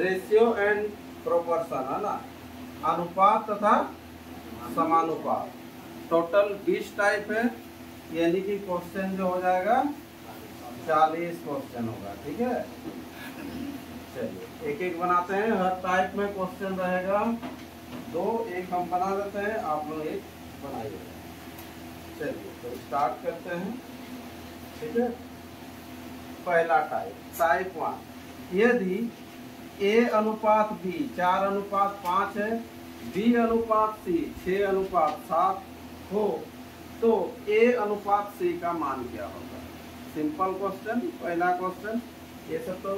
Ratio and proportion, है ना, अनुपात तथा समानुपात। टोटल 20 टाइप है, यानी कि क्वेश्चन जो हो जाएगा 40 क्वेश्चन होगा। ठीक है, चलिए एक एक बनाते हैं। हर टाइप में क्वेश्चन रहेगा 2, एक हम बना देते हैं, आप लोग एक बनाइएगा। चलिए तो स्टार्ट करते हैं। ठीक है, पहला टाइप 1, यदि A अनुपात B 4:5 है, B अनुपात C 6:7 हो, तो A अनुपात C का मान क्या होगा? सिंपल क्वेश्चन, पहला क्वेश्चन। ये सब तो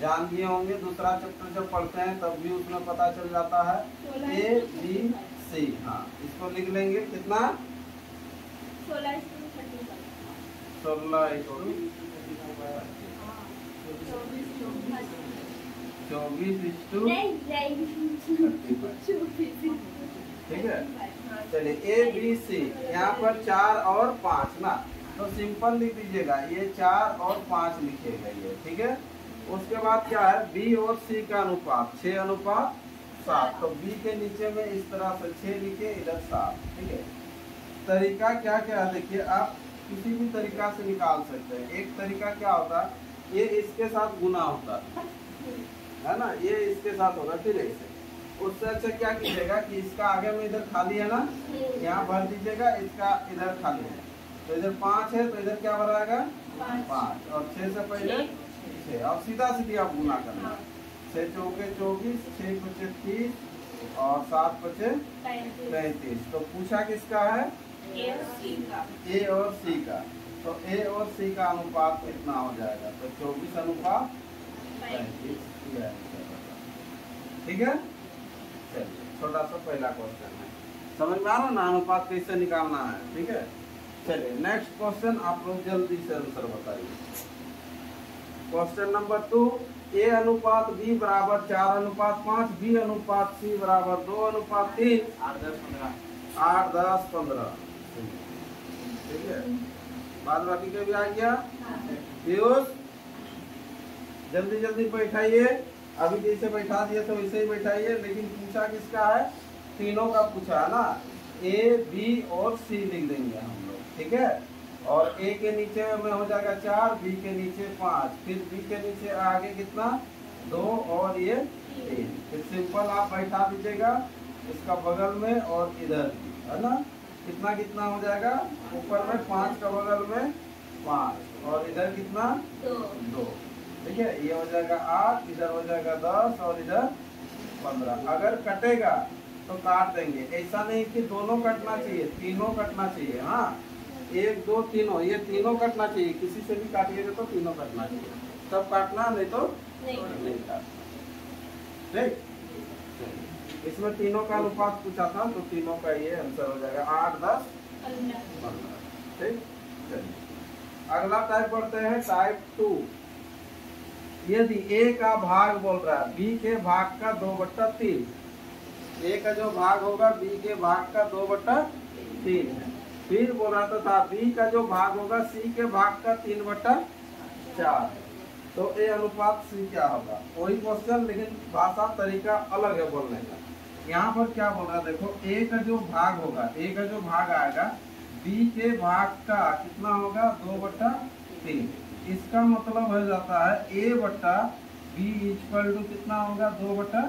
जान दिए होंगे, दूसरा चैप्टर जब पढ़ते हैं तब भी उसमें पता चल जाता है। A B C, हाँ इसको लिख लेंगे। कितना? 16:24:35। ठीक है, चलिए A B C, यहाँ पर 4 और 5 ना, तो सिंपल लिख दीजिएगा, ये 4 और 5 लिखिएगा ये। ठीक है, उसके बाद क्या है, B और C का अनुपात 6:7, तो B के नीचे में इस तरह से 6 लिखे, इधर 7। ठीक है, तरीका क्या क्या है देखिए, आप किसी भी तरीका से निकाल सकते हैं। एक तरीका क्या होता है, ये इसके साथ गुना होता है ना, ये इसके साथ होगा, फिर ऐसे। उससे अच्छा क्या कीजिएगा कि इसका आगे में इधर खाली है ना, यहाँ भर दीजिएगा, इसका इधर खाली है, तो इधर 5 है, तो इधर क्या भराएगा 5, और 6 से पहले 6, और सीधा सीधी आप गुना करना। 6 चौके 24, 6 पचे 30 और 7 पचे 35। तो पूछा किसका है? A और C का। तो A और C का अनुपात कितना हो जाएगा? तो 24:35। ठीक है, चलिए छोटा सा पहला क्वेश्चन है, समझ में आ रहा ना अनुपात कैसे निकालना है। ठीक है, चलिए नेक्स्ट क्वेश्चन, आप लोग जल्दी से आंसर बताइए। क्वेश्चन नंबर 2, A अनुपात B बराबर 4:5, B अनुपात C बराबर 2:3, 8, 10, 15। ठीक है, बाद बाकी के भी आ गया। पीयूष जल्दी जल्दी बैठाइए, अभी जैसे बैठा दिए तो वैसे ही बैठाइए, लेकिन पूछा किसका है? तीनों का पूछा है ना, A B और C लिख देंगे हम लोग। ठीक है, और A के नीचे में हो जाएगा 4, B के नीचे 5, फिर B के नीचे आगे कितना 2 और ये 3। फिर सिंपल आप बैठा दीजिएगा इसका बगल में और इधर, है ना, कितना कितना हो जाएगा? ऊपर में 5 का बगल में 5 और इधर कितना 2। ठीक है, ये हो जाएगा 8, इधर हो जाएगा 10 और इधर 15। अगर कटेगा तो काट देंगे, ऐसा नहीं कि दोनों कटना चाहिए, तीनों कटना चाहिए। हाँ, 1 2 तीनों, ये तीनों कटना चाहिए, किसी से भी काटिएगा तो तीनों कटना चाहिए, तब काटना, नहीं तो नहीं काटना। ठीक, इसमें तीनों का अनुपात पूछा था, तो तीनों का ये आंसर हो जाएगा 8, 10, 15। ठीक, चलिए अगला टाइप पढ़ते हैं, टाइप 2। यदि A का भाग बोल रहा है B के भाग का 2/3, A का जो भाग होगा B के भाग का 2/3 है। फिर बोल रहा था B का जो भाग होगा C के भाग का 3/4, तो A अनुपात C क्या होगा? वही क्वेश्चन, लेकिन भाषा तरीका अलग है बोलने का। यहाँ पर क्या बोल रहा है, देखो A का जो भाग होगा, A का जो भाग आएगा B के भाग का कितना होगा 2/3। इसका मतलब हो जाता है A/B इक्वल टू कितना होगा 2/3।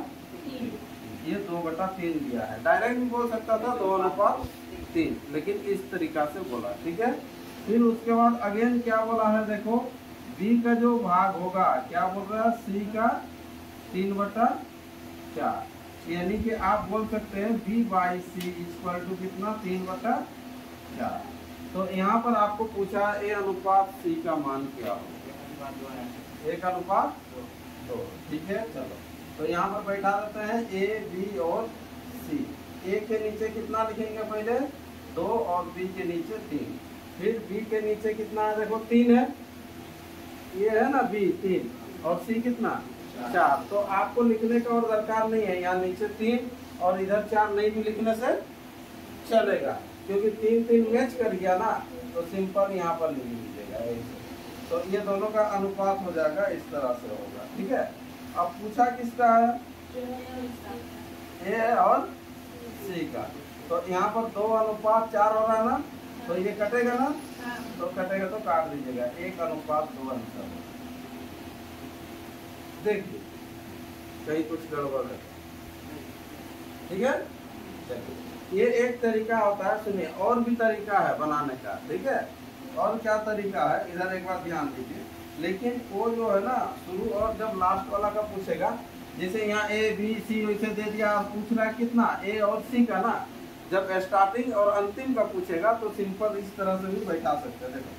ये 2/3 दिया है, डायरेक्ट भी बोल सकता था 2:3, लेकिन इस तरीका से बोला। ठीक है, फिर उसके बाद अगेन क्या बोला है, देखो B का जो भाग होगा क्या बोल रहा है, C का 3/4, यानी कि आप बोल सकते हैं B/C इक्वल टू कितना 3/4। तो यहाँ पर आपको पूछा A अनुपात C का मान क्या होगा? 1:2। ठीक है, चलो तो यहाँ पर बैठा देते हैं A B और C। A के नीचे कितना लिखेंगे पहले 2 और B के नीचे 3, फिर B के नीचे कितना है, देखो 3 है, ये है ना B 3 और C कितना 4। तो आपको लिखने का और दरकार नहीं है, यहाँ नीचे 3 और इधर 4 नहीं भी लिखने से चलेगा, क्योंकि 3 मैच कर गया ना, तो सिंपल यहाँ पर लिख लीजिएगा ऐसे। तो ये दोनों का अनुपात हो जाएगा, इस तरह से होगा। ठीक है, अब पूछा किसका है, ए और सी का। तो यहाँ पर 2:4 हो रहा है ना, तो ये कटेगा ना, तो कटेगा तो काट दीजिएगा, 1:2 आंसर। देखिए कहीं कुछ गड़बड़ है, ठीक है। चलिए ये एक तरीका होता है, सुनिए और भी तरीका है बनाने का, ठीक है। और क्या तरीका है, इधर एक बार ध्यान दीजिए। लेकिन वो जो है ना शुरू और जब लास्ट वाला का पूछेगा, जैसे यहाँ ए बी सी वैसे दे दिया, पूछ रहा है कितना ए और सी का ना, जब स्टार्टिंग और अंतिम का पूछेगा तो सिंपल इस तरह से भी बैठा सकते हैं। देखो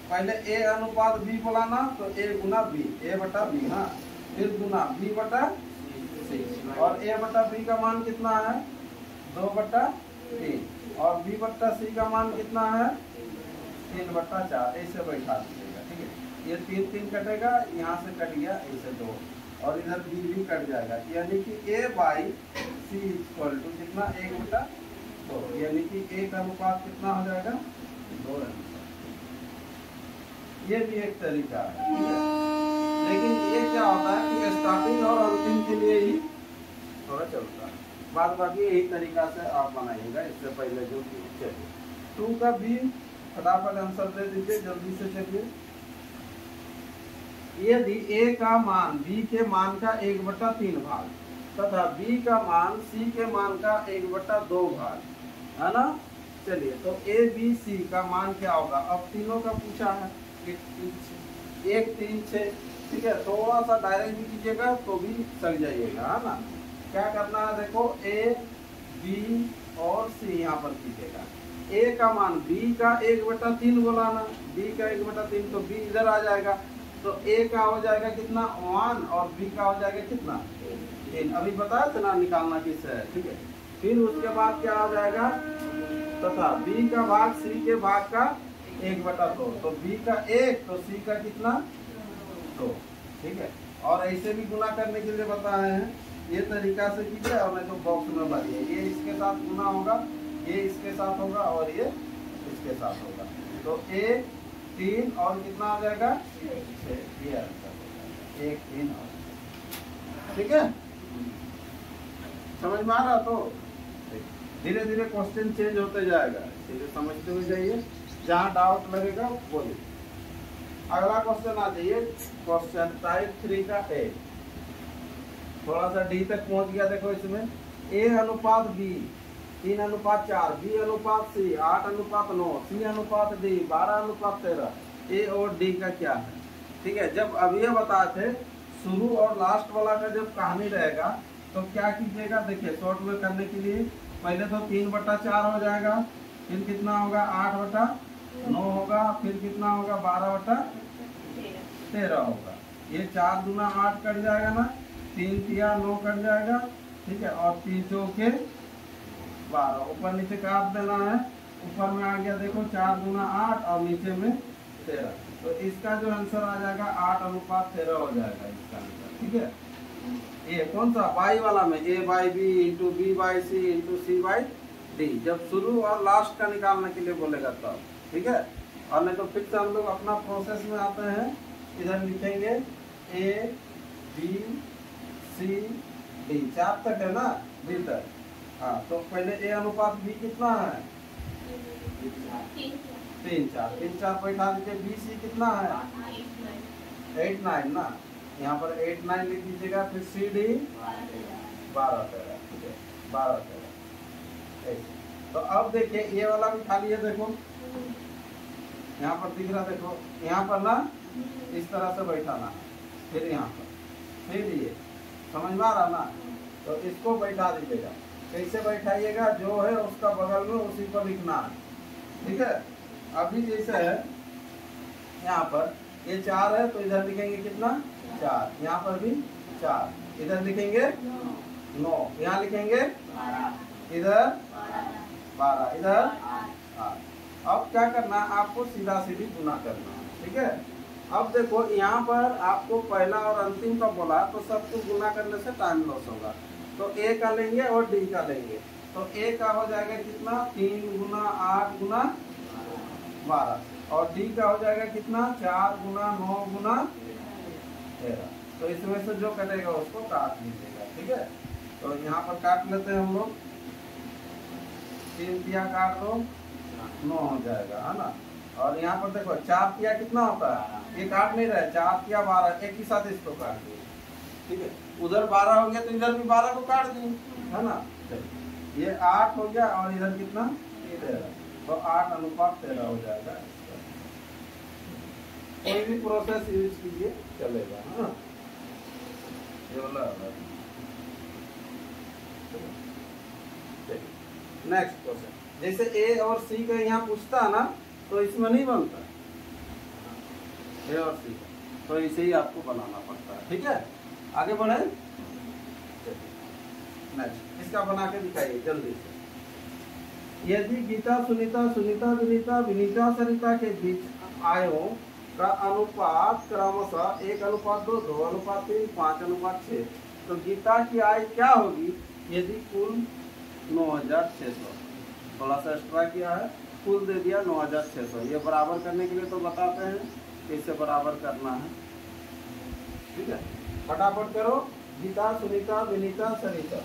पहले ए अनुपात बी बोला ना, तो ए गुना बी, ए बटा बी ना, फिर गुना बी बटा सी, और ए बटा बी का मान कितना है 2/3, और बी बटा सी का मान कितना है 3/4, ऐसे बैठा दीजिएगा, ठीक है। ये 3 कटेगा, यहाँ से कट गया ऐसे 2, और इधर बी भी कट जाएगा, यानी कि ए बाई सी इक्वल टू कितना 1/2, यानी कि ए का अनुपात कितना हो जाएगा 2। ये भी एक तरीका है, ठीक है। लेकिन ये क्या होता है कि स्टार्टिंग और अंतिम के लिए ही थोड़ा चलता है, बाद बाकी यही तरीका से आप बनाइएगा। इससे पहले जो चलिए 2 का बी फटाफट आंसर दे दीजिए जल्दी से। चलिए यदि ए का मान बी के मान का 1/3 भाग तथा बी का मान सी के मान का 1/2 भाग है ना। चलिए तो ए बी सी का मान क्या होगा, अब तीनों का पूछा है, 1 3 6, ठीक है। थोड़ा सा डायरेक्ट भी कीजिएगा तो भी सक जाइएगा, है ना। क्या करना है, देखो ए बी और सी यहाँ पर कीजिएगा। ए का मान बी का 1/3 बोला ना, बी का 1/3, तो बी इधर आ जाएगा, तो ए का हो जाएगा कितना 1, और बी का हो जाएगा कितना 3। अभी बताया था ना निकालना किससे है, ठीक है। फिर उसके बाद क्या हो जाएगा, तथा बी का भाग सी के भाग का 1/2, तो बी का 1 तो सी का कितना 2, ठीक है। और ऐसे भी गुना करने के लिए बताए हैं, ये तरीका से कीजिए, और नहीं तो बॉक्स में भरिए, ये इसके साथ गुना होगा, ये इसके साथ होगा, और ये इसके साथ होगा, तो 1 3 और कितना आ जाएगा 6, ये आंसर होगा 1 3 और, ठीक है। समझ में आ रहा, तो धीरे धीरे क्वेश्चन चेंज होते जाएगा, धीरे समझते हुए जाइए, जहाँ डाउट लगेगा बोलिए। अगला क्वेश्चन आ जाइए, क्वेश्चन टाइप 3 का ए, थोड़ा सा डी तक पहुंच गया। देखो इसमें ए अनुपात बी 3:4, बी अनुपात सी 8:9, सी अनुपात डी 12:13, ए और डी का क्या है, ठीक है। जब अब ये बताए थे शुरू और लास्ट वाला का जब कहानी रहेगा तो क्या कीजिएगा, देखिए शॉर्ट में करने के लिए पहले तो 3/4 हो जाएगा, फिर कितना होगा 8/9 होगा, फिर कितना होगा 12/13 होगा। ये 4 दूना 8 कट जाएगा ना, 3 तिया 9 कट जाएगा, ठीक है। और 3 चौके 12, ऊपर नीचे काट देना है, ऊपर में आ गया देखो 4 दूना 8 और नीचे में 13, तो इसका जो आंसर आ जाएगा 8:13 हो जाएगा इसका आंसर, ठीक है। ये कौन सा बाई वाला में A by B into B by C into C by D, जब शुरू और लास्ट का निकालने के लिए बोलेगा तब, ठीक है। और नहीं तो फिर से हम लोग अपना प्रोसेस में आते हैं, इधर लिखेंगे ए बी सी डी, 4 तक है ना बी तक। हाँ तो पहले ए अनुपात बी कितना है 3 4 बैठा दीजिए, बी सी कितना है 8 9 ना, यहाँ पर 8 9 लिख दीजिएगा, फिर सी डी 12 13, ठीक है 12 13 ऐसे। तो अब देखिए ये वाला भी खाली है, देखो यहाँ पर दिख रहा, देखो यहाँ पर ना इस तरह से बैठाना, फिर यहाँ पर, फिर ये समझ में आ रहा ना, तो इसको बैठा दीजिएगा। कैसे बैठाइएगा, जो है उसका बगल में उसी पर लिखना है, ठीक है। अभी जैसे है यहाँ पर ये 4 है, तो इधर लिखेंगे कितना 4, यहाँ पर भी 4, इधर लिखेंगे 9, यहाँ लिखेंगे इधर 12, इधर 8। अब क्या करना है, आपको सीधा सीधी गुना करना है, ठीक है। अब देखो यहाँ पर आपको पहला और अंतिम का बोला, तो सबको गुना करने से टाइम लॉस होगा, तो ए का लेंगे और डी का लेंगे, तो ए का हो जाएगा कितना 3 गुना 8 गुना 12, और डी का हो जाएगा कितना 4 गुना 9 गुना 13, तो इसमें से जो कटेगा उसको काट लीजिएगा, ठीक है। तो यहाँ पर काट लेते हैं हम लोग, 3 तिया काट दो 9 हो जाएगा, है ना। और यहाँ पर देखो 4 तिया कितना होता है, ये काट नहीं रहे, 4 तिया 12, एक ही साथ इसको काट दिए, ठीक है। उधर 12 हो गया तो इधर भी 12 को काट दिए, है ना। ये 8 हो गया और इधर कितना 13, तो 8:13 हो जाएगा। कोई भी प्रोसेस यूज कीजिए चलेगा, है ना। ये वाला नेक्स्ट क्वेश्चन, जैसे ए और सी का यहाँ पूछता है ना, तो इसमें नहीं बनता ए और सी, तो इसे ही आपको बनाना पड़ता है, ठीक है। आगे बढ़े, नेक्स्ट इसका बना के दिखाइए जल्दी से। यदि गीता सुनीता, सुनीता विनीता, विनीता सरिता के बीच आयों का अनुपात क्रमशः 1:2, 2:3, 5:6, तो गीता की आय क्या होगी यदि कुल 9,600, थोड़ा सा एक्स्ट्रा किया है, कुल दे दिया 9,600। ये बराबर करने के लिए तो बताते हैं कैसे बराबर करना है, ठीक है। फटाफट करो, गीता सुनीता विनीता सरिता,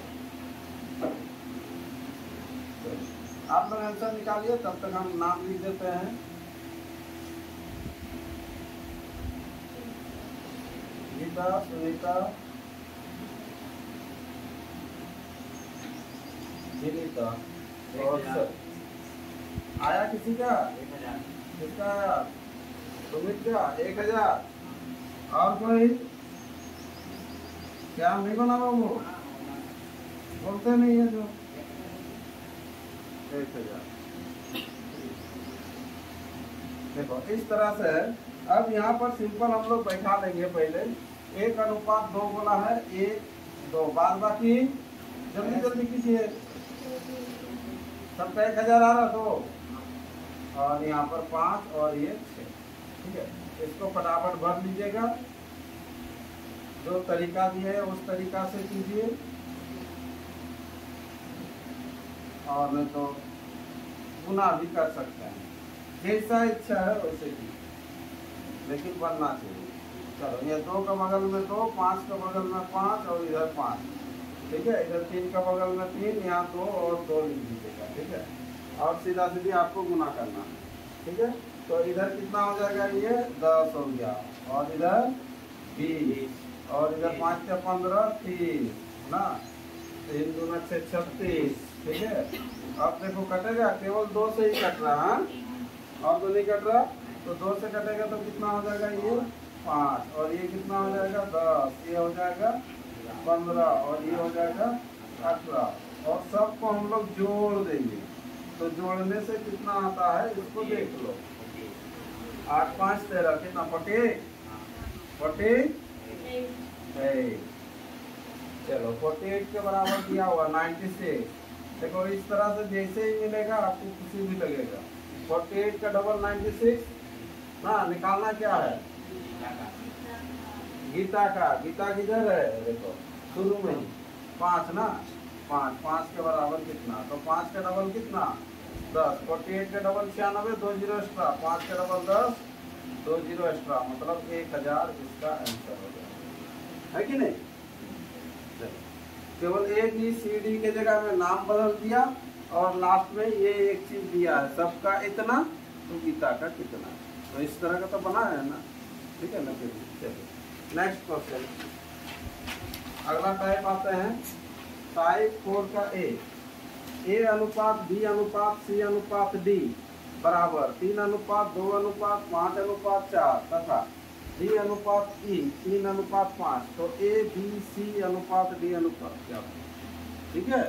आप लोग आंसर निकालिए, तब तक हम नाम लिख देते हैं। गीता सुनीता विनीता और सर, आया किसी का 1,000, किसका आया सुमित का 1,000, और कोई क्या नहीं बना बाबू, बोलते नहीं है जो 1,000। देखो इस तरह से अब यहाँ पर सिंपल हम लोग बैठा देंगे, पहले 1:2 बोला है, 1:2, बाद बाकी जल्दी जल्दी कीजिए, सबका 1,000 आ रहा तो, और यहाँ पर 5 और ये 6, ठीक है। इसको फटाफट भर लीजिएगा, जो तरीका दिया है उस तरीका से कीजिए, और नहीं तो गुना भी कर सकते हैं, जैसा इच्छा है वैसे कीजिए, लेकिन बनना चाहिए। चलो ये 2 का बगल में 2, 5 का बगल में 5 और इधर 5, ठीक है। इधर 3 का बगल में 3, यहाँ 2 और 2 लिख दीजिएगा, ठीक है। और सीधा सीधी आपको गुना करना है, ठीक है। तो इधर कितना हो जाएगा, ये 10 हो गया, और इधर 20, और इधर 5 का 15, 30 ना, 3 दूना 6, 36, ठीक है। अब देखो कटेगा, केवल 2 से ही कट रहा है, और तो नहीं कट रहा, तो 2 से कटेगा तो कितना हो जाएगा, ये 5, और ये कितना हो जाएगा 10, ये हो जाएगा 15, और ये हो जाएगा 18, और सबको हम लोग जोड़ देंगे। तो जोड़ने से कितना आता है इसको देख लो, 8, 5, 13, कितना 48, चलो 48 के बराबर दिया हुआ 96। देखो इस तरह से जैसे ही मिलेगा आपको खुशी भी लगेगा। 48 का डबल 96 ना, निकालना क्या है गीता का, गीता किधर है, देखो शुरू में ही 5 ना, 5 के बराबर कितना, तो 5 का डबल कितना 10, 48 का डबल 96, 2 0 एक्स्ट्रा, 5 का डबल 10, 2 0 एक्स्ट्रा, मतलब 1,000 इसका आंसर हो जाएगा, है कि नहीं। केवल ABCD के जगह में नाम बदल दिया, और लास्ट में ये एक चीज दिया है, सबका इतना तो गीता का कितना, तो इस तरह का तो बना है ना, ठीक है ना। चलिए नेक्स्ट क्वेश्चन, अगला टाइप आते हैं टाइप 4 का A अनुपात B अनुपात C अनुपात D बराबर 3:2:5:4 तथा D अनुपात E 3:5, तो ABC अनुपात D अनुपात क्या, ठीक है।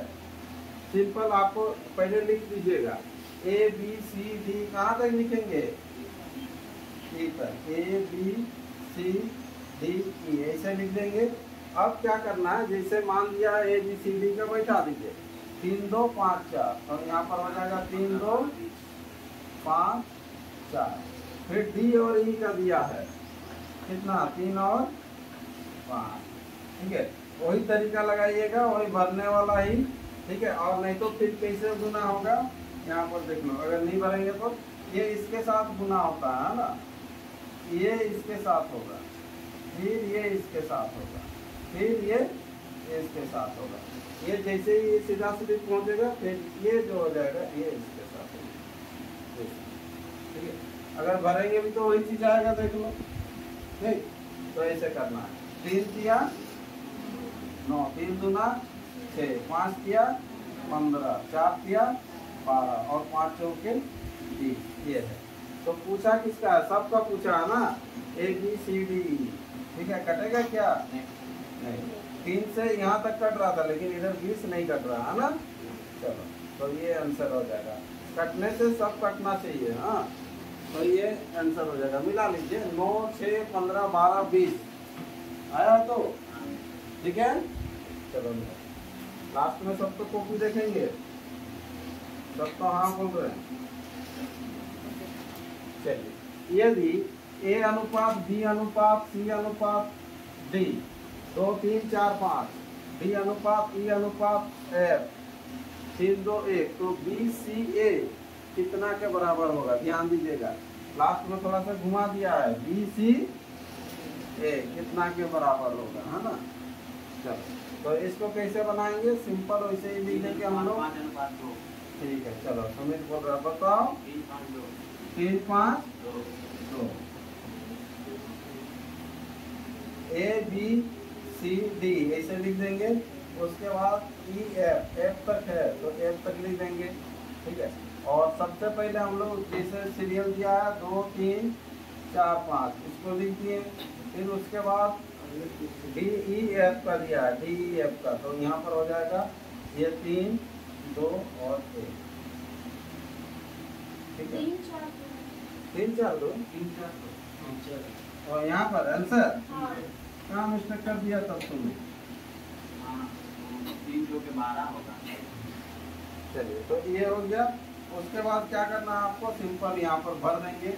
सिंपल आपको पहले लिख दीजिएगा, ABCD कहाँ तक लिखेंगे, ठीक है, ABCD ऐसे लिख देंगे। अब क्या करना है, जैसे मान लिया ABCD का बैठा दीजिए, 3 2 5 4, और यहाँ पर हो जाएगा 3 2 5 4, फिर D और E का दिया है कितना 3 और 5, ठीक है। वही तरीका लगाइएगा, वही भरने वाला ही, ठीक है। और नहीं तो फिर कैसे गुना होगा, यहाँ पर देख लो, अगर नहीं भरेंगे तो ये इसके साथ गुना होता है ना, ये इसके साथ होगा, फिर ये इसके साथ होगा, फिर ये इसके साथ होगा। ये जैसे ही सीधा सीधी पहुंचेगा फिर ये जो हो जाएगा ये इसके साथ होगा। ठीक है, अगर भरेंगे भी तो वही चीज आएगा, देख लो। ठीक, तो ऐसे करना है। 3 किया 9, 3 दूना 6, 5 किया 15, 4 किया 12 और 5 चौके 20। ये है। तो पूछा किसका है? सबका पूछा है ना, ABCD। ठीक है, कटेगा क्या? नहीं। 3 से यहाँ तक कट रहा था लेकिन इधर 20 नहीं कट रहा है ना। चलो, तो ये आंसर हो जाएगा। कटने से सब कटना चाहिए। हाँ, तो ये आंसर हो जाएगा। मिला लीजिए, 9, 6, 15, 12, 20 आया तो ठीक है। चलो लास्ट में सब तो कॉपी देखेंगे, सब तो हाँ बोल रहे हैं। चलिए, यदि A अनुपात B अनुपात C अनुपात D 2, 3, 4, 5, D अनुपात E अनुपात F 3, 2, 1, तो BCA कितना के बराबर होगा? ध्यान दीजिएगा, लास्ट में थोड़ा सा घुमा दिया है। BCA कितना के बराबर होगा, है ना। चलो, तो इसको कैसे बनाएंगे? सिंपल वैसे ही लिख लेंगे हम लोग। ठीक है, चलो सुमित बोल रहा है, बताओ। 3, 5, 2। ABCD ऐसे लिख देंगे। उसके बाद EF, F तक है तो F तक लिख देंगे। ठीक है, और सबसे पहले हम लोग जैसे सीरियल दिया है 2, 3, 4, 5 इसको लिख दिए। फिर उसके बाद DEF का दिया है, DEF का, तो यहाँ पर हो जाएगा ये 3, 2 और 1। ठीक है, 3, 4, 2 और यहाँ पर आंसर कहाँ मिस्टेक कर दिया तब तुमने? 3 जो के 12 होगा। चलिए, तो ये हो गया। उसके बाद क्या करना है आपको? सिंपल यहाँ पर भर देंगे।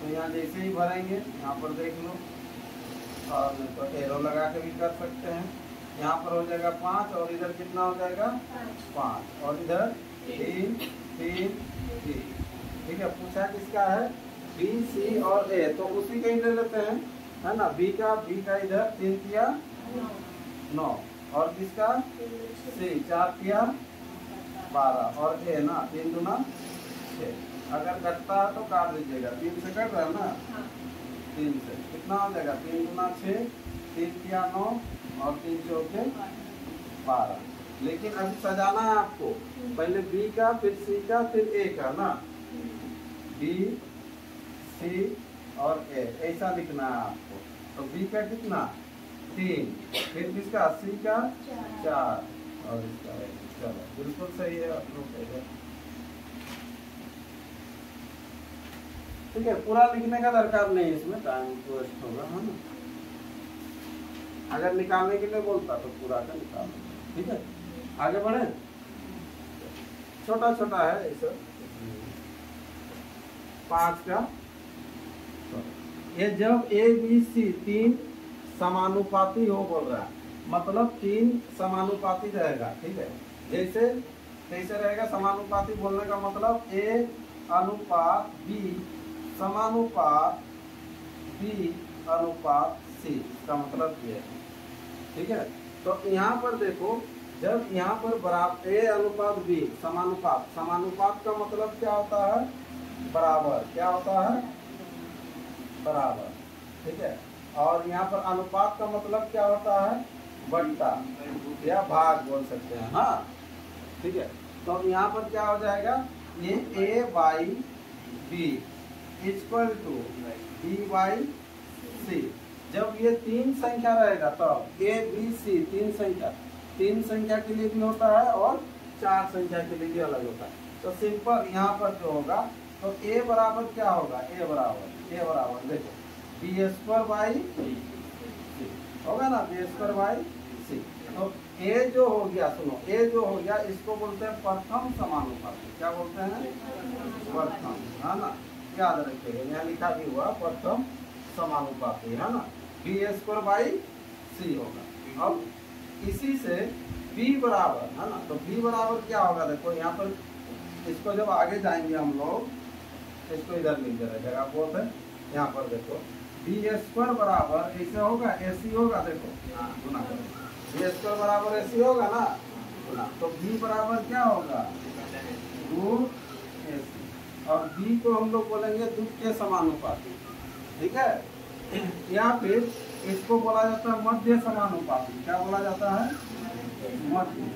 तो यहाँ जैसे ही भरेंगे यहाँ पर देख लो, और तो एरो लगा के भी कर सकते हैं। यहाँ पर हो जाएगा 5 और इधर कितना हो जाएगा? 5 और इधर 3, 3, 3। ठीक है, पूछा किसका है? B, C और A, तो उसी का ही ले लेते हैं, है ना। B का इधर 3 किया 9 और किसका? C 4 किया 12 और A ना 3 दूना 6। अगर कटता है तो काट लीजिएगा, 3 से कट रहा है ना। 3 से कितना हो जाएगा? 3 दूना 6, 3 किया 9 और 3 चौके 12। लेकिन अभी सजाना है आपको, पहले B का, फिर C का, फिर A का ना। B, C और A ऐसा लिखना है आपको। तो B का कितना? 3, फिर किसका? C का 4 और इसका 1। चलो, बिल्कुल सही है आप लोग कह। ठीक है, पूरा लिखने का दरकार नहीं, इसमें टाइम वेस्ट होगा, है ना। अगर निकालने के लिए बोलता तो पूरा का निकाल। ठीक है, आगे बढ़े। छोटा छोटा है ऐसा। 5 का, ये जब ABC 3 समानुपाती हो बोल रहा है, मतलब 3 समानुपाती रहेगा। ठीक है, जैसे कैसे रहेगा समानुपाती बोलने का मतलब? A अनुपात B समानुपात B अनुपात C का मतलब ये है। ठीक है, तो यहाँ पर देखो, जब यहाँ पर बराबर A अनुपात B समानुपात, समानुपात का मतलब क्या होता है? बराबर। क्या होता है? बराबर। ठीक है, और यहाँ पर अनुपात का मतलब क्या होता है? बट्टा या भाग बोल सकते हैं। हाँ, ठीक है, तो यहाँ पर क्या हो जाएगा? ये A/B इक्वल टू B/C। जब ये 3 संख्या रहेगा तब ABC 3 संख्या के लिए भी होता है और 4 संख्या के लिए भी अलग होता है। तो सिंपल यहाँ पर जो होगा, तो A बराबर क्या होगा? A बराबर देखो B² होगा ना, B²/C। तो A जो हो गया, सुनो, A जो हो गया इसको बोलते हैं प्रथम समानुपाती। क्या बोलते हैं? प्रथम, है ना। याद रखिएगा, यहाँ लिखा भी हुआ प्रथम समानुपाती, है ना। B² होगा। अब इसी से B बराबर, है ना, तो B बराबर क्या होगा? देखो यहाँ पर इसको जब आगे जाएंगे हम लोग, इसको इधर लिख दे रहे जगह बहुत है। यहाँ पर देखो बी स्क्वायर बराबर ऐसे होगा, एसी होगा, देखो गुना करो, बी स्क्वायर बराबर एसी होगा ना गुना, तो बी बराबर क्या होगा रूट एसी, और बी को हम लोग बोलेंगे द्वितीय समानुपाती, ठीक है। या फिर इसको बोला जाता है मध्य समानुपाती, क्या बोला जाता है मध्य,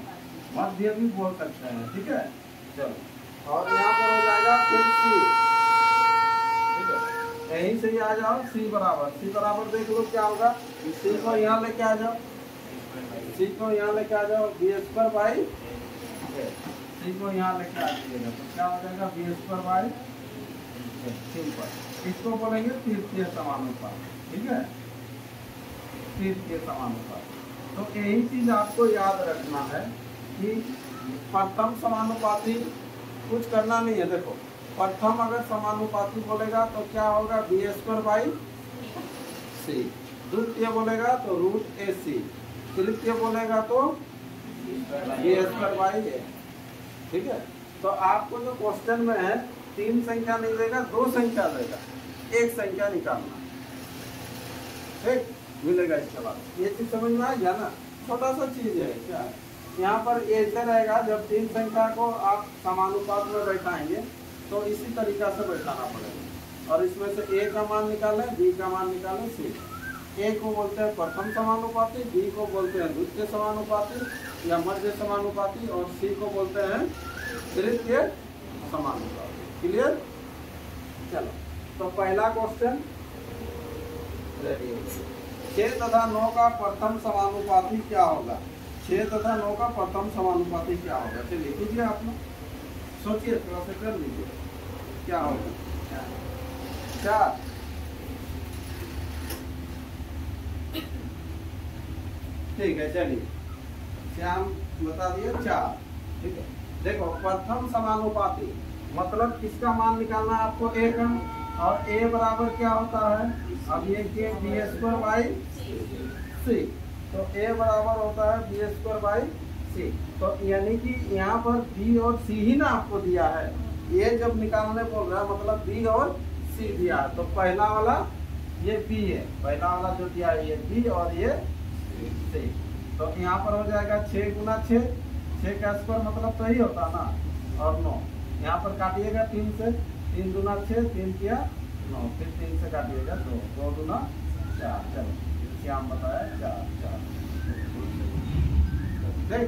मध्य भी बोल सकते हैं, ठीक है। चलो और यहाँ पर हो जाएगा फिर सी, ठीक है, यहीं से ही आ जाओ सी बराबर देख लो क्या होगा, सी को यहाँ लेके आ जाओ, सी को यहाँ लेके आ जाओ, बी स्क्वायर बाई सी को यहाँ लेके आ जाइएगा तो क्या हो जाएगा बी स्क्वायर बाई सिंपल, इसको बोलेंगे तृतीय समानुपात, ठीक है, तृतीय समानुपात। तो यही चीज आपको याद रखना है कि प्रथम समानुपाती कुछ करना नहीं है, देखो प्रथम अगर समानुपाती बोलेगा तो क्या होगा बी स्क्वायर बाई सी, द्वितीय बोलेगा तो रूट ए सी, तृतीय बोलेगा तो बी स्क्वायर बाई ए, ठीक है। तो आपको जो क्वेश्चन में है 3 संख्या नहीं देगा, 2 संख्या देगा, 1 संख्या निकालना, ठीक मिलेगा इसके बाद। ये चीज समझ में आ गया ना, छोटा सा चीज है क्या, यहाँ पर ऐसे रहेगा जब 3 संख्या को आप समानुपात में बैठाएंगे तो इसी तरीका से बैठाना पड़ेगा, और इसमें से ए का मान निकालें, बी का मान निकालें, सी, ए को बोलते हैं प्रथम समानुपाती, बी को बोलते हैं द्वितीय समानुपाती या मध्य समानुपाती, और सी को बोलते हैं तृतीय समानुपाती, क्लियर। चलो तो पहला क्वेश्चन रेडी हो गया, 6 तथा 9 का प्रथम समानुपाती क्या होगा, 6 तथा 9 का प्रथम समानुपाती क्या होगा, चलिए कीजिए, आप लोग सोचिए, थोड़ा सा कर लीजिए क्या होगा, 4, ठीक है, चलिए श्याम बता दिए 4, ठीक है। देखो प्रथम समानुपाती मतलब किसका मान निकालना है आपको, ए का, और ए बराबर क्या होता है, अब ये बी स्क्वायर बाई सी, तो ए बराबर होता है बी स्क्वायर बाई सी, तो यानी कि यहाँ पर बी और सी ही ना आपको दिया है, ये जब निकालने बोल रहा है मतलब बी और सी दिया है, तो पहला वाला ये बी है, पहला वाला जो दिया है ये बी और ये सी, तो यहाँ पर हो जाएगा 6 गुना 6, 6 का स्क्वायर मतलब तो ही होता ना, और 9 यहाँ पर काटिएगा 3 से, 3 गुना 6, 3 किया 9, फिर 3 से काटिएगा 2, 2 गुना 4, चलो श्याम बताया 4, देख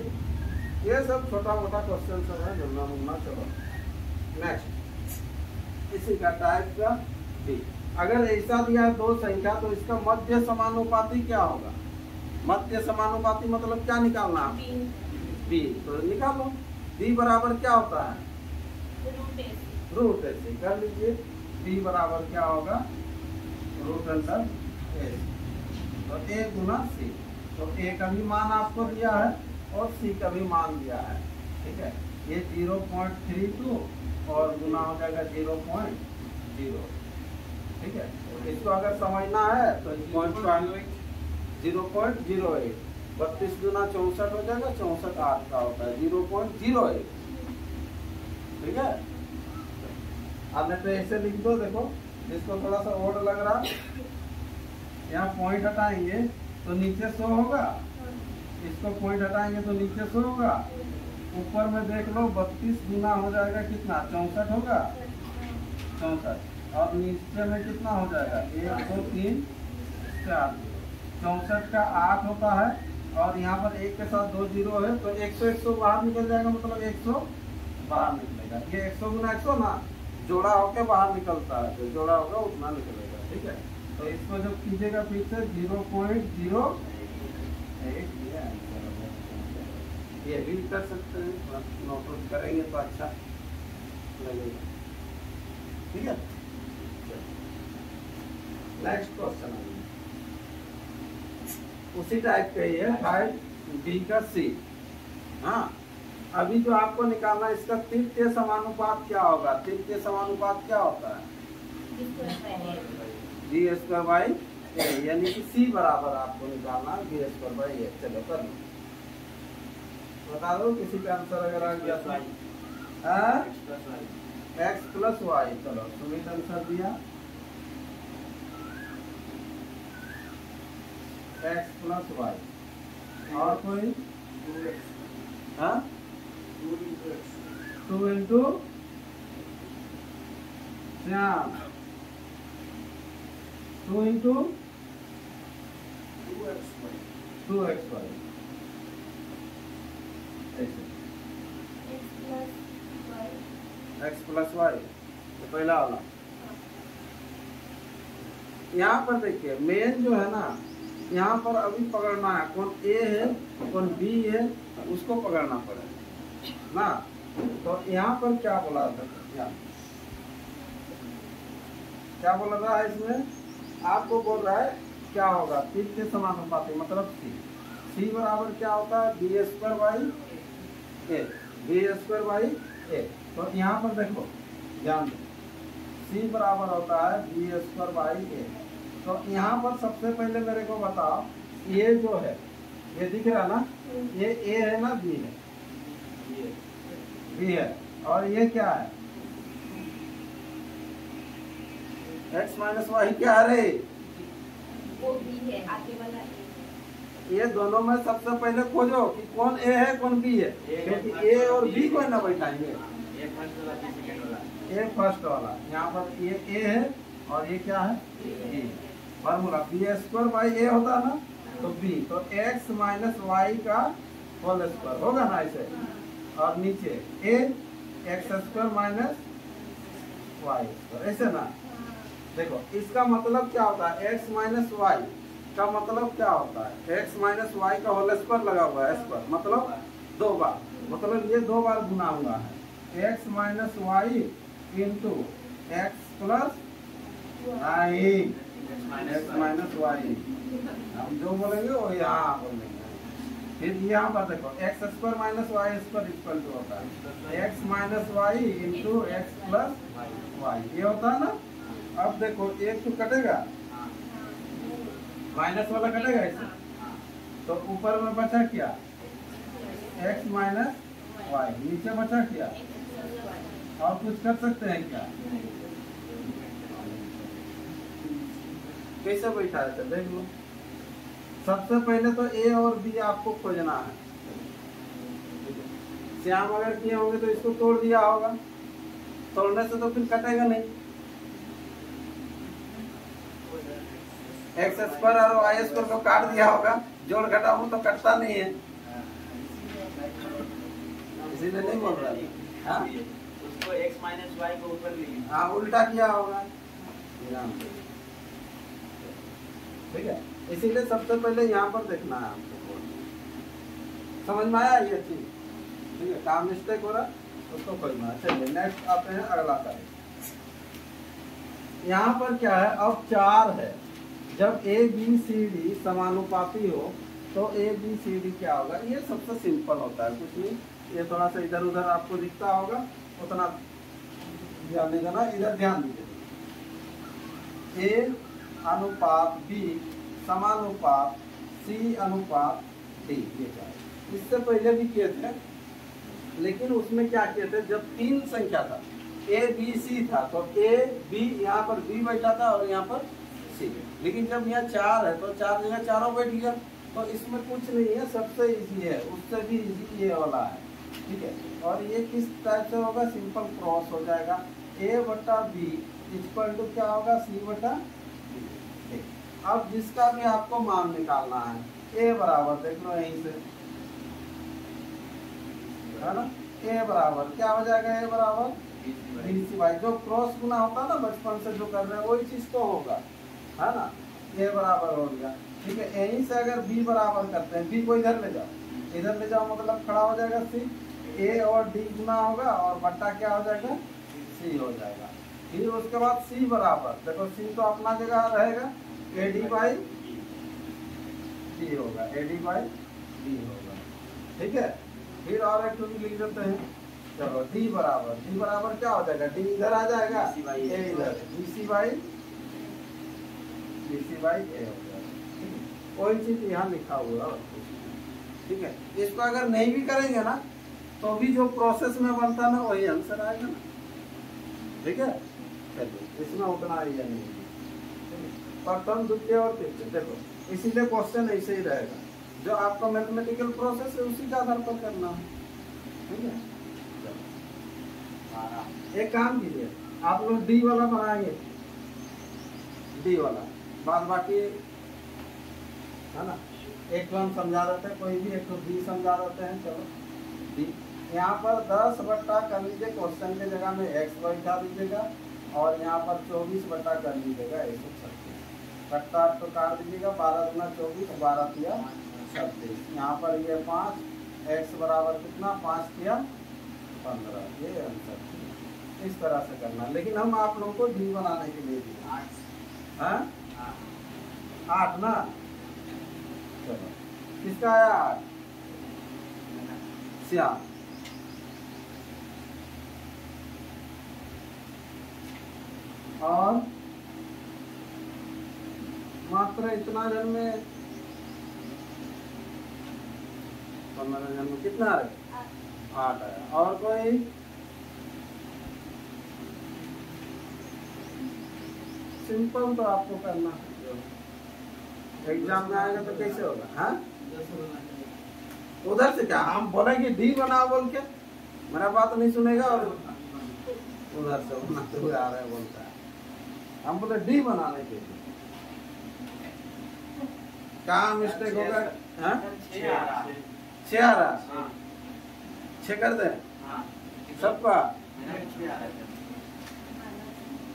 ये सब छोटा मोटा क्वेश्चन सब है, जुड़ना मुड़ना। चलो नेक्स्ट, इसी का टाइप का बी, अगर ऐसा दिया है 2 संख्या तो इसका मध्य समानुपाती क्या होगा, मध्य समानुपाती मतलब क्या निकालना है बी, तो निकालो, बी बराबर क्या होता है रूट ऐसे कर लीजिए, बी बराबर क्या होगा रूट अंडर ए, तो ए गुना सी, तो ए का भी मान आपको दिया है और सी का भी मान दिया है, ठीक है, ये 0.32 और गुना हो जाएगा 0.0, ठीक है। इसको अगर समझना है तो 0.08, 32 गुना 64 हो जाएगा, 64 8 का होता है 0.08, ठीक है। अब नहीं तो ऐसे लिख दो, देखो इसको थोड़ा सा ओड लग रहा, यहाँ पॉइंट हटाएंगे तो नीचे 100 होगा, इसको पॉइंट हटाएंगे तो नीचे 100 होगा, ऊपर में देख लो 32 गुना हो जाएगा कितना 64 होगा, 64, और नीचे में कितना हो जाएगा 1 2 3 4, 64 का 8 होता है, और यहाँ पर 1 के साथ 2 जीरो है तो 100 100 बाहर निकल जाएगा, मतलब 100 बाहर निकलेगा, ये 100 गुना 100 ना जोड़ा होके बाहर निकलता है, जो जोड़ा होगा उतना निकलेगा, ठीक है। तो इसको जब कीजिएगा फिर से 0.08, ये भी कर सकते हैं, नोट करेंगे तो अच्छा लगेगा, ठीक है। नेक्स्ट क्वेश्चन उसी टाइप का ही है, 5 बी का सी। हाँ अभी जो आपको निकालना है इसका तृतीय समानुपात क्या होगा, तृतीय समानुपात क्या होता है बी स्क्वायर बाई ए, यानी कि सी बराबर आपको निकालना है बी स्क्वायर बाई ए। चलो कर लो, बता दो किसी का आंसर अगर आ गया तो x प्लस वाई, चलो सुमित आंसर दिया एक्स प्लस वाई और कोई 2 इंटू श्याम 2 इंटू 2xy ऐसे x प्लस वाई तो पहला वाला। यहाँ पर देखिए मेन जो है ना, यहाँ पर अभी पकड़ना है कौन ए है कौन बी है, उसको पकड़ना पड़ेगा ना। तो यहाँ पर क्या बोला था, क्या बोला था इसमें, आपको बोल रहा है क्या होगा पी के समानुपाती, मतलब सी बराबर क्या होता है B square by A, B square by A. तो यहाँ पर देखो ध्यान दो, सी बराबर होता है बी स्क्वायर बाई ए। तो यहाँ पर सबसे पहले मेरे को बताओ, ये जो है ये दिख रहा ना, ये ए है ना बी है, बी है, और ये क्या है x माइनस वाई क्या है रे, वो बी है, आगे वाला ए। ये दोनों में सबसे पहले खोजो कि कौन ए है कौन बी है, क्योंकि ए और बी को ना बैठाएंगे, ए फर्स्ट वाला, यहाँ पर ये ए है और ये क्या है B. Formula B square by A होता है ना, तो बी तो x माइनस वाई का होल स्क्वायर होगा ना ऐसे, और नीचे A X square minus Y square ऐसे ना। देखो इसका मतलब क्या होता है, x माइनस वाई का मतलब क्या होता है, x माइनस वाई का होल स्क्वायर लगा हुआ है स्क्वायर, मतलब 2 बार, मतलब ये 2 बार गुना हुआ है x minus Y into X plus Y, X minus Y हम जो बोलेंगे वो यहाँ बोलेंगे। फिर यहाँ पर देखो X square minus Y square equal to होता है X minus Y into X plus Y, ये होता है ना। अब देखो एक तो कटेगा, माइनस वाला कटेगा ऐसे, तो ऊपर में बचा क्या x माइनस वाई, नीचे बचा क्या, और कुछ कर सकते हैं क्या, कैसे बैठा है देख लो। सबसे पहले तो ए और बी आपको खोजना है, श्याम अगर किए होंगे तो इसको तोड़ दिया होगा, तोड़ने से तो फिर कटेगा नहीं, एक्स स्क्वायर और वाई स्क्वायर को काट दिया होगा, जोड़ घटाओ तो कटता नहीं है, इसीलिए नहीं बोल रहा है। हाँ उसको x माइनस वाई को ऊपर लिए, हाँ उल्टा किया होगा, ठीक है। इसीलिए सबसे पहले यहाँ पर देखना है आपको, समझ में आया ये चीज, ठीक है। काम मिस्टेक हो रहा उसको खोजना है। चलिए नेक्स्ट आते हैं अगला तारीख। यहाँ पर क्या है, अब 4 है, जब ए बी सी डी समानुपाती हो तो ए बी सी डी क्या होगा, ये सबसे सिंपल होता है, कुछ नहीं, ये थोड़ा सा इधर उधर आपको दिखता होगा, उतना ध्यान नहीं देना, इधर ध्यान दीजिए। ए अनुपात बी समानुपात सी अनुपात डी, ये क्या है, इससे पहले भी किए थे, लेकिन उसमें क्या किए थे, जब 3 संख्या था ए बी सी था तो ए बी, यहाँ पर बी बैठा था और यहाँ पर सी, लेकिन जब यहाँ 4 है तो 4 जगह चारों बैठ गया, तो इसमें कुछ नहीं है, सबसे इजी है, उससे भी इजी ये वाला है, ठीक है। और ये किस टाइप से होगा, सिंपल क्रॉस हो जाएगा, ए बटा बी इक्वल टू क्या होगा सी बटा बी। अब जिसका भी आपको मान निकालना है, ए बराबर देख लो यहीं से, है ना, ए बराबर क्या हो जाएगा, ए बराबर बी सी वाई, जो क्रॉस गुना होता है ना बचपन से जो कर रहे हैं वही चीज तो होगा, है ना, ए बराबर हो गया, ठीक है। यहीं से अगर बी बराबर करते हैं, बी को इधर ले जाओ, इधर ले जाओ मतलब खड़ा हो जाएगा सी, ए और डी गुना होगा और बट्टा क्या हो जाएगा सी हो जाएगा। फिर उसके बाद सी बराबर, देखो सी तो अपना जगह रहेगा, ए डी बाई डी होगा, ए डी बाई डी होगा, ठीक है। फिर और एक भी लिख देते हैं, चलो डी बराबर क्या हो जाएगा, डी इधर आ जाएगा, ए इधर, बी सी बाई ए हो जाएगा, कोई चीज यहाँ लिखा हुआ, ठीक है। इसको अगर नहीं भी करेंगे ना तो भी जो प्रोसेस में बनता ना वही आंसर आएगा ना, ठीक है। चलिए इसमें उतना ही नहीं, प्रथम द्वितीय और तृतीय देखो इसीलिए क्वेश्चन ऐसे ही रहेगा, जो आपका मैथमेटिकल प्रोसेस है उसी के आधार पर करना है, ठीक है। एक काम कीजिए, आप लोग डी वाला बनाएंगे, डी वाला, बाद बाकी है ना, एक तो हम समझा देते हैं, कोई भी एक तो डी समझा देते हैं। चलो डी, यहाँ पर 10 बट्टा कर लीजिए, क्वेश्चन के जगह में x बैठा दीजिएगा, और यहाँ पर 24 बट्टा कर लीजिएगा 136 बट्टा तो काट दीजिएगा, 12 गुना 24, 12 किया 36, यहाँ पर ये 5, x बराबर कितना, 5 किया 15, ये आंसर। इस तरह से करना, लेकिन हम आप लोगों को डी बनाने के लिए दिए, हाँ 8 ना, चलो किसका आया 8, श्याम। और मात्र इतना जन में 15 जन में कितना है, 8 है। और कोई सिंपल तो आपको करना है, एग्जाम में आएगा तो कैसे होगा, हाँ उधर से क्या हम बोलेंगे डी बना बोल के, मेरा बात नहीं सुनेगा, और उधर से बनाते हुए आ रहे हैं बोलता है, हम बोले डी बनाने के लिए, कहाँ मिस्टेक होगा, हाँ 6 आ रहा, 6 कर दे सबका,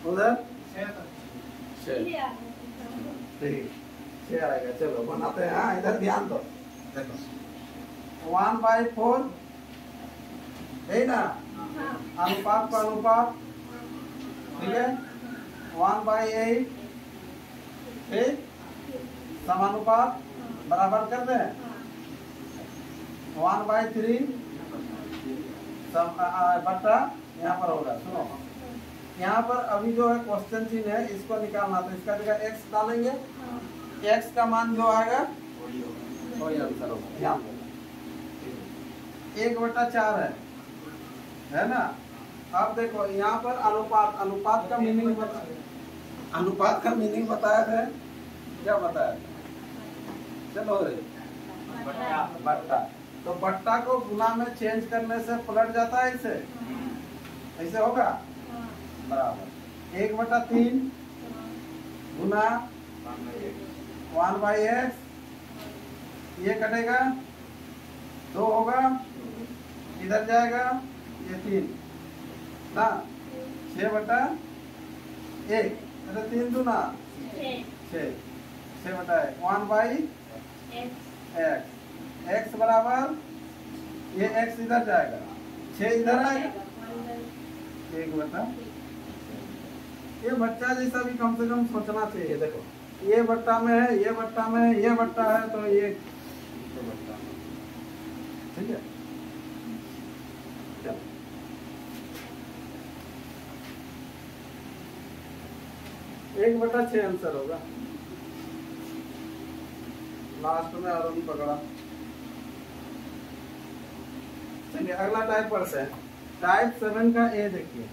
उधर 6, ठीक 6 आएगा। चलो बनाते हैं, हाँ इधर ध्यान दो, देखो 1/4 है ना, अनुपात का अनुपात, ठीक है, 1/8 ठीक, समानुपात बराबर कर दें, 1/3 बट्टा यहाँ पर होगा। सुनो, यहाँ पर अभी जो है क्वेश्चन चिन्ह है, इसको निकालना, तो इसका जगह x डालेंगे, x का मान जो आएगा वही आंसर होगा। ध्यान देना, 1/4 है ना। अब देखो यहाँ पर अनुपात, अनुपात का मीनिंग बता, अनुपात का मीनिंग बताया है, क्या बताया, चलो रे बट्टा, तो बट्टा को गुना में चेंज करने से पलट जाता है, ऐसे होगा बराबर 1/3 गुना 1/x, ये कटेगा 2 होगा, इधर जाएगा ये 3 ना, 6/1, अरे 3 दूना 6, 6/1, 1/x, x बराबर ये x इधर जाएगा, 6 इधर आएगा, 1/, ये बच्चा जैसा भी कम से कम सोचना चाहिए। देखो ये बट्टा में है, ये बट्टा में है, ये बट्टा है, तो ये बट्टा में, ठीक है। चलो 1/6 आंसर होगा, लास्ट में अरुण पकड़ा। चलिए अगला टाइप पढ़ते हैं, टाइप 7 का ए देखिए,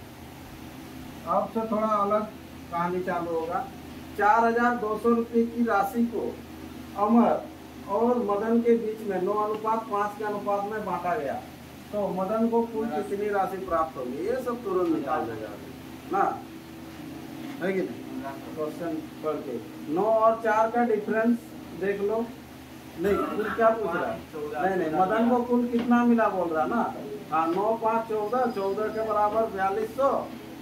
अब से थोड़ा अलग कहानी चालू होगा। 4200 रुपये की राशि को अमर और मदन के बीच में 9:5 के अनुपात में बांटा गया, तो मदन को कुल कितनी राशि प्राप्त होगी, ये सब तुरंत निकाल देगा ना, है कि नहीं। क्वेश्चन पढ़ के 9 और 4 का डिफरेंस देख लो, नहीं कुल क्या पूछ रहा है, नहीं मदन को कुल कितना मिला बोल रहा ना, हाँ 9 5 14, 14 के बराबर 4200,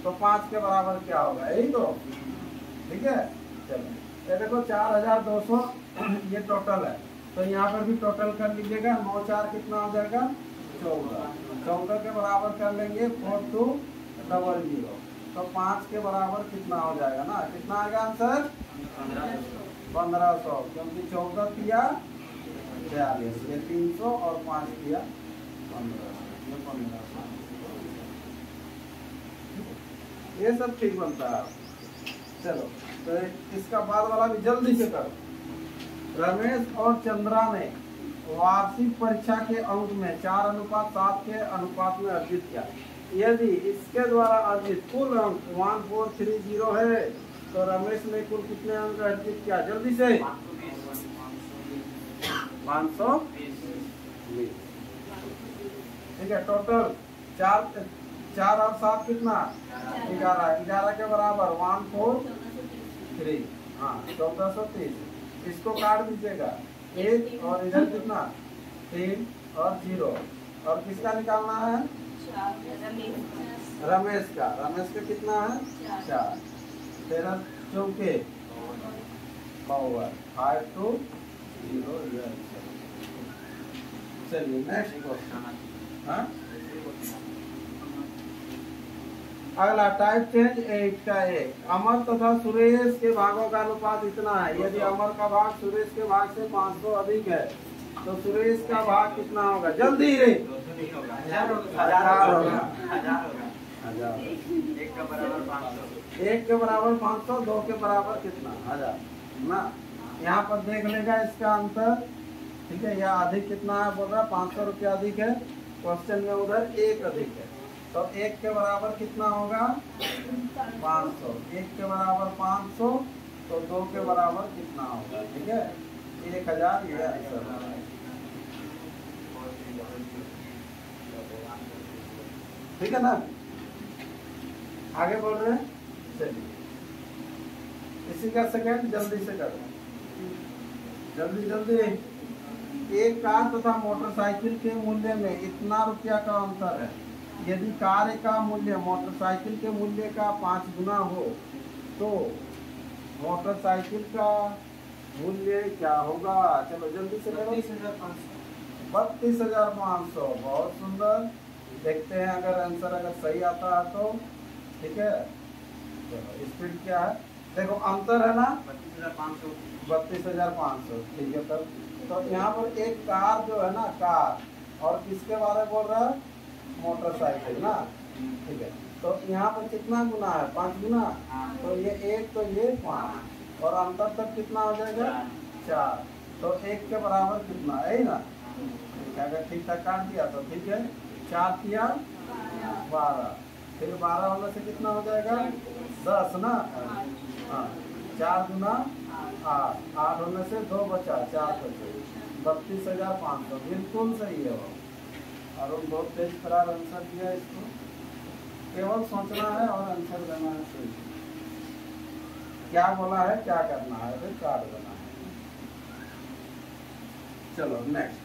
तो 5 के बराबर क्या होगा, यही तो, ठीक है। चलो ये देखो 4200 ये टोटल है, तो यहाँ पर भी टोटल कर लीजिएगा, 9 4 कितना हो जाएगा 14, 14 के बराबर कर लेंगे 4200, तो 5 के बराबर कितना हो जाएगा ना, कितना आएगा आंसर 1500, क्योंकि 14 किया 42, ये 300 और 5 किया 1500, ये 1500, ये सब ठीक बनता है। चलो तो इसका बाद वाला भी जल्दी से करो। रमेश और चंद्रा ने वार्षिक परीक्षा के अंक में 4:7 के अनुपात में अर्जित किया, यदि इसके द्वारा अर्जित कुल अंक 1430 है, तो रमेश ने कुल कितने अंक अर्जित किया, जल्दी से 520। ठीक है, टोटल 4 और 7 कितना 11, 11 के बराबर 143, हाँ 1430। इसको काट दीजिएगा 1 और इधर कितना 3 और 0, और किसका निकालना है रमेश का। रमेश का कितना है 4, 13 चौके 5 to 0। चलिए नेक्स्ट क्वेश्चन। हाँ अगला टाइप चेंज 8 का 1। अमर तथा सुरेश के भागों का अनुपात इतना है। यदि अमर का भाग सुरेश के भाग से 500 अधिक है तो सुरेश का भाग कितना होगा? जल्दी रे 1000 होगा। 1000। 1 का बराबर 500। 1 के बराबर 500, 2 के बराबर कितना 1000 ना। यहाँ पर देख लेगा इसका अंतर। ठीक है, यह अधिक कितना है बोल रहा है 500 रुपया अधिक है। क्वेश्चन में उधर 1 अधिक है, तो 1 के बराबर कितना होगा 500। 1 के बराबर 500, तो 2 के बराबर कितना होगा? ठीक है, 1000 ये आंसर है। ठीक है ना, आगे बोल रहे हैं। चलिए इसी का सेकंड जल्दी से करो, जल्दी जल्दी। एक कार तथा मोटरसाइकिल के मूल्य में इतना रुपया का अंतर है। यदि कार का मूल्य मोटरसाइकिल के मूल्य का 5 गुना हो तो मोटरसाइकिल का मूल्य क्या होगा? चलो जल्दी से करो। 32,500। बहुत सुंदर। देखते हैं अगर आंसर अगर सही आता है तो। ठीक है, चलो स्पीड क्या है देखो, अंतर है ना 32,500। 32,500। ठीक है, तब तो यहाँ पर एक कार जो है ना कार, और किसके बारे में बोल रहा है मोटरसाइकिल ना। ठीक है, तो यहाँ पर कितना गुना है 5 गुना, तो ये 1 तो ये 5, और अंतर तक कितना हो जाएगा 4, तो 1 के बराबर कितना है ना। अगर ठीक ठाक काट दिया तो ठीक है। 4 या 12, फिर 12 होने से कितना हो जाएगा 10 ना। हाँ 4 गुना 8, 8 होने से 2 बचा, 4 बचे, 32,500 बिल्कुल सही है वो। और वो बहुत तेज खराब आंसर दिया। इसको केवल सोचना है और आंसर देना है सही। क्या बोला है, क्या करना है, फिर काट देना है। चलो नेक्स्ट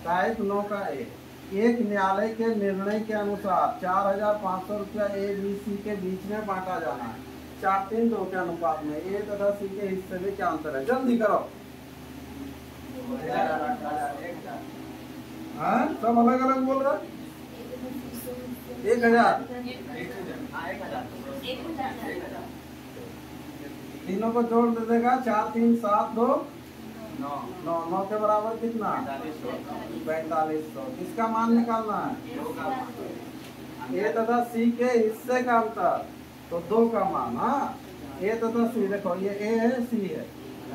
टाइप 9 का एक न्यायालय के निर्णय के अनुसार 4,500 रुपया ABC के बीच में बांटा जाना है। 4-3-2 के अनुपात में। A तथा C के हिस्से में क्या अंतर है? जल्दी करो। हाँ सब अलग अलग बोल रहा। 1,000। तीनों को जोड़ दे देगा 4, 3, 7, 2, 9। 9 के बराबर कितना 4500। किसका मान निकालना है? A तथा C के हिस्से का अंतर, तो 2 का मान। हाँ A तथा C देखो, ये A है C है,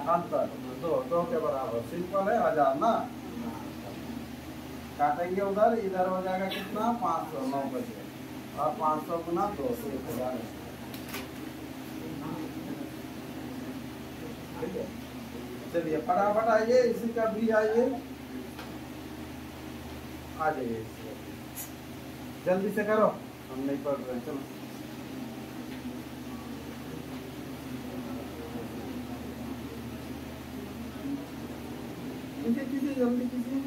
अंतर 2 के बराबर। सिंपल है 1000 ना। काटेंगे उधर, इधर हो जाएगा कितना 500। 9 बचे, और 500 गुना 2 से 1000। ठीक है, चलिए फटाफट आइए। इसी का भी आइए, आ जाइए जल्दी से करो, हम नहीं पढ़ रहे। चलो कीजिए जल्दी कीजिए।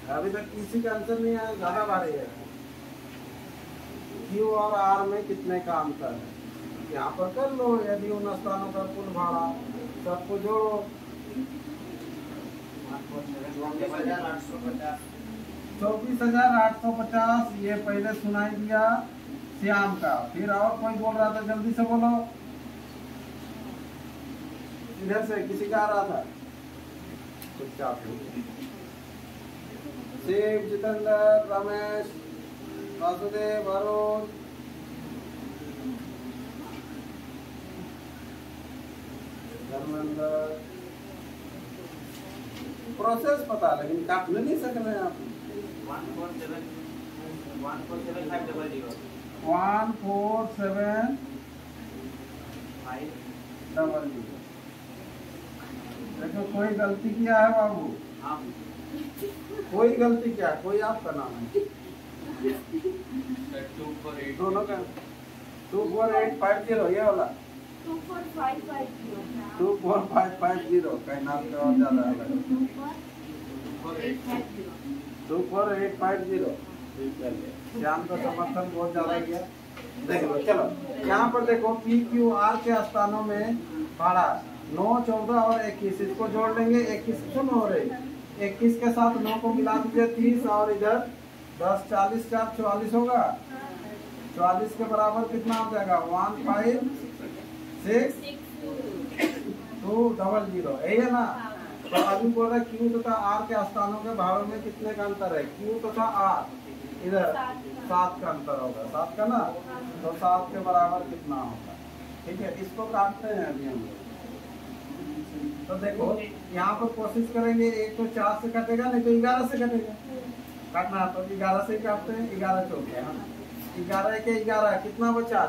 अभी तक किसी का आंसर नहीं आया, ज्यादा भारी है। Q और R में कितने का अंतर है? यहाँ पर कर लो। यदि उन स्थानों का कुल भाड़ा सबको जोड़ो। 24,850। ये पहले सुनाई दिया श्याम का। फिर और कोई बोल रहा था, जल्दी से बोलो। इधर से किसी का आ रहा था चुपचाप। शिव, जितेंद्र, रमेश, वासुदेव, अरुण, धर्मेंद्र। प्रोसेस पता है लेकिन काट नहीं सकते हैं आप। 147 500 147 500। देखो कोई गलती किया है बाबू? हाँ कोई गलती क्या? कोई आपका नाम है? 248 दोनों का 24850 ये वाला 24550 24550 का नाम का और ज्यादा है। 24850 24850। श्याम का समर्थन बहुत ज्यादा किया। देख लो, चलो यहाँ पर देखो पी क्यू आर के स्थानों में भाड़ा 9, 14 और 21, इसको जोड़ लेंगे। 21 सुन हो रही 21 के साथ 9 को मिला दीजिए 30 और इधर 10 40 4 44 होगा। 44 के बराबर कितना हो जाएगा? 15620 यही है ना। तो अभी बोल रहे क्यू तथा आर के स्थानों के भाड़ों में कितने का अंतर है? क्यू तथा आर इधर 7 का अंतर होगा। 7 का ना, तो 7 के बराबर कितना होगा? ठीक है, इसको काटते हैं अभी हम लोग। तो देखो यहाँ पर कोशिश करेंगे, एक तो 4 से कटेगा, नहीं तो 11 से कटेगा। काटना तो 11 से ही काटते हैं। 11 चौके 11 के 11 कितना बचा?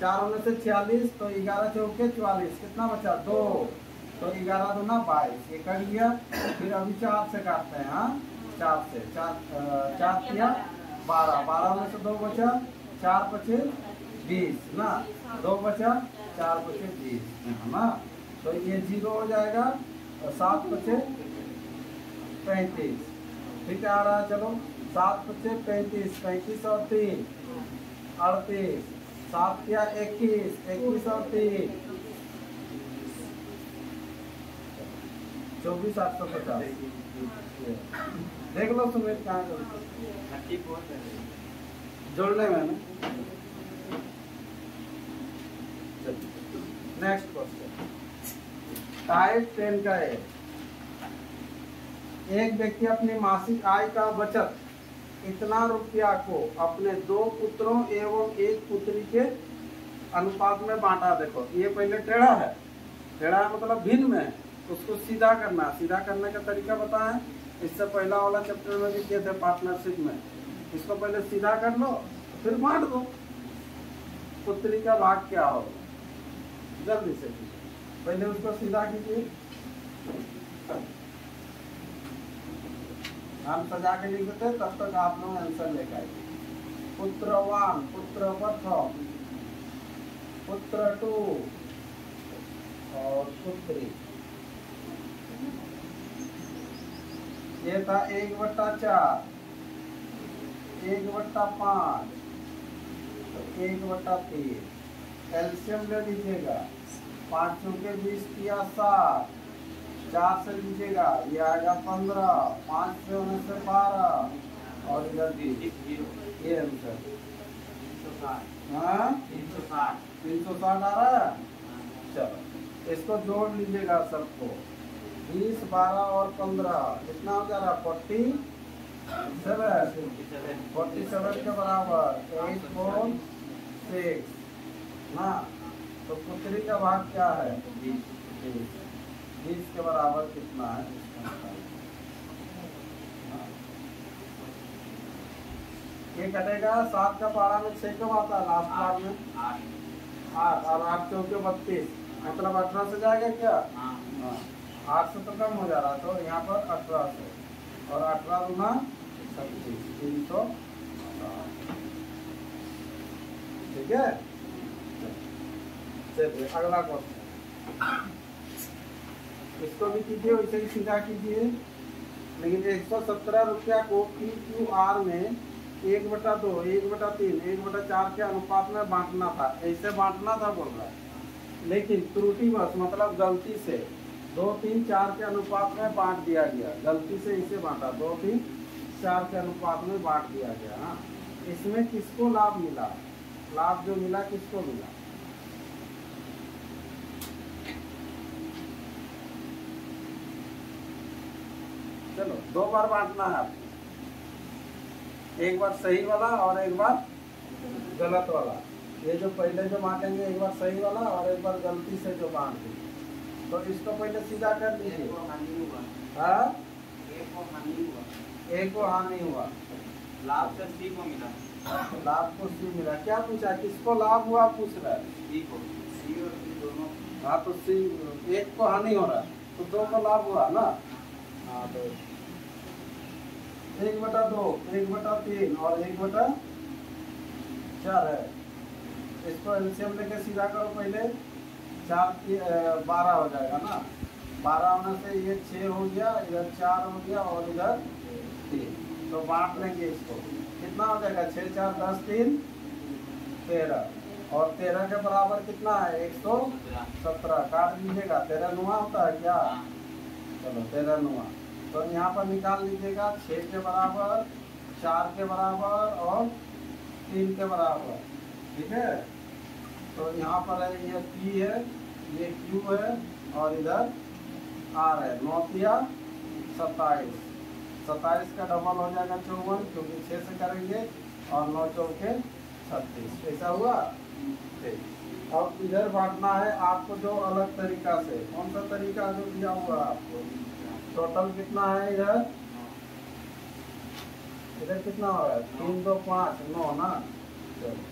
4 होने से 46, तो 11 चौके 44 कितना बचा? 2, तो 11 दूना 22, ये कट गया। फिर अभी 4 से काटते हैं। हाँ 4 से 4 किया 12 में से 2 बचा, 4 पचे 20 ना, 2 बचा, 4 पचे 20 है ना। तो ये 0 हो जाएगा और 7 पचे 35। ठीक है, आ रहा है। चलो 7 पचे 35, 35 और 3 38, 7 किया 21, 21 और 3 24 850। देख लो सुमित कहाँ जोड़ने में ना। नेक्स्ट क्वेश्चन टाइप 10 का है। एक व्यक्ति अपनी मासिक आय का बचत इतना रुपया को अपने 2 पुत्रों एवं 1 पुत्री के अनुपात में बांटा। देखो ये पहले टेढ़ा है, टेढ़ा मतलब भिन्न में है, उसको सीधा करना। सीधा करने का तरीका बताएं, इससे पहला वाला चैप्टर में भी किए थे पार्टनरशिप में। इसको पहले सीधा कर लो फिर बांट दो। पुत्री का भाग क्या हो, जल्दी से पहले उसको सीधा कीजिए। हम सजा के लिख देते, तब तक आप लोग आंसर लेकर आइए। पुत्र 1, पुत्र प्रथम, पुत्र 2 और पुत्री। ये था 1/4, 1/5, 1/3। एल्शियम ले लीजिएगा। 5 चौके 20 किया 7, 4 से लीजिएगा ये आएगा 15, 5 से होने से 12 और इधर 20। ये आंसर 360 आ रहा है। चलो इसको जोड़ लीजिएगा सबको। 20, 12 और 15 कितना हो जा रहा? 47 के बराबर 8, 4, 6 ना। तो पुत्री का भाग क्या है? 20 के बराबर कितना है? ये कटेगा 7 का पारा में 6 कब आता है? लास्ट बार में 8 और 8 चौके 32, मतलब 18 से जाएगा क्या? 8 से तो कम हो जा रहा, तो यहाँ पर 18 से और 18 दूना 36, 300। ठीक है, चलिए अगला क्वेश्चन। इसको भी कीजिए, वैसे ही सीधा कीजिए। लेकिन 117 रुपया को PQR में 1/2, 1/3, 1/4 के अनुपात में बांटना था। ऐसे बांटना था बोल रहा है, लेकिन त्रुटि बस मतलब गलती से 2, 3, 4 के अनुपात में बांट दिया गया। गलती से इसे बांटा, 2, 3, 4 के अनुपात में बांट दिया गया। हाँ, इसमें किसको लाभ मिला? लाभ जो मिला किसको मिला? चलो 2 बार बांटना है आपको। एक बार सही वाला और एक बार गलत वाला। ये जो पहले जो बांटेंगे एक बार सही वाला और एक बार गलती से जो बांट दी, तो इसको पहले सीधा कर दीजिए। हाँ, एक को हानि हुआ, लाभ से सी को मिला, लाभ को सी मिला। क्या पूछा, किसको लाभ हुआ पूछ रहा है? सी को, सी और सी दोनों। हाँ तो सी, एक को हानि हो रहा है तो दो को लाभ हुआ ना। हाँ तो 1/2, 1/3 और 1/4 है। इसको एलसीएम लेके सीधा करो पहले। 4 12 हो जाएगा ना। 12 होने से ये 6 हो गया, इधर 4 हो गया और इधर 3। तो बांट लेंगे इसको, कितना हो जाएगा? 6 4 10 3 13 और 13 के बराबर कितना है? 117। काट लीजिएगा, 13 नुआ होता है क्या? चलो 13 नुआ। तो यहाँ पर निकाल लीजिएगा 6 के बराबर, 4 के बराबर और 3 के बराबर। ठीक है, तो यहाँ पर है ये P है, ये Q है और इधर R है। 9 तिया 27, 27 का डबल हो जाएगा 54, क्योंकि 6 से करेंगे और 9 चौके 36। ऐसा हुआ। ठीक, अब इधर बांटना है आपको जो अलग तरीका से। कौन सा तरीका जो दिया हुआ है आपको? टोटल कितना है इधर? इधर कितना हो रहा है? 3 2 5 9 ना। चलो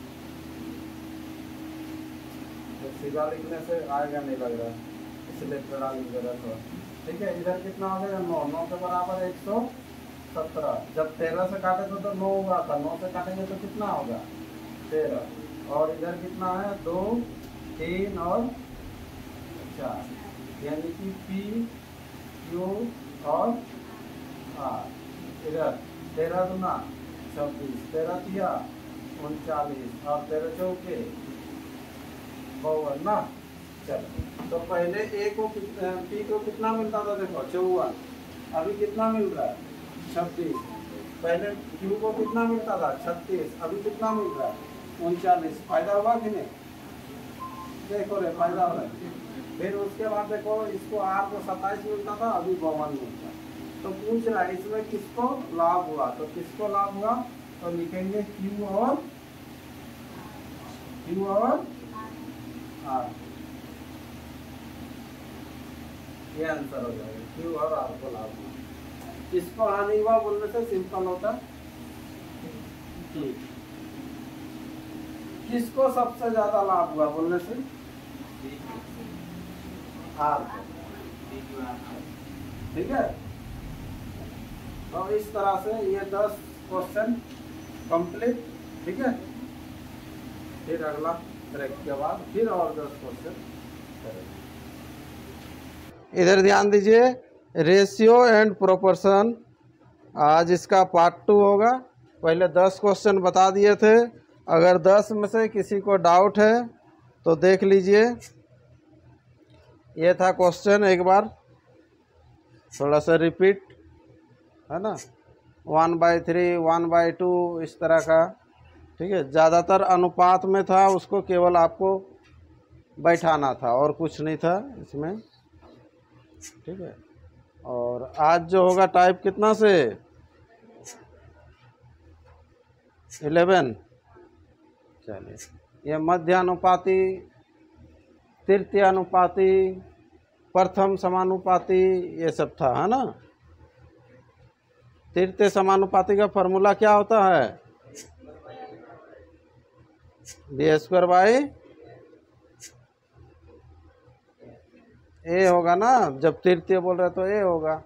सीधा लिखने से आएगा नहीं लग रहा, इसलिए थोड़ा लिख दे रहा था। ठीक है, इधर कितना हो जाएगा? 9, 9 के बराबर 117। जब 13 से काटे तो 9 हुआ था, 9 से काटेंगे तो कितना होगा? 13। और इधर कितना है? 2 3 और 4, यानी कि P Q और R। इधर 13 दूना 26, 13 तिया 39 और 13 चौके 52 ना। चलो, तो पहले A को P को कितना मिलता था? देखो 54, अभी कितना मिल रहा है? 26। पहले Q को कितना मिलता था? 36, अभी कितना मिल रहा है? 39। फायदा हुआ कि नहीं? देखो रे, फायदा हो रहा है। फिर उसके बाद देखो, इसको R को 27 मिलता था, अभी 52 मिलता है। तो पूछ रहा है इसमें किसको लाभ हुआ, तो किसको लाभ हुआ? तो लिखेंगे Q और R। ये आंसर हो जाएगा, Q और R को लाभ हुआ। किसको हानि हुआ बोलने से सिंपल होता है। किसको सबसे ज्यादा लाभ हुआ बोलने से? R को। ठीक है, तो इस तरह से ये 10 क्वेश्चन कंप्लीट। ठीक है, फिर अगला ब्रेक के बाद फिर और 10 क्वेश्चन करेंगे। इधर ध्यान दीजिए, रेशियो एंड प्रोपोर्शन, आज इसका पार्ट 2 होगा। पहले 10 क्वेश्चन बता दिए थे। अगर 10 में से किसी को डाउट है तो देख लीजिए। ये था क्वेश्चन, एक बार थोड़ा सा रिपीट, है ना। 1/3, 1/2 इस तरह का। ठीक है, ज़्यादातर अनुपात में था, उसको केवल आपको बैठाना था और कुछ नहीं था इसमें। ठीक है, और आज जो होगा टाइप कितना से? 11। चलिए, ये मध्यानुपाती, तृतीयानुपाती, प्रथम समानुपाती, ये सब था, है ना। तृतीय समानुपाती का फॉर्मूला क्या होता है? b² a होगा ना। जब तृतीय बोल रहे तो a होगा।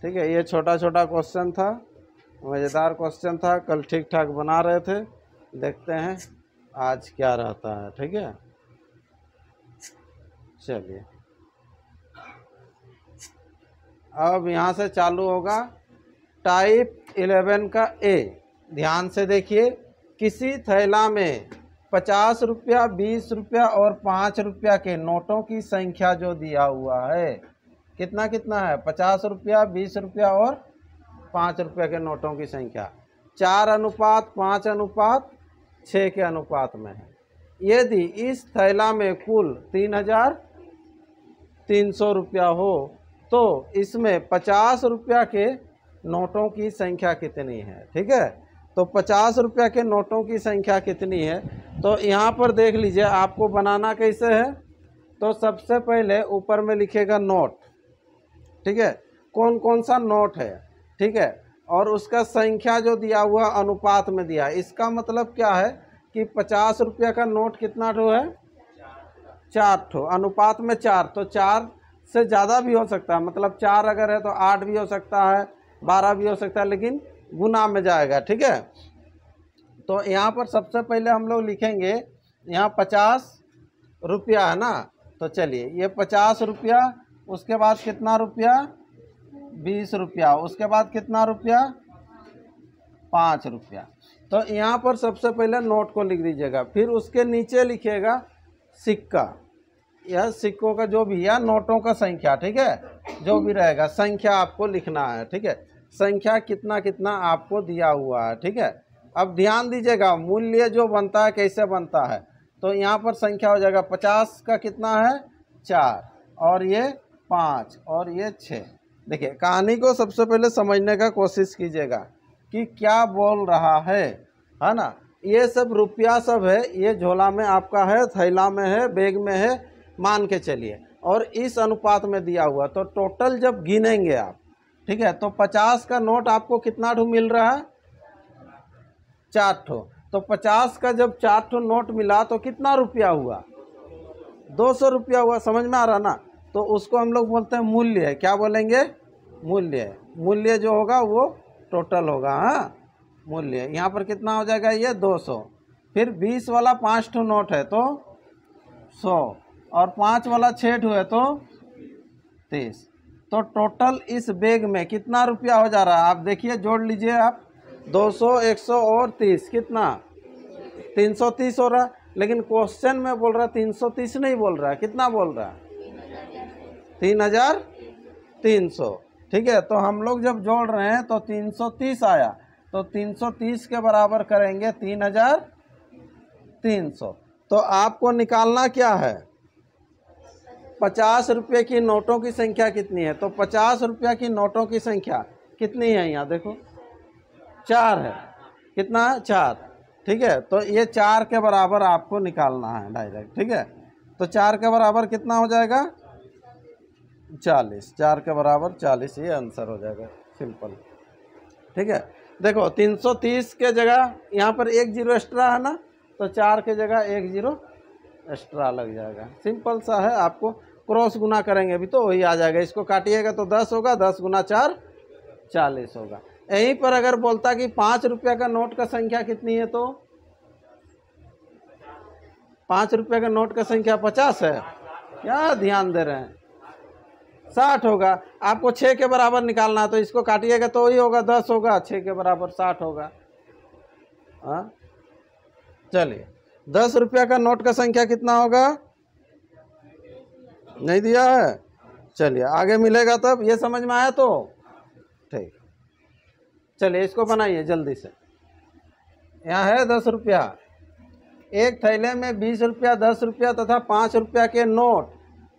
ठीक है, ये छोटा छोटा क्वेश्चन था, मज़ेदार क्वेश्चन था, कल ठीक ठाक बना रहे थे। देखते हैं आज क्या रहता है। ठीक है, चलिए अब यहाँ से चालू होगा टाइप 11 का A। ध्यान से देखिए, किसी थैला में 50 रुपया, 20 रुपया और 5 रुपया के नोटों की संख्या जो दिया हुआ है, कितना कितना है? 50 रुपया, 20 रुपया और 5 रुपया के नोटों की संख्या 4:5:6 के अनुपात में है। यदि इस थैला में कुल 3,300 रुपया हो तो इसमें 50 रुपया के नोटों की संख्या कितनी है? ठीक है, तो 50 रुपया के नोटों की संख्या कितनी है। तो यहाँ पर देख लीजिए आपको बनाना कैसे है। तो सबसे पहले ऊपर में लिखेगा नोट, ठीक है, कौन कौन सा नोट है, ठीक है, और उसका संख्या जो दिया हुआ अनुपात में दिया है। इसका मतलब क्या है कि 50 रुपया का नोट कितना ठो है, 4 ठो, अनुपात में 4, तो 4 से ज़्यादा भी हो सकता है, मतलब 4 अगर है तो 8 भी हो सकता है, 12 भी हो सकता है, लेकिन गुना में जाएगा, ठीक है। तो यहाँ पर सबसे पहले हम लोग लिखेंगे, यहाँ 50 रुपया है ना, तो चलिए ये 50 रुपया, उसके बाद कितना रुपया, 20 रुपया, उसके बाद कितना रुपया, 5 रुपया। तो यहाँ पर सबसे पहले नोट को लिख दीजिएगा, फिर उसके नीचे लिखिएगा सिक्का, यह सिक्कों का जो भी, या नोटों का संख्या, ठीक है, जो भी रहेगा संख्या आपको लिखना है, ठीक है, संख्या कितना कितना आपको दिया हुआ है, ठीक है। अब ध्यान दीजिएगा मूल्य जो बनता है कैसे बनता है। तो यहाँ पर संख्या हो जाएगा 50 का कितना है, 4, और ये 5, और ये 6। देखिए कहानी को सबसे पहले समझने का कोशिश कीजिएगा कि क्या बोल रहा है ना। ये सब रुपया सब है, ये झोला में आपका है, थैला में है, बैग में है, मान के चलिए, और इस अनुपात में दिया हुआ। तो टोटल जब गिनेंगे आप, ठीक है, तो 50 का नोट आपको कितना ठो मिल रहा है, 4 ठो। तो 50 का जब 4 ठो नोट मिला तो कितना रुपया हुआ, 200 रुपया हुआ, समझ में आ रहा ना। तो उसको हम लोग बोलते हैं मूल्य है, क्या बोलेंगे, मूल्य। मूल्य जो होगा वो टोटल होगा, हाँ, मूल्य। यहाँ पर कितना हो जाएगा, ये 200। फिर 20 वाला 5 ठो नोट है तो 100, और 5 वाला 6 ठो है तो 30। तो टोटल इस बैग में कितना रुपया हो जा रहा है, आप देखिए, जोड़ लीजिए आप, 200, 100 और 30, कितना, 330 हो रहा है। लेकिन क्वेश्चन में बोल रहा है 330 नहीं बोल रहा है, कितना बोल रहा है, 3300, ठीक है। तो हम लोग जब जोड़ रहे हैं तो 330 आया, तो 330 के बराबर करेंगे 3300। तो आपको निकालना क्या है, 50 रुपये की नोटों की संख्या कितनी है। तो 50 रुपया की नोटों की संख्या कितनी है, यहाँ देखो 4 है, कितना है, 4, ठीक है। तो ये 4 के बराबर आपको निकालना है डायरेक्ट, ठीक है। तो 4 के बराबर कितना हो जाएगा, 40, 4 के बराबर 40, ये आंसर हो जाएगा, सिंपल, ठीक है। देखो 330 के जगह यहाँ पर 1 जीरो एक्स्ट्रा है ना, तो 4 के जगह 1 जीरो एक्स्ट्रा लग जाएगा, सिंपल सा है। आपको क्रॉस गुना करेंगे भी तो वही आ जाएगा, इसको काटिएगा तो 10 होगा, 10 गुना 4 40 होगा। यहीं पर अगर बोलता कि 5 रुपया का नोट का संख्या कितनी है, तो 5 रुपया का नोट का संख्या 50 है, क्या ध्यान दे रहे हैं, 60 होगा। आपको 6 के बराबर निकालना है, तो इसको काटिएगा तो वही होगा, 10 होगा, 6 के बराबर 60 होगा। हाँ चलिए, 10 रुपया का नोट का संख्या कितना होगा, नहीं दिया है, चलिए आगे मिलेगा तब, ये समझ में आया तो ठीक। चलिए इसको बनाइए जल्दी से। यहाँ है 10 रुपया, एक थैले में 20 रुपया, 10 रुपया तथा 5 रुपया के नोट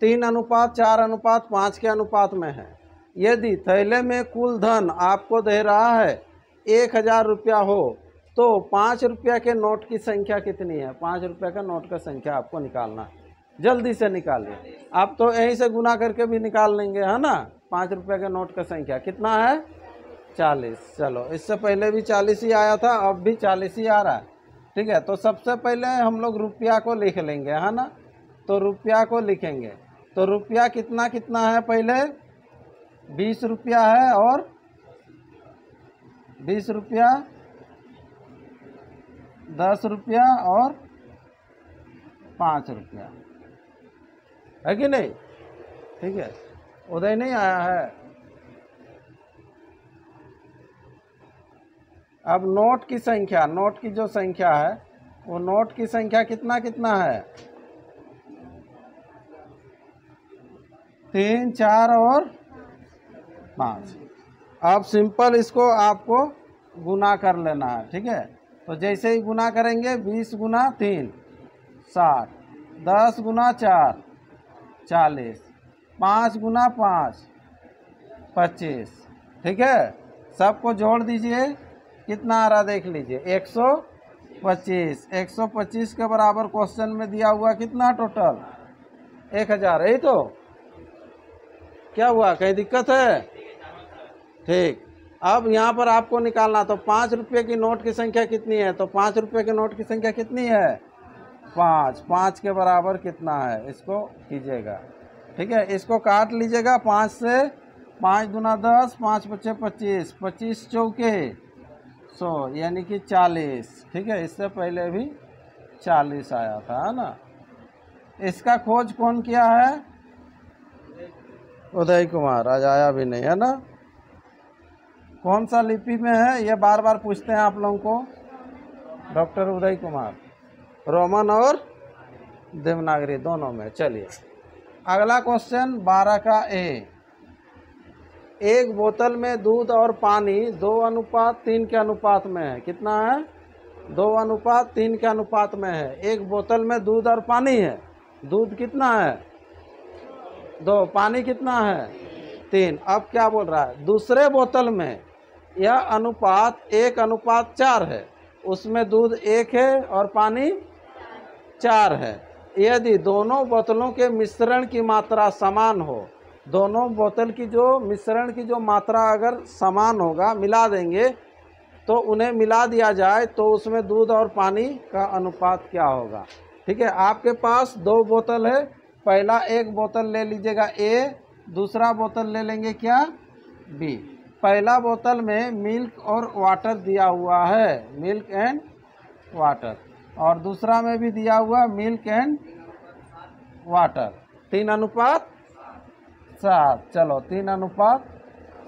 3:4:5 के अनुपात में है। यदि थैले में कुल धन आपको दे रहा है 1000 रुपया हो, तो 5 रुपया के नोट की संख्या कितनी है। 5 रुपया का नोट का संख्या आपको निकालना है, जल्दी से निकालिए। आप तो यहीं से गुना करके भी निकाल लेंगे, है ना। 5 रुपये के नोट का संख्या कितना है, 40। चलो इससे पहले भी 40 ही आया था, अब भी 40 ही आ रहा है, ठीक है। तो सबसे पहले हम लोग रुपया को लिख लेंगे, है ना। तो रुपया को लिखेंगे, तो रुपया कितना कितना है, पहले 20 रुपया है, और 20 रुपया, 10 रुपया और 5 रुपया, है कि नहीं, ठीक है। उदय नहीं आया है। अब नोट की संख्या, नोट की जो संख्या है वो नोट की संख्या कितना कितना है, 3, 4 और 5। अब सिंपल इसको आपको गुना कर लेना है, ठीक है। तो जैसे ही गुना करेंगे, 20 गुना 3 60, 10 गुना 4 40, 5 गुना 5 25, ठीक है। सबको जोड़ दीजिए, कितना आ रहा देख लीजिए 125। 125 के बराबर क्वेश्चन में दिया हुआ कितना टोटल 1000, यही तो। क्या हुआ, कहीं दिक्कत है? ठीक। अब यहाँ पर आपको निकालना, तो 5 रुपये की नोट की संख्या कितनी है, तो 5 रुपये के नोट की संख्या कितनी है 5। 5 के बराबर कितना है, इसको कीजिएगा। ठीक है, इसको काट लीजिएगा 5 से। 5 दूना 10, 5 पचे 25, 25 चौके 100 यानी कि 40। ठीक है, इससे पहले भी 40 आया था, है ना। इसका खोज कौन किया है? उदय कुमार। आज आया भी नहीं, है ना। कौन सा लिपि में है ये बार बार पूछते हैं आप लोगों को। डॉक्टर उदय कुमार, रोमन और देवनागरी दोनों में। चलिए अगला क्वेश्चन 12 का ए। एक बोतल में दूध और पानी 2:3 के अनुपात में है। कितना है? 2:3 के अनुपात में है। एक बोतल में दूध और पानी है। दूध कितना है 2, पानी कितना है 3। अब क्या बोल रहा है, दूसरे बोतल में यह अनुपात 1:4 है। उसमें दूध 1 है और पानी 4 है। यदि दोनों बोतलों के मिश्रण की मात्रा समान हो, दोनों बोतल की जो मिश्रण की जो मात्रा अगर समान होगा, मिला देंगे तो उन्हें मिला दिया जाए तो उसमें दूध और पानी का अनुपात क्या होगा। ठीक है, आपके पास 2 बोतल है। पहला एक बोतल ले लीजिएगा ए, दूसरा बोतल ले लेंगे क्या बी। पहला बोतल में मिल्क और वाटर दिया हुआ है, मिल्क एंड वाटर, और दूसरा में भी दिया हुआ मिल्क एंड वाटर। 3:7। चलो 3:7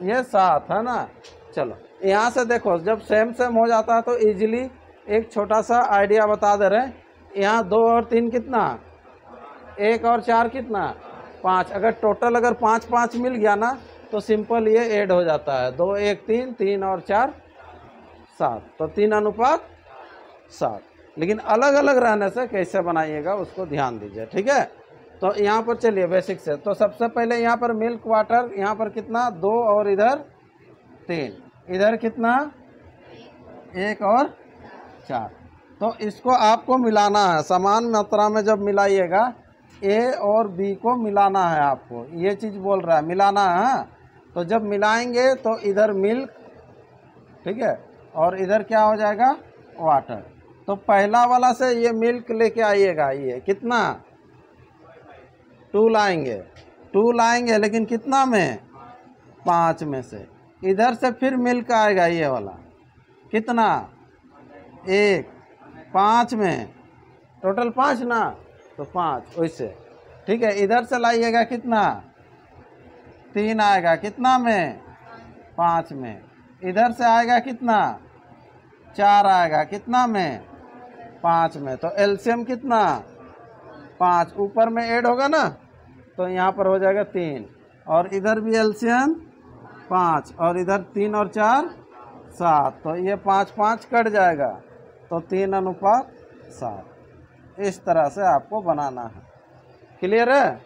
ये 7 है ना। चलो यहाँ से देखो, जब सेम हो जाता है तो इजीली एक छोटा सा आइडिया बता दे रहे हैं। यहाँ 2 और 3 कितना, 1 और 4 कितना 5। अगर टोटल अगर 5-5 मिल गया ना तो सिंपल ये ऐड हो जाता है। 2 1 3, 3 और 4 7, तो 3:7। लेकिन अलग अलग रहने से कैसे बनाइएगा उसको ध्यान दीजिए। ठीक है, तो यहाँ पर चलिए बेसिक से। तो सबसे पहले यहाँ पर मिल्क वाटर, यहाँ पर कितना 2 और इधर 3, इधर कितना 1 और 4। तो इसको आपको मिलाना है समान मात्रा में। जब मिलाइएगा ए और बी को मिलाना है आपको, ये चीज़ बोल रहा है मिलाना है। तो जब मिलाएंगे तो इधर मिल्क, ठीक है, और इधर क्या हो जाएगा वाटर। तो पहला वाला से ये मिल्क लेके आइएगा, ये कितना 2 लाएंगे, 2 लाएंगे, लेकिन कितना में 5 में से। इधर से फिर मिल्क आएगा ये वाला, कितना 1, 5 में, टोटल 5 ना, तो 5 वैसे। ठीक है, इधर से लाइएगा कितना 3 आएगा, कितना में 5 में। इधर से आएगा कितना 4 आएगा, कितना में 5 में। तो एलसीएम कितना 5, ऊपर में ऐड होगा ना तो यहाँ पर हो जाएगा 3, और इधर भी एलसीएम 5, और इधर 3 और 4 7। तो ये 5-5 कट जाएगा, तो 3:7। इस तरह से आपको बनाना है। क्लियर है,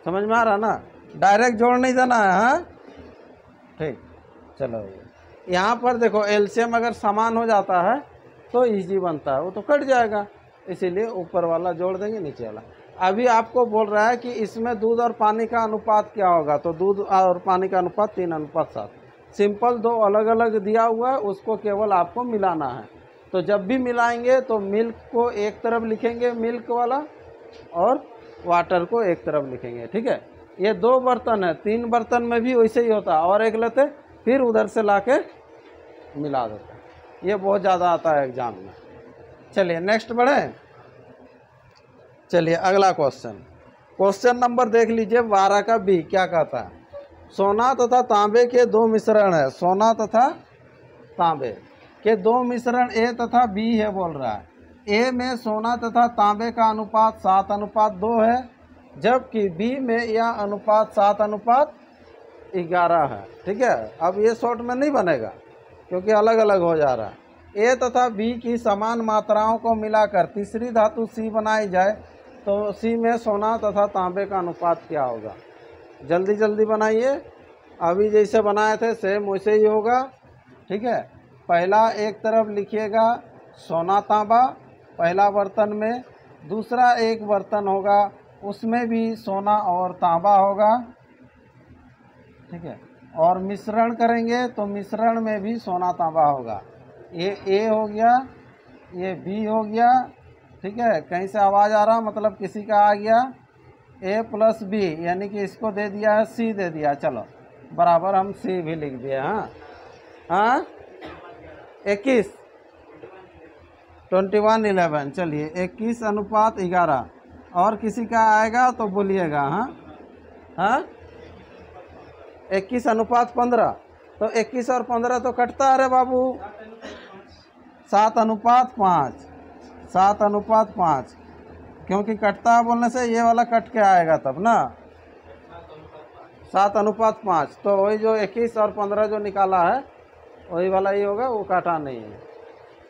समझ में आ रहा ना। डायरेक्ट जोड़ नहीं देना है। हाँ ठीक, चलो यहाँ पर देखो एलसीएम अगर समान हो जाता है तो इजी बनता है, वो तो कट जाएगा, इसीलिए ऊपर वाला जोड़ देंगे, नीचे वाला। अभी आपको बोल रहा है कि इसमें दूध और पानी का अनुपात क्या होगा, तो दूध और पानी का अनुपात 3:7। सिंपल 2 अलग अलग दिया हुआ है, उसको केवल आपको मिलाना है। तो जब भी मिलाएंगे तो मिल्क को एक तरफ लिखेंगे मिल्क वाला, और वाटर को एक तरफ लिखेंगे। ठीक है, ये 2 बर्तन है, 3 बर्तन में भी वैसे ही होता है, और एक लेते फिर उधर से लाके मिला देते। ये बहुत ज़्यादा आता है एग्जाम में। चलिए नेक्स्ट बढ़े। चलिए अगला क्वेश्चन नंबर देख लीजिए 12 का बी। क्या कहता है, सोना तथा तांबे के 2 मिश्रण है। सोना तथा तांबे के 2 मिश्रण ए तथा बी है बोल रहा है। ए में सोना तथा तांबे का अनुपात 7:2 है, जबकि बी में यह अनुपात 7:11 है। ठीक है, अब ये शॉर्ट में नहीं बनेगा क्योंकि अलग अलग हो जा रहा है। ए तथा बी की समान मात्राओं को मिलाकर तीसरी धातु सी बनाई जाए तो सी में सोना तथा तांबे का अनुपात क्या होगा। जल्दी जल्दी बनाइए, अभी जैसे बनाए थे सेम वैसे ही होगा। ठीक है, पहला एक तरफ लिखिएगा सोना तांबा पहला बर्तन में, दूसरा एक बर्तन होगा उसमें भी सोना और तांबा होगा, ठीक है। और मिश्रण करेंगे तो मिश्रण में भी सोना तांबा होगा। ये ए हो गया, ये बी हो गया, ठीक है। कहीं से आवाज़ आ रहा मतलब किसी का आ गया ए प्लस बी, यानी कि इसको दे दिया है सी दे दिया, चलो बराबर हम सी भी लिख दिए। हाँ हाँ 21 21:11, चलिए 21:11। और किसी का आएगा तो बोलिएगा। हाँ हाँ 21:15, तो 21 और 15 तो कटता है रे बाबू। 7:5, 7:5, क्योंकि कटता है बोलने से ये वाला कट के आएगा तब ना। 7:5, तो वही जो 21 और 15 जो निकाला है वही वाला ही होगा, वो काटा नहीं है,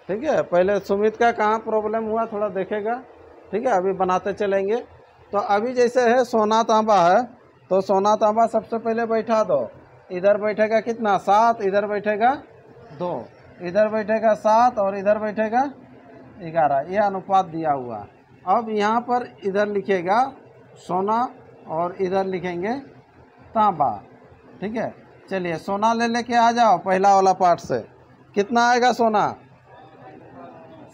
ठीक है। पहले सुमित का कहाँ प्रॉब्लम हुआ थोड़ा देखेगा, ठीक है। अभी बनाते चलेंगे। तो अभी जैसे है सोना तांबा है, तो सोना तांबा सबसे पहले बैठा दो। इधर बैठेगा कितना 7, इधर बैठेगा 2, इधर बैठेगा 7 और इधर बैठेगा 11, ये अनुपात दिया हुआ। अब यहाँ पर इधर लिखेगा सोना और इधर लिखेंगे तांबा, ठीक है। चलिए सोना ले लेके आ जाओ पहला वाला पार्ट से। कितना आएगा सोना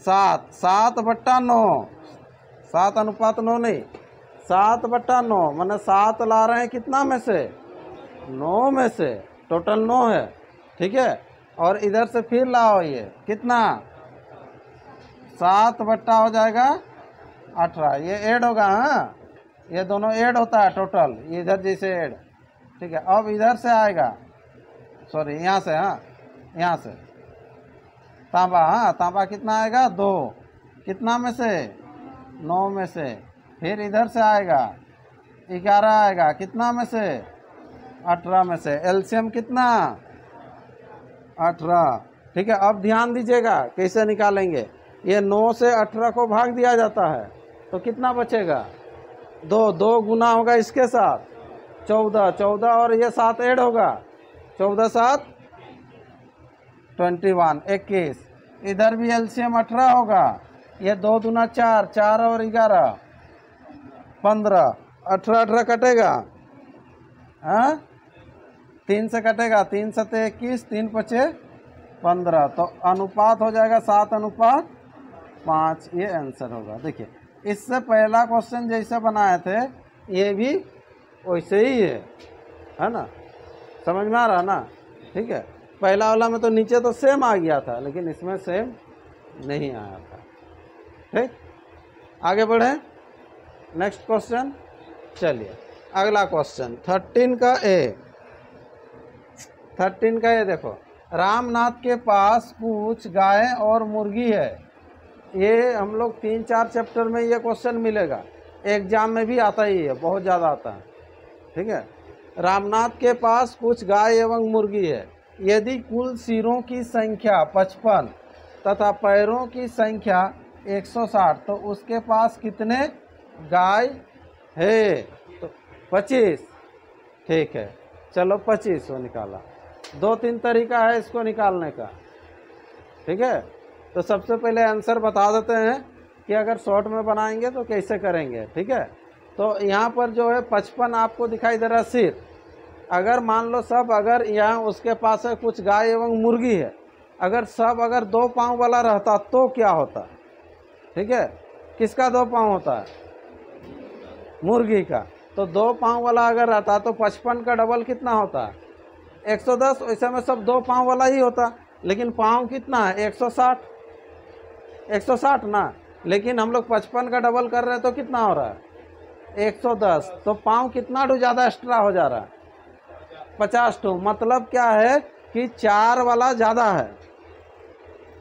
7, 7/9, 7:9 नहीं 7/9, मैंने 7 ला रहे हैं कितना में से 9 में से, टोटल 9 है, ठीक है। और इधर से फिर लाओ, ये कितना 7 बट्टा हो जाएगा 18, ये ऐड होगा। हाँ ये दोनों ऐड होता है टोटल, इधर जैसे ऐड, ठीक है। अब इधर से आएगा, सॉरी यहाँ से, हाँ यहाँ से तांबा। हाँ तांबा कितना आएगा 2, कितना में से 9 में से। फिर इधर से आएगा 11 आएगा, कितना में से 18 में से। एलसीएम कितना 18, ठीक है। अब ध्यान दीजिएगा कैसे निकालेंगे। ये 9 से 18 को भाग दिया जाता है तो कितना बचेगा 2 गुना होगा इसके साथ 14 और ये 7 ऐड होगा, 14 7 21, 21। इधर भी एलसीएम 18 होगा, ये 2 दूना 4, 4 और 11 15, 18 कटेगा। हाँ 3 से कटेगा, 3 7 21, 3 5 15, तो अनुपात हो जाएगा 7:5, ये आंसर होगा। देखिए इससे पहला क्वेश्चन जैसे बनाए थे ये भी वैसे ही है ना, समझ में आ रहा ना, ठीक है। पहला वाला में तो नीचे तो सेम आ गया था, लेकिन इसमें सेम नहीं आया था, ठीक। आगे बढ़े नेक्स्ट क्वेश्चन। चलिए अगला क्वेश्चन 13 का ए। 13 का ए देखो, रामनाथ के पास कुछ गाय और मुर्गी है। ये हम लोग 3-4 चैप्टर में ये क्वेश्चन मिलेगा, एग्जाम में भी आता ही है, बहुत ज़्यादा आता है, ठीक है। रामनाथ के पास कुछ गाय एवं मुर्गी है। यदि कुल सिरों की संख्या 55 तथा पैरों की संख्या 160, तो उसके पास कितने गाय है? तो 25, ठीक है। चलो 25 वो निकाला। 2-3 तरीका है इसको निकालने का, ठीक है। तो सबसे पहले आंसर बता देते हैं कि अगर शॉर्ट में बनाएंगे तो कैसे करेंगे, ठीक है। तो यहाँ पर जो है 55 आपको दिखाई दे रहा है सिर। अगर मान लो सब, अगर यहाँ उसके पास है कुछ गाय एवं मुर्गी है, अगर सब अगर 2 पाँव वाला रहता तो क्या होता, ठीक है। किसका 2 पाँव होता है? मुर्गी का। तो 2 पाँव वाला अगर रहता तो 55 का डबल कितना होता है? 110। वैसे में सब 2 पाँव वाला ही होता, लेकिन पाँव कितना है? 160, 160 ना। लेकिन हम लोग 55 का डबल कर रहे हैं तो कितना हो रहा है? 110। तो पाँव कितना डू ज़्यादा एक्स्ट्रा हो जा रहा है? 50 टू। मतलब क्या है कि 4 वाला ज़्यादा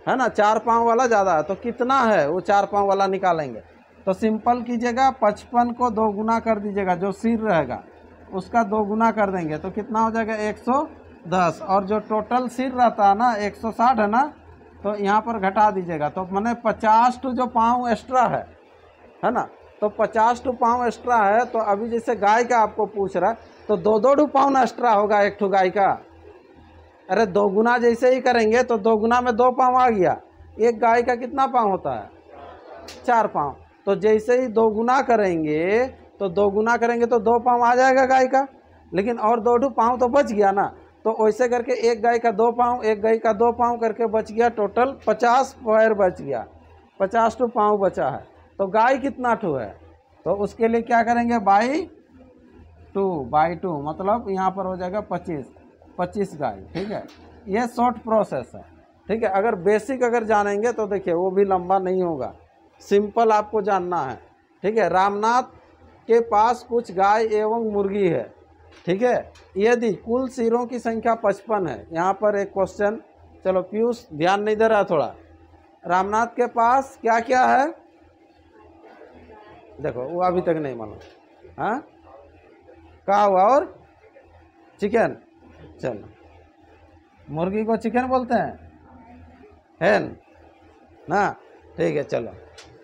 है ना, 4 पाँव वाला ज़्यादा है। तो कितना है वो 4 पाँव वाला निकालेंगे तो सिंपल कीजिएगा, 55 को 2 गुना कर दीजिएगा, जो सिर रहेगा उसका 2 गुना कर देंगे तो कितना हो जाएगा? 110। और जो टोटल सिर रहता है ना 160 है ना, तो यहाँ पर घटा दीजिएगा। तो मैंने 50 टू जो पाँव एक्स्ट्रा है ना, तो 50 टू पाँव एक्स्ट्रा है। तो अभी जैसे गाय का आपको पूछ रहा है तो 2-2 पाँव ना एक्स्ट्रा होगा एक ठो गाय का, अरे 2 गुना जैसे ही करेंगे तो 2 गुना में 2 पाँव आ गया। एक गाय का कितना पाँव होता है? 4 पाँव। तो जैसे ही 2 गुना करेंगे तो 2 गुना करेंगे तो 2 पाँव आ जाएगा गाय का, लेकिन और 2 पाँव तो बच गया ना। तो वैसे करके एक गाय का 2 पाँव, एक गाय का 2 पाँव करके बच गया, टोटल 50 पैर बच गया, 50 ठो पाँव बचा है। तो गाय कितना ठो है? तो उसके लिए क्या करेंगे? बाई 2 मतलब यहाँ पर हो जाएगा 25 गाय। ठीक है, ये शॉर्ट प्रोसेस है। ठीक है, अगर बेसिक अगर जानेंगे तो देखिए वो भी लंबा नहीं होगा, सिंपल आपको जानना है। ठीक है, रामनाथ के पास कुछ गाय एवं मुर्गी है। ठीक है, यदि कुल सिरों की संख्या 55 है। यहाँ पर एक क्वेश्चन, चलो पीयूष ध्यान नहीं दे रहा थोड़ा। रामनाथ के पास क्या क्या है? देखो वो अभी तक नहीं मालूम। हाँ, काऊ और चिकन। चलो, मुर्गी को चिकन बोलते हैं, हैन ना। ठीक है, चलो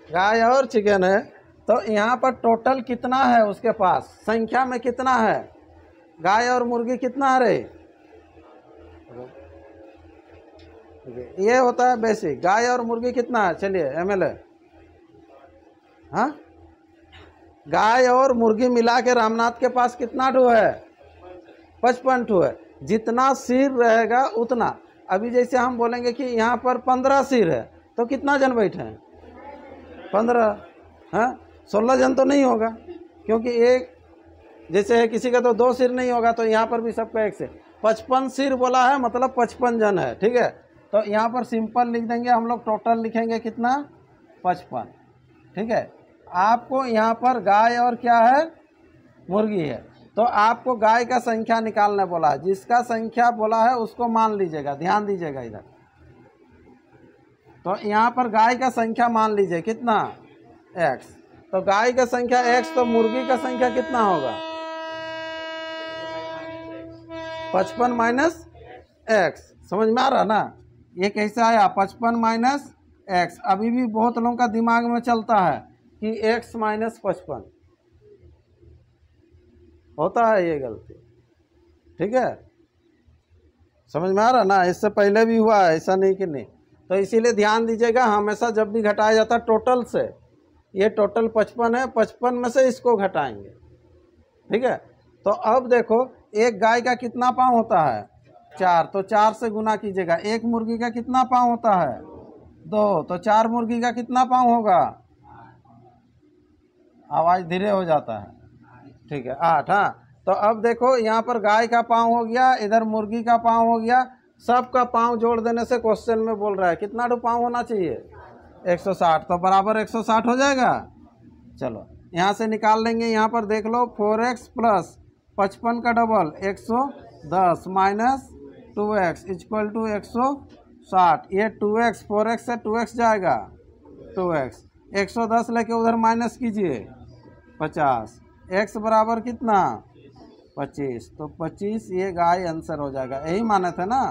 गाय और चिकन है। तो यहाँ पर टोटल कितना है उसके पास, संख्या में कितना है? गाय और मुर्गी कितना है रे? ये होता है बेसिक। गाय और मुर्गी कितना है? चलिए MLA, हाँ, गाय और मुर्गी मिला के रामनाथ के पास कितना ठो है? 55 ठो है। जितना सिर रहेगा उतना। अभी जैसे हम बोलेंगे कि यहाँ पर 15 सिर है तो कितना जन बैठे हैं? 15। हाँ, 16 जन तो नहीं होगा, क्योंकि एक जैसे है किसी का तो 2 सिर नहीं होगा, तो यहाँ पर भी सबका एक से 55 सिर बोला है, मतलब 55 जन है। ठीक है, तो यहाँ पर सिंपल लिख देंगे हम लोग, टोटल लिखेंगे कितना? 55। ठीक है, आपको यहाँ पर गाय और क्या है? मुर्गी है। तो आपको गाय का संख्या निकालने बोला है, जिसका संख्या बोला है उसको मान लीजिएगा, ध्यान दीजिएगा इधर। तो यहाँ पर गाय का संख्या मान लीजिए कितना? x। तो गाय का संख्या x, तो मुर्गी का संख्या कितना होगा? 55 माइनस x। समझ में आ रहा ना? ये कैसे आया? 55 माइनस x। अभी भी बहुत लोगों का दिमाग में चलता है कि x माइनस 55 होता है, ये गलती। ठीक है, समझ में आ रहा ना? इससे पहले भी हुआ है, ऐसा नहीं कि नहीं। तो इसीलिए ध्यान दीजिएगा, हमेशा जब भी घटाया जाता है टोटल से, ये टोटल 55 है, 55 में से इसको घटाएंगे। ठीक है, तो अब देखो एक गाय का कितना पाँव होता है? 4। तो 4 से गुना कीजिएगा। एक मुर्गी का कितना पाँव होता है? 2। तो 4 मुर्गी का कितना पाँव होगा? आवाज़ धीरे हो जाता है। ठीक है, 8। हाँ, तो अब देखो यहाँ पर गाय का पाँव हो गया, इधर मुर्गी का पाँव हो गया, सबका पाँव जोड़ देने से क्वेश्चन में बोल रहा है कितना पाँव होना चाहिए? 160। तो बराबर 160 हो जाएगा। चलो यहाँ से निकाल लेंगे। यहाँ पर देख लो, 4x प्लस 55 का double 110 minus 2x equal to 160। ये 2x, 4x से 2x जाएगा, 2x। 110 लेके उधर माइनस कीजिए, 50। x बराबर कितना? 25। तो 25 ये गाय आंसर हो जाएगा। यही माने थे ना,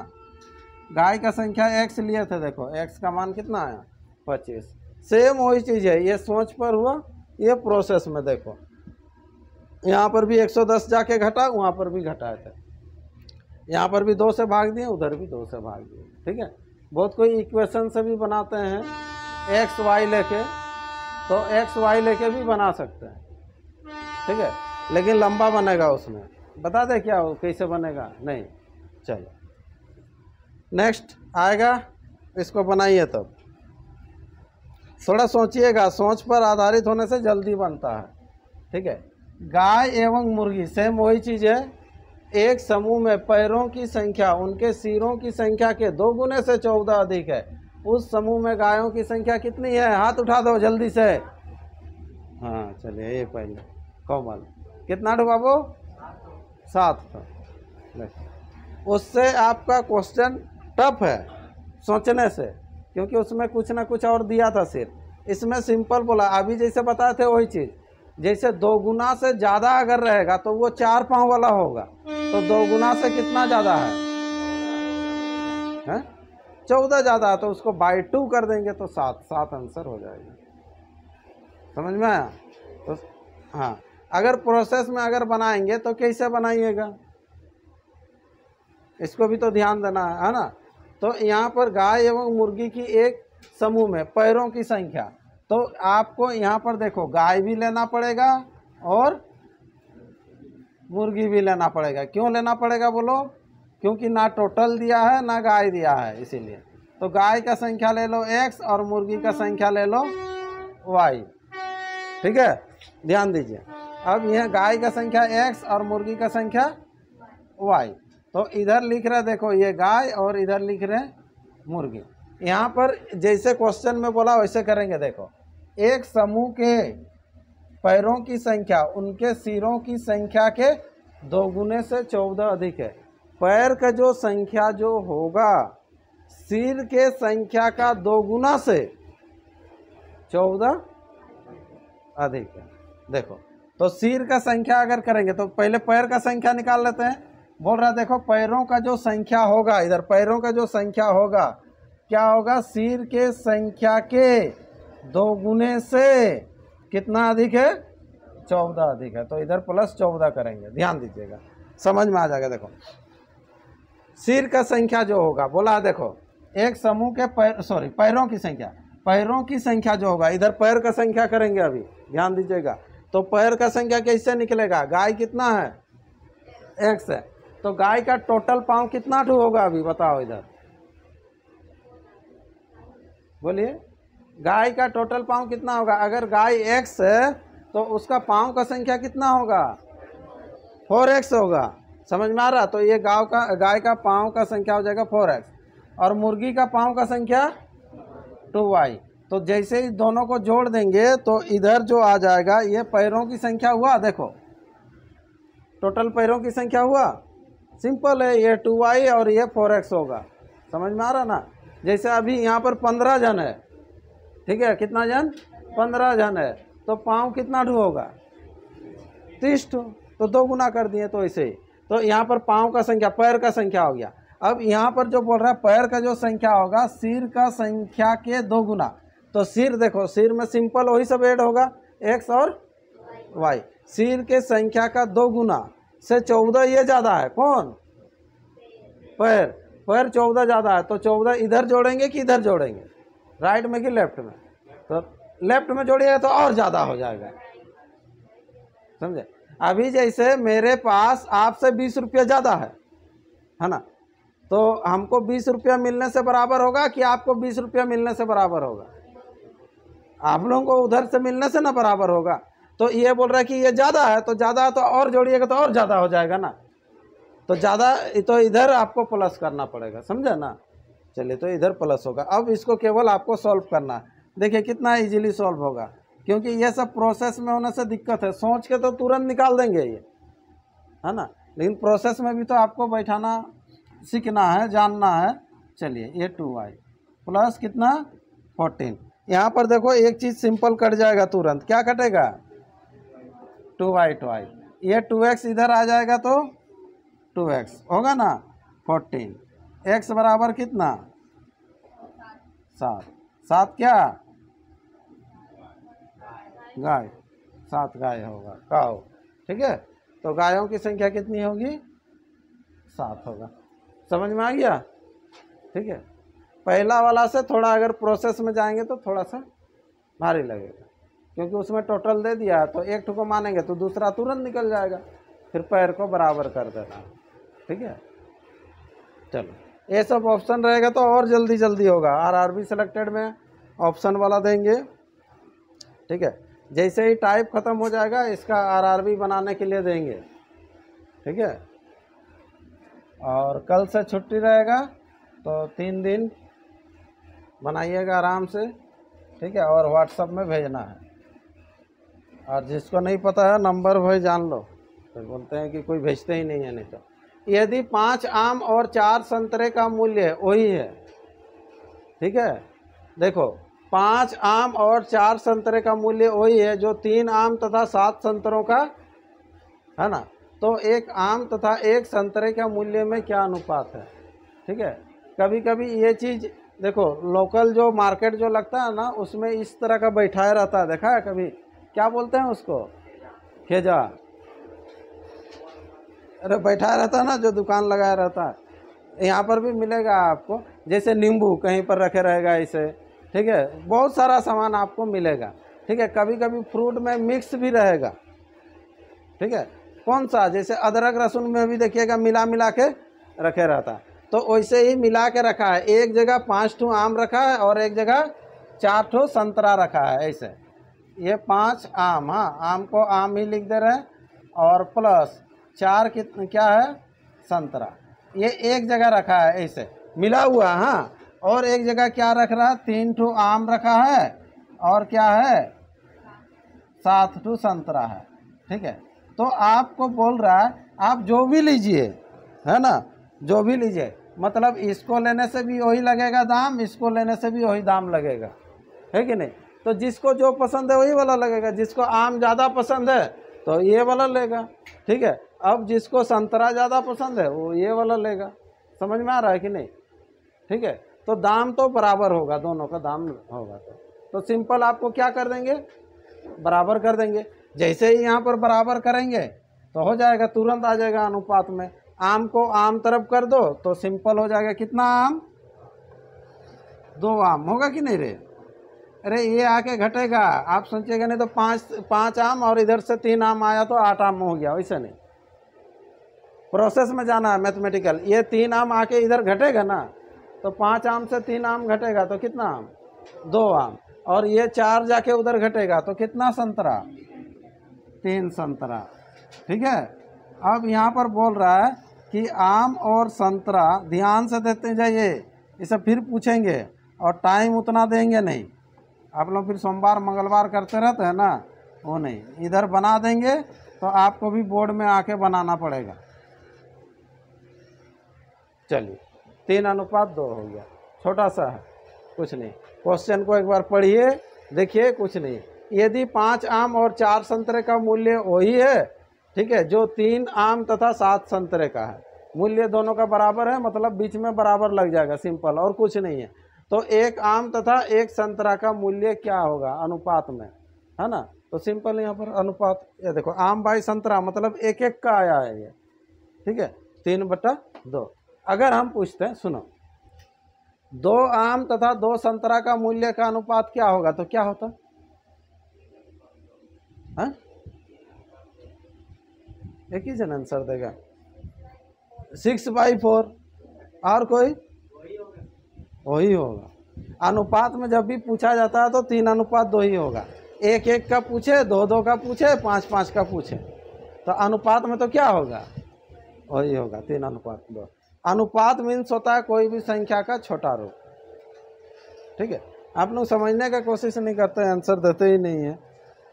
गाय का संख्या x लिए थे। देखो x का मान कितना आया? 25। सेम वही चीज़ है, ये सोच पर हुआ, ये प्रोसेस में देखो यहाँ पर भी 110 जाके घटा, वहाँ पर भी घटाए थे। यहाँ पर भी 2 से भाग दिए, उधर भी 2 से भाग दिए। ठीक है, बहुत कोई इक्वेशन से भी बनाते हैं एक्स वाई लेके, तो एक्स वाई लेके भी बना सकते हैं। ठीक है, लेकिन लंबा बनेगा, उसमें बता दे क्या हो कैसे बनेगा? नहीं, चलो नेक्स्ट आएगा, इसको बनाइए। तब थोड़ा सोचिएगा, सोच पर आधारित होने से जल्दी बनता है। ठीक है, गाय एवं मुर्गी सेम वही चीज़ है। एक समूह में पैरों की संख्या उनके सिरों की संख्या के 2 गुने से 14 अधिक है। उस समूह में गायों की संख्या कितनी है? हाथ उठा दो जल्दी से। हाँ चलिए, ये पहले कोमल कितना ठो बाबू? 7 था। उससे आपका क्वेश्चन टफ है सोचने से, क्योंकि उसमें कुछ ना कुछ और दिया था सिर्फ। इसमें सिंपल बोला, अभी जैसे बताए थे वही चीज़। जैसे 2 गुना से ज़्यादा अगर रहेगा तो वो 4 पाँव वाला होगा, तो 2 गुना से कितना ज़्यादा है? 14 ज़्यादा है, तो उसको बाई 2 कर देंगे तो 7 आंसर हो जाएगा। समझ में आया? तो हाँ, अगर प्रोसेस में अगर बनाएंगे तो कैसे बनाइएगा? इसको भी तो ध्यान देना है ना। तो यहाँ पर गाय एवं मुर्गी की एक समूह में पैरों की संख्या, तो आपको यहाँ पर देखो गाय भी लेना पड़ेगा और मुर्गी भी लेना पड़ेगा। क्यों लेना पड़ेगा बोलो? क्योंकि ना टोटल दिया है ना गाय दिया है, इसीलिए। तो गाय का संख्या ले लो x और मुर्गी का संख्या ले लो y, ठीक है, ध्यान दीजिए। अब यह गाय का संख्या x और मुर्गी का संख्या y, तो इधर लिख रहे देखो ये गाय और इधर लिख रहे मुर्गी। यहाँ पर जैसे क्वेश्चन में बोला वैसे करेंगे। देखो, एक समूह के पैरों की संख्या उनके सिरों की संख्या के 2 गुने से 14 अधिक है। पैर का जो संख्या जो होगा सिर के संख्या का 2 गुना से 14 अधिक है। देखो, तो सिर का संख्या अगर करेंगे तो पहले पैर का संख्या निकाल लेते हैं। बोल रहा देखो पैरों का जो संख्या होगा, इधर पैरों का जो संख्या होगा क्या होगा? सिर के संख्या के 2 गुने से कितना अधिक है? 14 अधिक है। तो इधर प्लस 14 करेंगे, ध्यान दीजिएगा, समझ में आ जाएगा। देखो सिर का संख्या जो होगा, बोला देखो एक समूह के पैरों की संख्या, पैरों की संख्या जो होगा, इधर पैर का संख्या करेंगे अभी, ध्यान दीजिएगा। तो पैर का संख्या कैसे निकलेगा? गाय कितना है? x है। तो गाय का टोटल पाँव कितना ठू होगा अभी बताओ इधर, बोलिए। गाय का टोटल पाँव कितना होगा? अगर गाय x है तो उसका पाँव का संख्या कितना होगा? 4x होगा। समझ में आ रहा? तो ये गाय का पाँव का संख्या हो जाएगा 4x और मुर्गी का पाँव का संख्या 2y। तो जैसे ही दोनों को जोड़ देंगे तो इधर जो आ जाएगा ये पैरों की संख्या हुआ। देखो टोटल पैरों की संख्या हुआ, सिंपल है, ये 2y और ये 4x होगा। समझ में आ रहा ना? जैसे अभी यहाँ पर 15 जन है, ठीक है, कितना जन? 15 जन है, तो पाँव कितना ठू होगा? 30 ठू, तो 2 गुना कर दिए। तो ऐसे ही तो यहाँ पर पाँव का संख्या, पैर का संख्या हो गया। अब यहाँ पर जो बोल रहा है पैर का जो संख्या होगा सिर का संख्या के 2 गुना। तो सिर देखो, सिर में सिंपल वही सब ऐड होगा, x और y। सिर के संख्या का 2 गुना से 14 ये ज़्यादा है, कौन? पैर। पैर 14 ज़्यादा है, तो 14 इधर जोड़ेंगे कि इधर जोड़ेंगे? राइट में कि लेफ्ट में? तो लेफ्ट में जोड़िएगा तो और ज़्यादा हो जाएगा, समझे? अभी जैसे मेरे पास आपसे 20 रुपया ज़्यादा है ना? तो हमको 20 रुपया मिलने से बराबर होगा कि आपको 20 रुपया मिलने से बराबर होगा? आप लोगों को उधर से मिलने से ना बराबर होगा। तो ये बोल रहा है कि ये ज़्यादा है, तो ज़्यादा है तो और जोड़िएगा तो और ज़्यादा हो जाएगा ना। तो ज़्यादा तो इधर आपको प्लस करना पड़ेगा, समझे ना? चलिए, तो इधर प्लस होगा। अब इसको केवल आपको सॉल्व करना है। देखिए कितना इजीली सॉल्व होगा, क्योंकि ये सब प्रोसेस में होने से दिक्कत है। सोच के तो तुरंत निकाल देंगे ये, है ना, लेकिन प्रोसेस में भी तो आपको बैठाना सीखना है, जानना है। चलिए, ये 2y प्लस कितना? 14। यहाँ पर देखो एक चीज़ सिंपल कट जाएगा तुरंत। क्या कटेगा? 2y। ये 2x इधर आ जाएगा तो 2x होगा ना। 14 x बराबर कितना? 7। 7 क्या? गाय। 7 गाय होगा, काऊ, ठीक है। तो गायों की संख्या कितनी होगी? 7 होगा। समझ में आ गया? ठीक है। पहला वाला से थोड़ा अगर प्रोसेस में जाएंगे तो थोड़ा सा भारी लगेगा, क्योंकि उसमें टोटल दे दिया है, तो एक ठो को मानेंगे तो दूसरा तुरंत निकल जाएगा। फिर पैर को बराबर कर देना, ठीक है। चलो, ये सब ऑप्शन रहेगा तो और जल्दी जल्दी होगा। आरआरबी सिलेक्टेड में ऑप्शन वाला देंगे, ठीक है। जैसे ही टाइप ख़त्म हो जाएगा इसका आरआरबी बनाने के लिए देंगे, ठीक है। और कल से छुट्टी रहेगा तो 3 दिन बनाइएगा आराम से, ठीक है। और व्हाट्सएप में भेजना है। और जिसको नहीं पता है नंबर भाई जान लो, फिर बोलते हैं कि कोई भेजते ही नहीं है। नहीं तो यदि 5 आम और 4 संतरे का मूल्य वही है, ठीक है। देखो 5 आम और 4 संतरे का मूल्य वही है जो 3 आम तथा 7 संतरों का है ना। तो 1 आम तथा 1 संतरे का मूल्य में क्या अनुपात है, ठीक है। कभी कभी ये चीज़ देखो, लोकल जो मार्केट जो लगता है ना उसमें इस तरह का बैठाया रहता है, देखा है कभी? क्या बोलते हैं उसको? खेजा। अरे बैठाया रहता है ना, जो दुकान लगाया रहता है, यहाँ पर भी मिलेगा आपको, जैसे नींबू कहीं पर रखे रहेगा ऐसे, ठीक है, बहुत सारा सामान आपको मिलेगा, ठीक है। कभी कभी फ्रूट में मिक्स भी रहेगा, ठीक है। कौन सा, जैसे अदरक लहसुन में भी देखिएगा मिला मिला के रखे रहता है, तो वैसे ही मिला के रखा है। एक जगह 5 ठो आम रखा है और एक जगह 4 ठो संतरा रखा है ऐसे। ये 5 आम, हाँ आम को आम ही लिख दे रहे हैं, और प्लस 4 क्या है, संतरा। ये एक जगह रखा है ऐसे मिला हुआ, हाँ। और एक जगह क्या रख रहा है, 3 ठो आम रखा है और क्या है, 7 ठो संतरा है, ठीक है। तो आपको बोल रहा है आप जो भी लीजिए, है ना, जो भी लीजिए, मतलब इसको लेने से भी वही लगेगा दाम, इसको लेने से भी वही दाम लगेगा, है कि नहीं। तो जिसको जो पसंद है वही वाला लगेगा। जिसको आम ज़्यादा पसंद है तो ये वाला लेगा, ठीक है। अब जिसको संतरा ज़्यादा पसंद है वो ये वाला लेगा। समझ में आ रहा है कि नहीं, ठीक है। तो दाम तो बराबर होगा, दोनों का दाम होगा। तो सिंपल आपको क्या कर देंगे, बराबर कर देंगे। जैसे ही यहाँ पर बराबर करेंगे तो हो जाएगा, तुरंत आ जाएगा अनुपात में। आम को आम तरफ कर दो तो सिंपल हो जाएगा, कितना आम, 2 आम होगा कि नहीं रे। अरे ये आके घटेगा, आप सोचिएगा नहीं तो 5 आम और इधर से 3 आम आया तो 8 आम हो गया, वैसे नहीं। प्रोसेस में जाना है मैथमेटिकल। ये 3 आम आके इधर घटेगा ना, तो 5 आम से 3 आम घटेगा तो कितना आम, 2 आम। और ये 4 जाके उधर घटेगा तो कितना संतरा, 3 संतरा, ठीक है। अब यहाँ पर बोल रहा है कि आम और संतरा, ध्यान से देते जाइए, इसे फिर पूछेंगे और टाइम उतना देंगे नहीं। आप लोग फिर सोमवार मंगलवार करते रहते हैं ना, वो नहीं, इधर बना देंगे तो आपको भी बोर्ड में आके बनाना पड़ेगा। चलिए 3:2 हो गया, छोटा सा है, कुछ नहीं। क्वेश्चन को एक बार पढ़िए, देखिए, कुछ नहीं। यदि 5 आम और 4 संतरे का मूल्य वही है, ठीक है, जो 3 आम तथा 7 संतरे का है, मूल्य दोनों का बराबर है, मतलब बीच में बराबर लग जाएगा, सिंपल, और कुछ नहीं है। तो 1 आम तथा 1 संतरा का मूल्य क्या होगा अनुपात में, है ना। तो सिंपल यहाँ पर अनुपात, ये देखो आम बाई संतरा, मतलब 1-1 का आया है ये, ठीक है, 3/2। अगर हम पूछते हैं, सुनो, 2 आम तथा 2 संतरा का मूल्य का अनुपात क्या होगा, तो क्या होता है, एक ही जन आंसर देगा, 6/4। और कोई, वही होगा। अनुपात में जब भी पूछा जाता है तो 3:2 ही होगा। 1-1 का पूछे, 2-2 का पूछे, 5-5 का पूछे, तो अनुपात में तो क्या होगा, वही होगा, 3:2। अनुपात मीन्स होता है कोई भी संख्या का छोटा रूप, ठीक है। आप लोग समझने का कोशिश नहीं करते, आंसर देते ही नहीं है।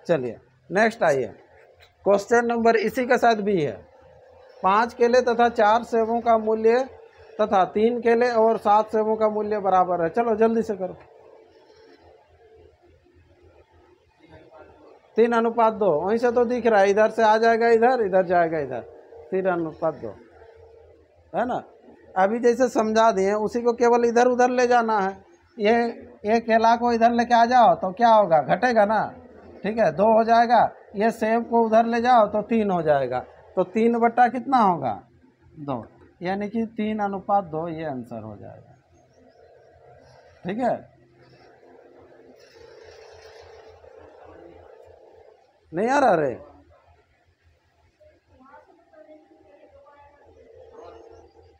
चलिए नेक्स्ट आइए, क्वेश्चन नंबर इसी के साथ भी है। 5 केले तथा 4 सेबों का मूल्य तथा 3 केले और 7 सेबों का मूल्य बराबर है। चलो जल्दी से करो, 3:2, वहीं से तो दिख रहा है, इधर से आ जाएगा इधर, इधर जाएगा इधर, 3:2, है ना। अभी जैसे समझा दिए, उसी को केवल इधर उधर ले जाना है। ये केला को इधर लेके आ जाओ तो क्या होगा, घटेगा ना, ठीक है, 2 हो जाएगा। ये सेब को उधर ले जाओ तो 3 हो जाएगा, तो 3 बटा कितना होगा, 2, यानी कि 3:2 ये आंसर हो जाएगा, ठीक है। नहीं आ रहा रे,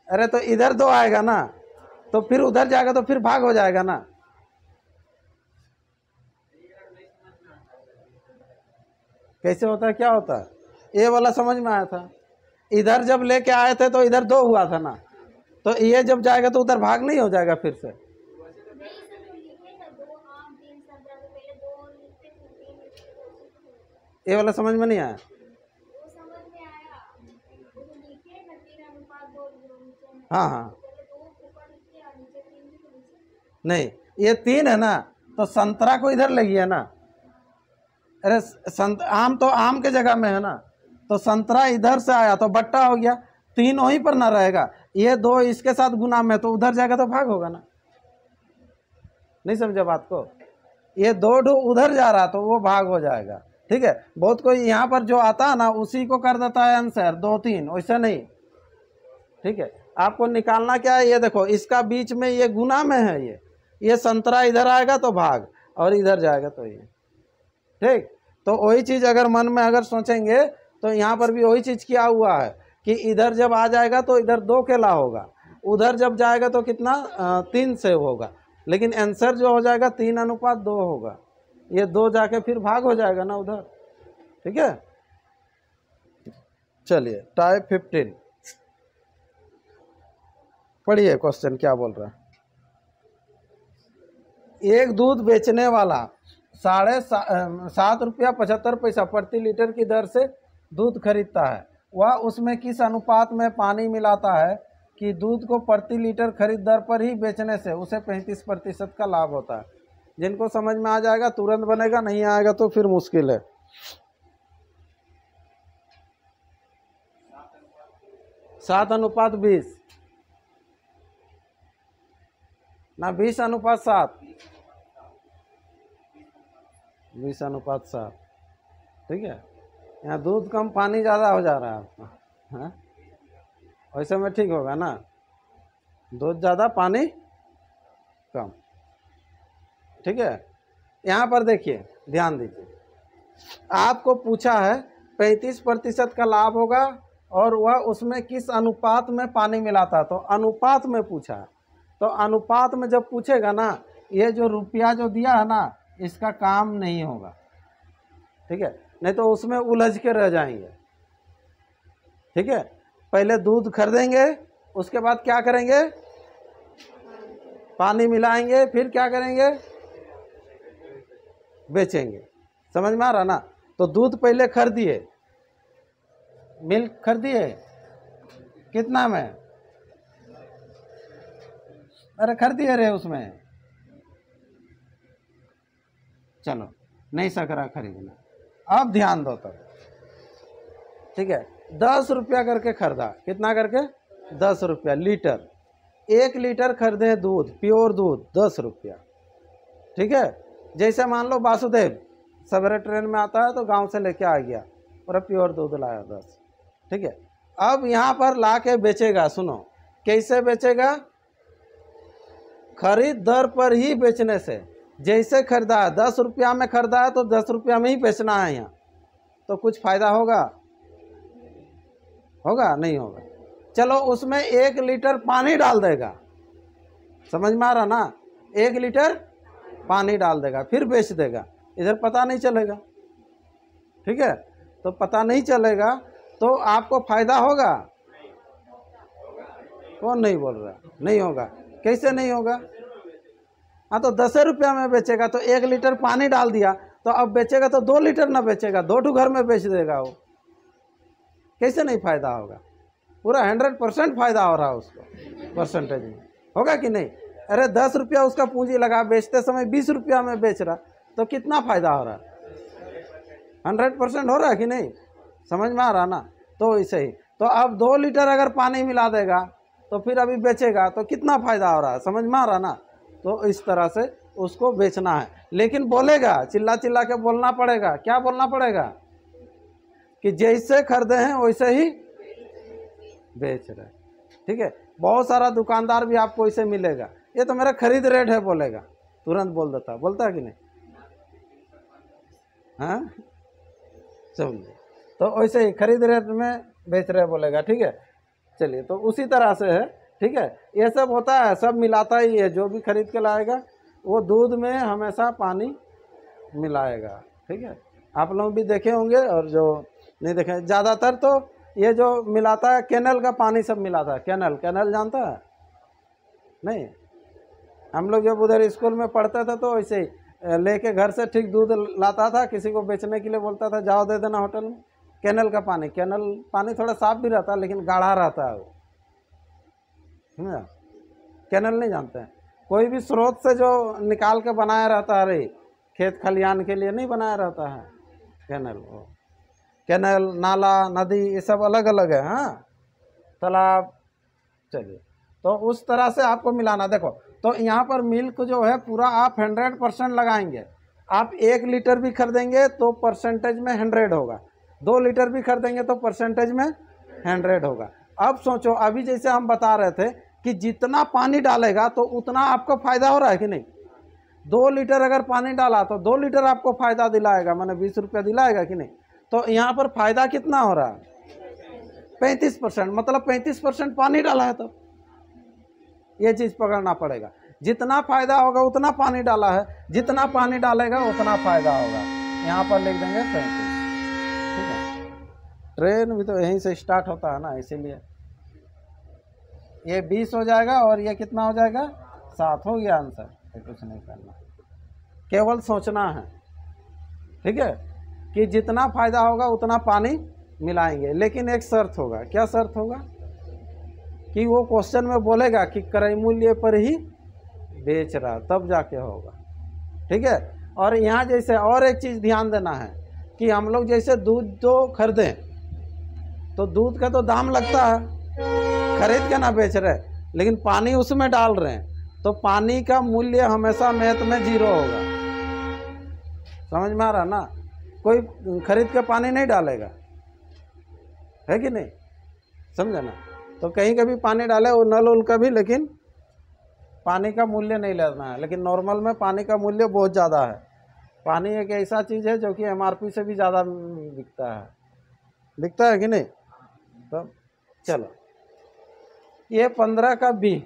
अरे तो इधर 2 आएगा ना, तो फिर उधर जाएगा तो फिर भाग हो जाएगा ना। कैसे होता है, क्या होता है, ये वाला समझ में आया था। इधर जब लेके आए थे तो इधर 2 हुआ था ना, तो ये जब जाएगा तो उधर भाग नहीं हो जाएगा फिर से। ये वाला समझ में नहीं आया, हाँ हाँ, नहीं ये 3 है ना, तो संतरा को इधर ले गया ना। अरे आम तो आम के जगह में है ना, तो संतरा इधर से आया तो बट्टा हो गया, 3 वहीं पर ना रहेगा। ये 2 इसके साथ गुना में, तो उधर जाएगा तो भाग होगा ना। नहीं समझे बात को, ये 2 उधर जा रहा तो वो भाग हो जाएगा, ठीक है। बहुत कोई यहाँ पर जो आता है ना उसी को कर देता है आंसर 2-3, वैसा नहीं, ठीक है। आपको निकालना क्या है, ये देखो इसका बीच में ये गुना में है, ये संतरा इधर आएगा तो भाग, और इधर जाएगा तो ये, ठीक। तो वही चीज़ अगर मन में अगर सोचेंगे तो यहाँ पर भी वही चीज़ किया हुआ है कि इधर जब आ जाएगा तो इधर 2 केला होगा, उधर जब जाएगा तो कितना 3 सेव होगा, लेकिन आंसर जो हो जाएगा 3:2 होगा। ये 2 जाके फिर भाग हो जाएगा ना उधर, ठीक है। चलिए टाइप 15 पढ़िए, क्वेश्चन क्या बोल रहा है। एक दूध बेचने वाला 7.75 रुपया 75 पैसा प्रति लीटर की दर से दूध खरीदता है, वह उसमें किस अनुपात में पानी मिलाता है कि दूध को प्रति लीटर खरीद दर पर ही बेचने से उसे 35% का लाभ होता है। जिनको समझ में आ जाएगा तुरंत बनेगा, नहीं आएगा तो फिर मुश्किल है। 7:20 ना 20:7, 20:7, ठीक है। यहाँ दूध कम पानी ज़्यादा हो जा रहा है आपका, हाँ वैसे में ठीक होगा ना, दूध ज़्यादा पानी कम, ठीक है। यहाँ पर देखिए ध्यान दीजिए, आपको पूछा है 35% का लाभ होगा और वह उसमें किस अनुपात में पानी मिलाता है, तो अनुपात में पूछा है। तो अनुपात में जब पूछेगा ना, ये जो रुपया जो दिया है ना इसका काम नहीं होगा, ठीक है, नहीं तो उसमें उलझ के रह जाएंगे, ठीक है। पहले दूध खरीदेंगे, उसके बाद क्या करेंगे, पानी मिलाएंगे, फिर क्या करेंगे, बेचेंगे। समझ में आ रहा ना। तो दूध पहले खरीदिए, मिल्क खरीदिए, कितना में, अरे खरीदिए रे उसमें, चलो नहीं सक रहा खरीदना, अब ध्यान दो तब, ठीक है। 10 रुपया करके खरीदा, कितना करके 10 रुपया लीटर, 1 लीटर खरीदे दूध, प्योर दूध 10 रुपया, ठीक है। जैसे मान लो वासुदेव सवेरे ट्रेन में आता है तो गांव से लेके आ गया और प्योर दूध लाया 10, ठीक है। अब यहाँ पर ला के बेचेगा, सुनो कैसे बेचेगा, खरीद दर पर ही बेचने से। जैसे खरीदा है 10 रुपया में खरीदा है तो 10 रुपया में ही बेचना है यहाँ, तो कुछ फ़ायदा होगा, होगा नहीं होगा। चलो उसमें 1 लीटर पानी डाल देगा, समझ में आ रहा ना, 1 लीटर पानी डाल देगा, फिर बेच देगा, इधर पता नहीं चलेगा, ठीक है। तो पता नहीं चलेगा तो आपको फ़ायदा होगा, कौन नहीं बोल रहा, नहीं होगा। कैसे नहीं होगा, हाँ तो 10 रुपया में बेचेगा तो 1 लीटर पानी डाल दिया, तो अब बेचेगा तो 2 लीटर ना बेचेगा, 2 घर में बेच देगा वो, कैसे नहीं फ़ायदा होगा, पूरा 100% फ़ायदा हो रहा है उसको, परसेंटेज में होगा कि नहीं। अरे 10 रुपया उसका पूंजी लगा, बेचते समय 20 रुपया में बेच रहा, तो कितना फ़ायदा हो रहा है, 100% हो रहा है कि नहीं, समझ में आ रहा ना। तो ऐसे ही, तो अब 2 लीटर अगर पानी मिला देगा तो फिर अभी बेचेगा तो कितना फ़ायदा हो रहा है, समझ में आ रहा ना। तो इस तरह से उसको बेचना है, लेकिन बोलेगा, चिल्ला चिल्ला के बोलना पड़ेगा, क्या बोलना पड़ेगा कि जैसे खरीदे हैं वैसे ही बेच रहे, ठीक है। बहुत सारा दुकानदार भी आपको ऐसे मिलेगा, ये तो मेरा खरीद रेट है बोलेगा, तुरंत बोल देता, बोलता है कि नहीं, हाँ समझे। तो वैसे ही खरीद रेट में बेच रहे बोलेगा, ठीक है। चलिए तो उसी तरह से है, ठीक है। ये सब होता है, सब मिलाता ही है, जो भी खरीद के लाएगा वो दूध में हमेशा पानी मिलाएगा, ठीक है। आप लोग भी देखे होंगे और जो नहीं देखे, ज़्यादातर तो ये जो मिलाता है कैनल का पानी सब मिलाता है, कैनल जानता है नहीं, हम लोग जब उधर स्कूल में पढ़ते थे तो ऐसे ही लेके घर से ठीक दूध लाता था, किसी को बेचने के लिए बोलता था जाओ दे देना होटल में, कैनल का पानी, कैनल पानी थोड़ा साफ भी रहता है लेकिन गाढ़ा रहता है वो, समझा। कैनल नहीं जानते हैं, कोई भी स्रोत से जो निकाल के बनाया रहता है, अरे खेत खलियान के लिए नहीं बनाया रहता है कैनल, वो कैनल, नाला, नदी ये सब अलग अलग है, हाँ तालाब। चलिए तो उस तरह से आपको मिलाना, देखो तो यहाँ पर मिल्क जो है पूरा आप 100% लगाएंगे। आप 1 लीटर भी खरीदेंगे तो परसेंटेज में 100 होगा, 2 लीटर भी खरीदेंगे तो परसेंटेज में 100 होगा। अब सोचो, अभी जैसे हम बता रहे थे कि जितना पानी डालेगा तो उतना आपको फायदा हो रहा है कि नहीं। 2 लीटर अगर पानी डाला तो 2 लीटर आपको फायदा दिलाएगा, माने 20 रुपया दिलाएगा कि नहीं। तो यहाँ पर फायदा कितना हो रहा है, 35%, मतलब 35% पानी डाला है। तो ये चीज़ पकड़ना पड़ेगा, जितना फायदा होगा उतना पानी डाला है, जितना पानी डालेगा उतना फायदा होगा। यहाँ पर लिख देंगे 35, ठीक है। ट्रेन भी तो यहीं से स्टार्ट होता है ना, इसीलिए ये 20 हो जाएगा और ये कितना हो जाएगा, 7 हो गया आंसर। ये कुछ नहीं करना, केवल सोचना है, ठीक है, कि जितना फायदा होगा उतना पानी मिलाएंगे। लेकिन एक शर्त होगा, क्या शर्त होगा, कि वो क्वेश्चन में बोलेगा कि क्रय मूल्य पर ही बेच रहा, तब जाके होगा, ठीक है। और यहाँ जैसे और एक चीज़ ध्यान देना है कि हम लोग जैसे दूध जो खरीदें तो दूध का तो दाम लगता है, खरीद के ना बेच रहे, लेकिन पानी उसमें डाल रहे हैं तो पानी का मूल्य हमेशा मैथ में 0 होगा। समझ में आ रहा ना, कोई खरीद के पानी नहीं डालेगा, है कि नहीं, समझे ना। तो कहीं कभी पानी डाले वो नल उल का भी, लेकिन पानी का मूल्य नहीं लेना है। लेकिन नॉर्मल में पानी का मूल्य बहुत ज़्यादा है। पानी एक ऐसा चीज़ है जो कि MRP से भी ज़्यादा बिकता है कि नहीं। तो चलो, ये 15 का B,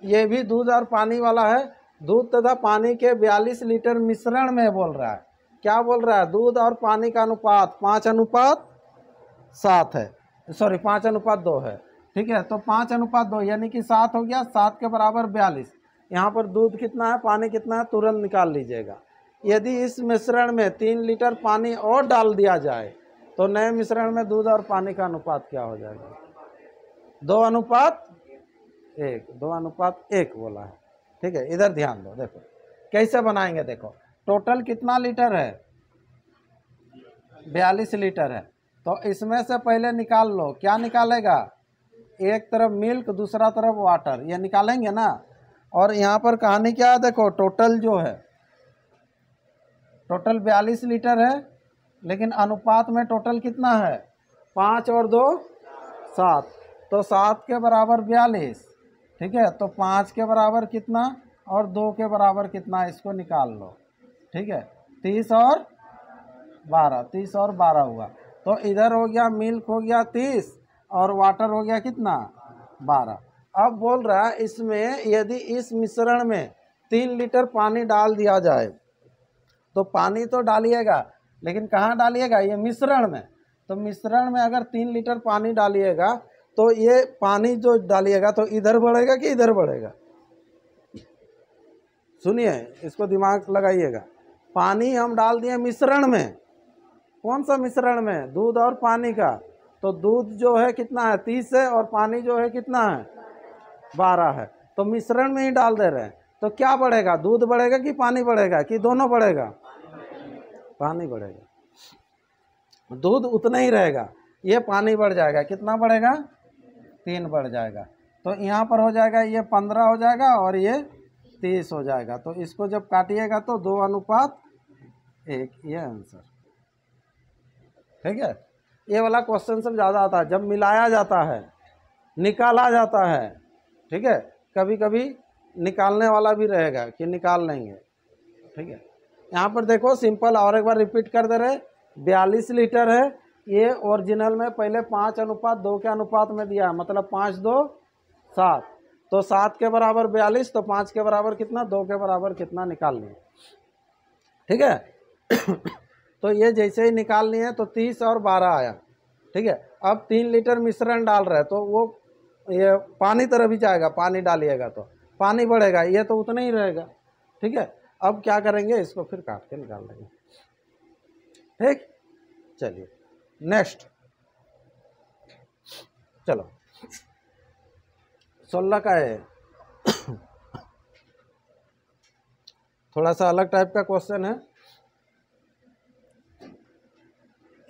ये भी दूध और पानी वाला है। दूध तथा पानी के 42 लीटर मिश्रण में बोल रहा है। क्या बोल रहा है, दूध और पानी का अनुपात 5:7 है, सॉरी 5:2 है, ठीक है। तो 5:2 यानी कि 7 हो गया, 7 के बराबर 42। यहाँ पर दूध कितना है, पानी कितना है, तुरंत निकाल लीजिएगा। यदि इस मिश्रण में 3 लीटर पानी और डाल दिया जाए तो नए मिश्रण में दूध और पानी का अनुपात क्या हो जाएगा, 2:1, 2:1 बोला है, ठीक है। इधर ध्यान दो, देखो कैसे बनाएंगे। देखो टोटल कितना लीटर है, 42 लीटर है। तो इसमें से पहले निकाल लो, क्या निकालेगा, एक तरफ मिल्क दूसरा तरफ वाटर, ये निकालेंगे ना। और यहाँ पर कहानी क्या है, देखो टोटल जो है, टोटल 42 लीटर है, लेकिन अनुपात में टोटल कितना है, 5 और 2 7, तो 7 के बराबर 42, ठीक है। तो 5 के बराबर कितना और 2 के बराबर कितना, इसको निकाल लो, ठीक है। 30 और 12, 30 और 12 हुआ। तो इधर हो गया मिल्क हो गया 30 और वाटर हो गया कितना, 12। अब बोल रहा है इसमें यदि इस मिश्रण में 3 लीटर पानी डाल दिया जाए, तो पानी तो डालिएगा, लेकिन कहाँ डालिएगा, ये मिश्रण में। तो मिश्रण में अगर 3 लीटर पानी डालिएगा तो ये पानी जो डालिएगा तो इधर बढ़ेगा कि इधर बढ़ेगा, सुनिए, इसको दिमाग लगाइएगा। पानी हम डाल दिए मिश्रण में, कौन सा मिश्रण में, दूध और पानी का। तो दूध जो है कितना है, 30 है, और पानी जो है कितना है, 12 है। तो मिश्रण में ही डाल दे रहे हैं, तो क्या बढ़ेगा, दूध बढ़ेगा कि पानी बढ़ेगा, कि दोनों बढ़ेगा, पानी बढ़ेगा। दूध उतना ही रहेगा, ये पानी बढ़ जाएगा, कितना बढ़ेगा, 3 बढ़ जाएगा। तो यहाँ पर हो जाएगा ये 15 हो जाएगा और ये 30 हो जाएगा। तो इसको जब काटिएगा तो 2:1, ये आंसर, ठीक है। ये वाला क्वेश्चन सब ज़्यादा आता है जब मिलाया जाता है, निकाला जाता है, ठीक है। कभी कभी निकालने वाला भी रहेगा कि निकाल लेंगे, ठीक है। यहाँ पर देखो सिंपल, और एक बार रिपीट कर दे रहे, 42 लीटर है, ये ओरिजिनल में पहले 5:2 के अनुपात में दिया है, मतलब 5 2 7। तो 7 के बराबर 42, तो 5 के बराबर कितना, 2 के बराबर कितना निकाल लिए, ठीक है। तो ये जैसे ही निकाल लिए तो 30 और 12 आया, ठीक है। अब 3 लीटर मिश्रण डाल रहे हैं तो वो ये पानी तरफ ही जाएगा, पानी डालिएगा तो पानी बढ़ेगा, ये तो उतना ही रहेगा, ठीक है। अब क्या करेंगे, इसको फिर काट के निकाल लेंगे, ठीक। चलिए नेक्स्ट, चलो 16 का है, थोड़ा सा अलग टाइप का क्वेश्चन है।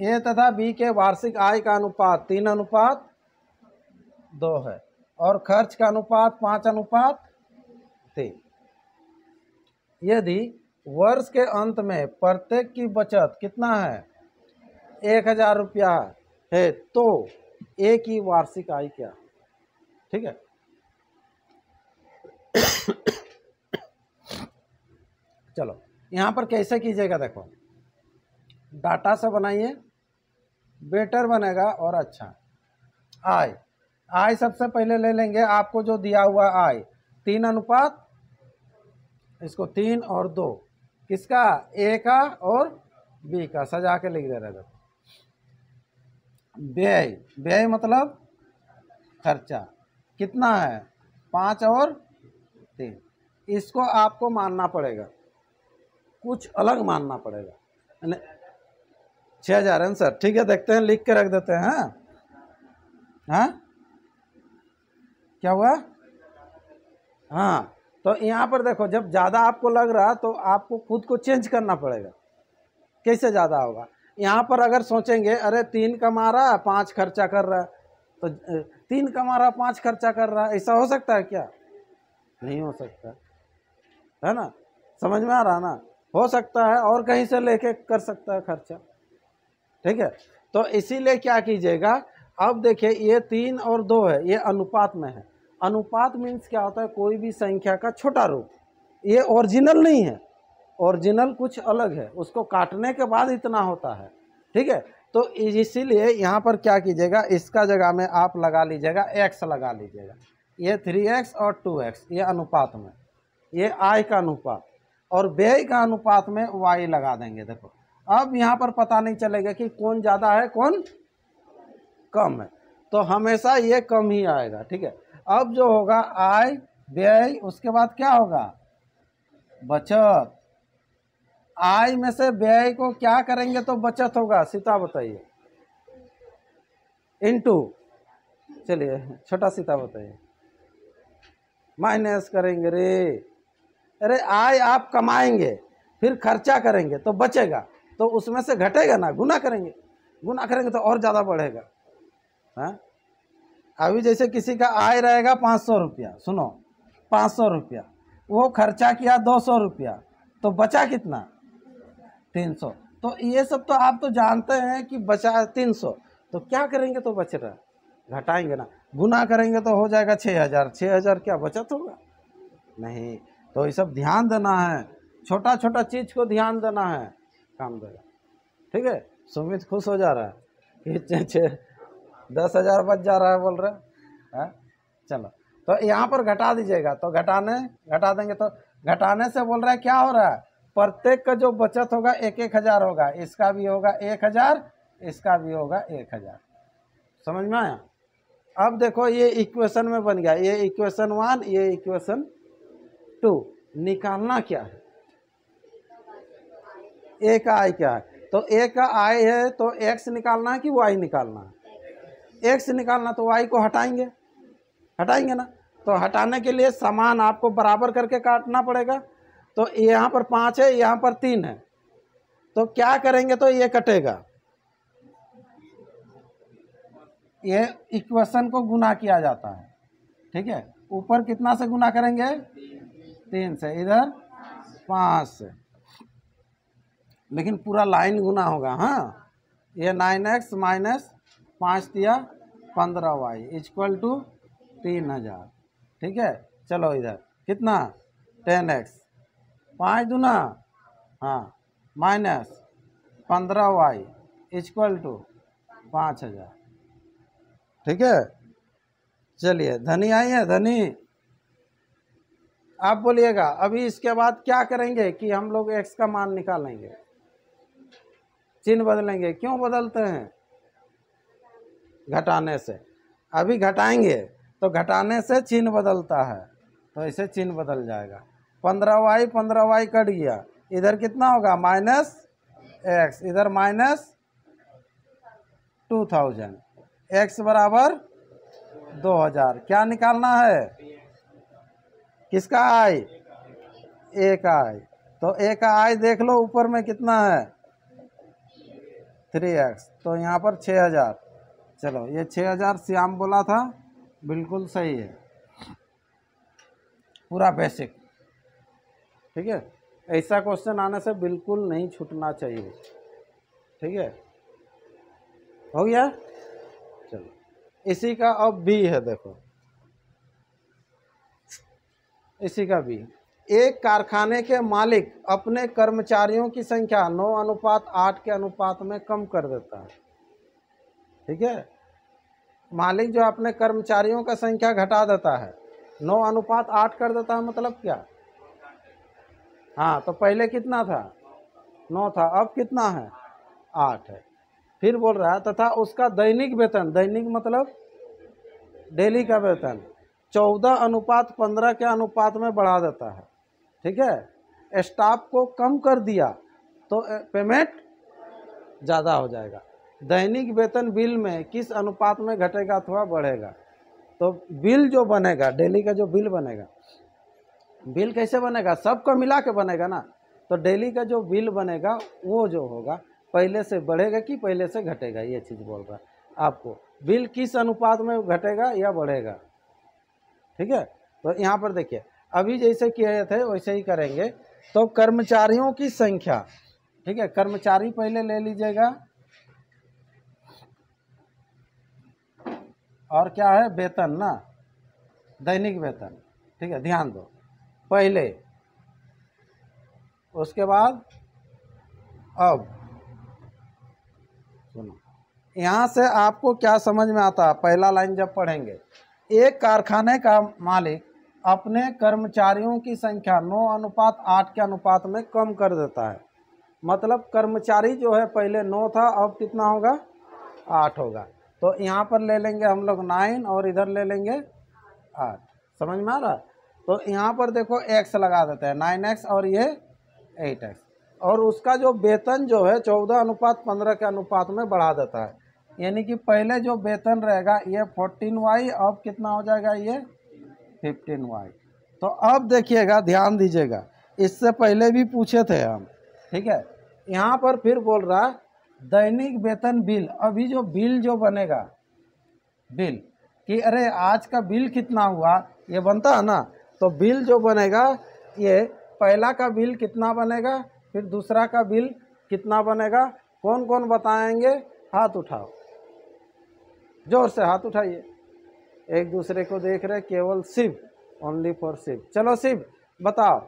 ए तथा बी के वार्षिक आय का अनुपात 3:2 है और खर्च का अनुपात 5:3। यदि वर्ष के अंत में प्रत्येक की बचत कितना है, 1000 रुपया है, तो ए की वार्षिक आय क्या, ठीक है। चलो यहाँ पर कैसे कीजिएगा, देखो डाटा से बनाइए, बेटर बनेगा और अच्छा। आय, आय सबसे पहले ले लेंगे आपको जो दिया हुआ आय 3 अनुपात, इसको 3 और 2, किसका, ए का और बी का, सजा के लिख दे रहे थे। व्यय, व्यय मतलब खर्चा, कितना है 5 और 3, इसको आपको मानना पड़ेगा, कुछ अलग मानना पड़ेगा। 6000 आंसर, ठीक है, देखते हैं, लिख के रख देते हैं। हाँ क्या हुआ, हाँ तो यहाँ पर देखो जब ज़्यादा आपको लग रहा तो आपको खुद को चेंज करना पड़ेगा, कैसे ज़्यादा होगा। यहाँ पर अगर सोचेंगे अरे 3 कमा रहा है 5 खर्चा कर रहा है, तो 3 कमा रहा 5 खर्चा कर रहा है, ऐसा हो सकता है क्या, नहीं हो सकता, है ना, समझ में आ रहा ना, हो सकता है और कहीं से लेके कर सकता है खर्चा, ठीक है। तो इसीलिए क्या कीजिएगा, अब देखिए ये 3 और 2 है, ये अनुपात में है। अनुपात मीन्स क्या होता है, कोई भी संख्या का छोटा रूप, ये ओरिजिनल नहीं है, ओरिजिनल कुछ अलग है, उसको काटने के बाद इतना होता है, ठीक है। तो इसीलिए यहाँ पर क्या कीजिएगा, इसका जगह में आप लगा लीजिएगा x लगा लीजिएगा, ये 3x और 2x, ये अनुपात में, ये आय का अनुपात, और व्यय का अनुपात में y लगा देंगे। देखो अब यहाँ पर पता नहीं चलेगा कि कौन ज़्यादा है कौन कम है, तो हमेशा ये कम ही आएगा, ठीक है। अब जो होगा आय व्यय, उसके बाद क्या होगा बचत, आय में से व्यय को क्या करेंगे तो बचत होगा, सीता बताइए, इनटू, चलिए छोटा सीता बताइए, माइनस करेंगे रे, अरे आय आप कमाएंगे फिर खर्चा करेंगे तो बचेगा, तो उसमें से घटेगा ना, गुना करेंगे, गुना करेंगे तो और ज़्यादा बढ़ेगा। हाँ अभी जैसे किसी का आय रहेगा 500 रुपया, सुनो 500 रुपया, वो खर्चा किया 200 रुपया, तो बचा कितना 300, तो ये सब तो आप तो जानते हैं कि बचा 300, तो क्या करेंगे तो बच रहा, घटाएंगे ना, गुना करेंगे तो हो जाएगा 6000, 6000 क्या बचत होगा, नहीं। तो ये सब ध्यान देना है, छोटा छोटा चीज़ को ध्यान देना है, काम देगा, ठीक है। सुमित खुश हो जा रहा है कि 10,000 बच जा रहा है बोल रहे हैं। चलो तो यहाँ पर घटा दीजिएगा, तो घटा देंगे, तो घटाने से बोल रहा है क्या हो रहा है, प्रत्येक का जो बचत होगा 1,000 होगा, इसका भी होगा 1,000, इसका भी होगा 1,000, समझ में आया। अब देखो ये इक्वेशन में बन गया, ये इक्वेशन 1, ये इक्वेशन 2, निकालना क्या है, ए का आय क्या है, तो ए का आय है तो x निकालना है कि y निकालना है, x निकालना, तो y को हटाएंगे ना, तो हटाने के लिए समान आपको बराबर करके काटना पड़ेगा, तो यहाँ पर 5 है, यहाँ पर 3 है, तो क्या करेंगे तो ये कटेगा, ये इक्वेशन को गुना किया जाता है, ठीक है। ऊपर कितना से गुना करेंगे 3 से, इधर 5 से, लेकिन पूरा लाइन गुना होगा। हाँ ये 9x माइनस 5 दिया 15y इक्वल टू 3000, ठीक है। चलो इधर कितना 10x 5 दूना, हाँ माइनस 15y इक्वल टू 5000, ठीक है। चलिए धनी आई है, धनी आप बोलिएगा। अभी इसके बाद क्या करेंगे कि हम लोग x का मान निकालेंगे, चिन्ह बदलेंगे, क्यों बदलते हैं, घटाने से, अभी घटाएंगे तो घटाने से चिन्ह बदलता है, तो ऐसे चिन्ह बदल जाएगा, 15y कट गया, इधर कितना होगा माइनस x, इधर माइनस 2000, x बराबर 2000, क्या निकालना है, किसका आय, ए का आय, तो ए का आय देख लो ऊपर में कितना है 3x, तो यहाँ पर 6000, चलो ये 6000 श्याम बोला था, बिल्कुल सही है, पूरा बेसिक, ठीक है। ऐसा क्वेश्चन आने से बिल्कुल नहीं छूटना चाहिए, ठीक है, हो गया। चलो इसी का अब बी है, देखो इसी का बी। एक कारखाने के मालिक अपने कर्मचारियों की संख्या 9:8 के अनुपात में कम कर देता है। ठीक है, मालिक जो अपने कर्मचारियों का संख्या घटा देता है, 9:8 कर देता है, मतलब क्या? हाँ, तो पहले कितना था? 9 था, अब कितना है? 8 है। फिर बोल रहा है तथा उसका दैनिक वेतन, दैनिक मतलब डेली का वेतन 14:15 के अनुपात में बढ़ा देता है। ठीक है, स्टाफ को कम कर दिया तो पेमेंट ज़्यादा हो जाएगा। दैनिक वेतन बिल में किस अनुपात में घटेगा अथवा बढ़ेगा? तो बिल जो बनेगा, डेली का जो बिल बनेगा, बिल कैसे बनेगा? सबको मिला के बनेगा ना। तो डेली का जो बिल बनेगा वो जो होगा पहले से बढ़ेगा कि पहले से घटेगा, ये चीज़ बोल रहा है आपको। बिल किस अनुपात में घटेगा या बढ़ेगा? ठीक है, तो यहाँ पर देखिए, अभी जैसे किए थे वैसे ही करेंगे। तो कर्मचारियों की संख्या, ठीक है, कर्मचारी पहले ले लीजिएगा, और क्या है? वेतन ना, दैनिक वेतन। ठीक है, ध्यान दो, पहले, उसके बाद अब सुनो, यहाँ से आपको क्या समझ में आता है? पहला लाइन जब पढ़ेंगे, एक कारखाने का मालिक अपने कर्मचारियों की संख्या 9:8 के अनुपात में कम कर देता है। मतलब कर्मचारी जो है पहले 9 था, अब कितना होगा? 8 होगा। तो यहाँ पर ले लेंगे हम लोग 9 और इधर ले लेंगे 8। समझ में आ रहा? तो यहाँ पर देखो x लगा देते हैं, 9x और ये 8x, और उसका जो वेतन जो है 14:15 के अनुपात में बढ़ा देता है। यानी कि पहले जो वेतन रहेगा ये 14y, अब कितना हो जाएगा? ये 15y। तो अब देखिएगा, ध्यान दीजिएगा, इससे पहले भी पूछे थे हम। ठीक है, यहाँ पर फिर बोल रहा दैनिक वेतन बिल। अभी जो बिल जो बनेगा, बिल कि अरे आज का बिल कितना हुआ, ये बनता है ना। तो बिल जो बनेगा, ये पहला का बिल कितना बनेगा, फिर दूसरा का बिल कितना बनेगा, कौन कौन बताएंगे? हाथ उठाओ, जोर से हाथ उठाइए। एक दूसरे को देख रहे, केवल शिव, ओनली फॉर शिव। चलो शिव बताओ,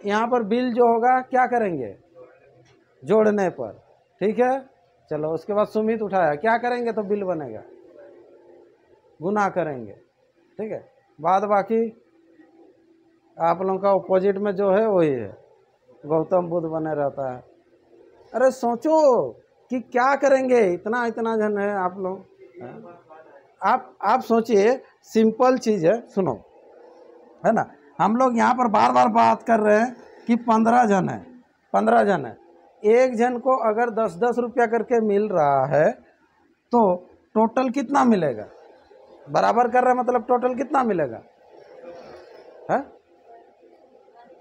यहाँ पर बिल जो होगा क्या करेंगे? जोड़ने पर। ठीक है, चलो उसके बाद सुमित उठाया, क्या करेंगे तो बिल बनेगा? गुना करेंगे। ठीक है, बाद बाकी आप लोगों का ऑपोजिट में जो है वही है, गौतम बुद्ध बने रहता है। अरे सोचो कि क्या करेंगे, इतना इतना जन है आप लोग। आप सोचिए, सिंपल चीज़ है, सुनो, है ना। हम लोग यहाँ पर बार बार बात कर रहे हैं कि 15 जन है, 15 जन है। एक जन को अगर 10-10 रुपया करके मिल रहा है तो टोटल कितना मिलेगा? बराबर कर रहे हैं, मतलब टोटल कितना मिलेगा? है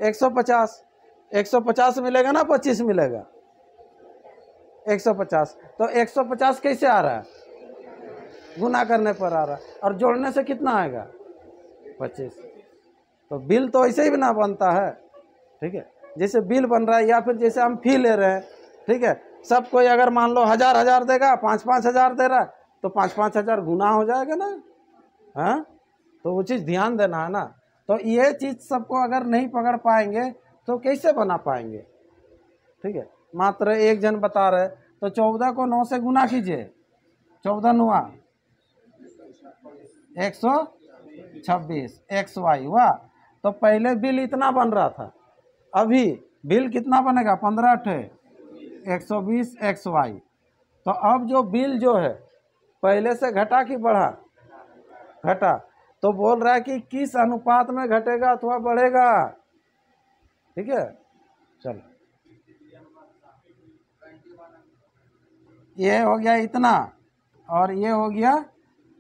150। 150 मिलेगा ना, 25 मिलेगा? 150। तो 150 कैसे आ रहा है? गुना करने पर आ रहा है, और जोड़ने से कितना आएगा? 25। तो बिल तो ऐसे ही भी ना बनता है। ठीक है, जैसे बिल बन रहा है, या फिर जैसे हम फी ले रहे हैं। ठीक है, सब कोई अगर मान लो 1000 देगा, 5-5 हज़ार दे रहा है, तो 5-5 हज़ार गुना हो जाएगा ना। हाँ, तो वो चीज़ ध्यान देना है ना। तो ये चीज़ सबको अगर नहीं पकड़ पाएंगे तो कैसे बना पाएंगे? ठीक है, मात्र एक जन बता रहे, तो 14 को 9 से गुना कीजिए, 14 9 126 XY हुआ। तो पहले बिल इतना बन रहा था, अभी बिल कितना बनेगा? 15 120 XY। तो अब जो बिल जो है पहले से घटा कि बढ़ा? घटा। तो बोल रहा है कि किस अनुपात में घटेगा अथवा बढ़ेगा। ठीक है, चलो ये हो गया इतना, और ये हो गया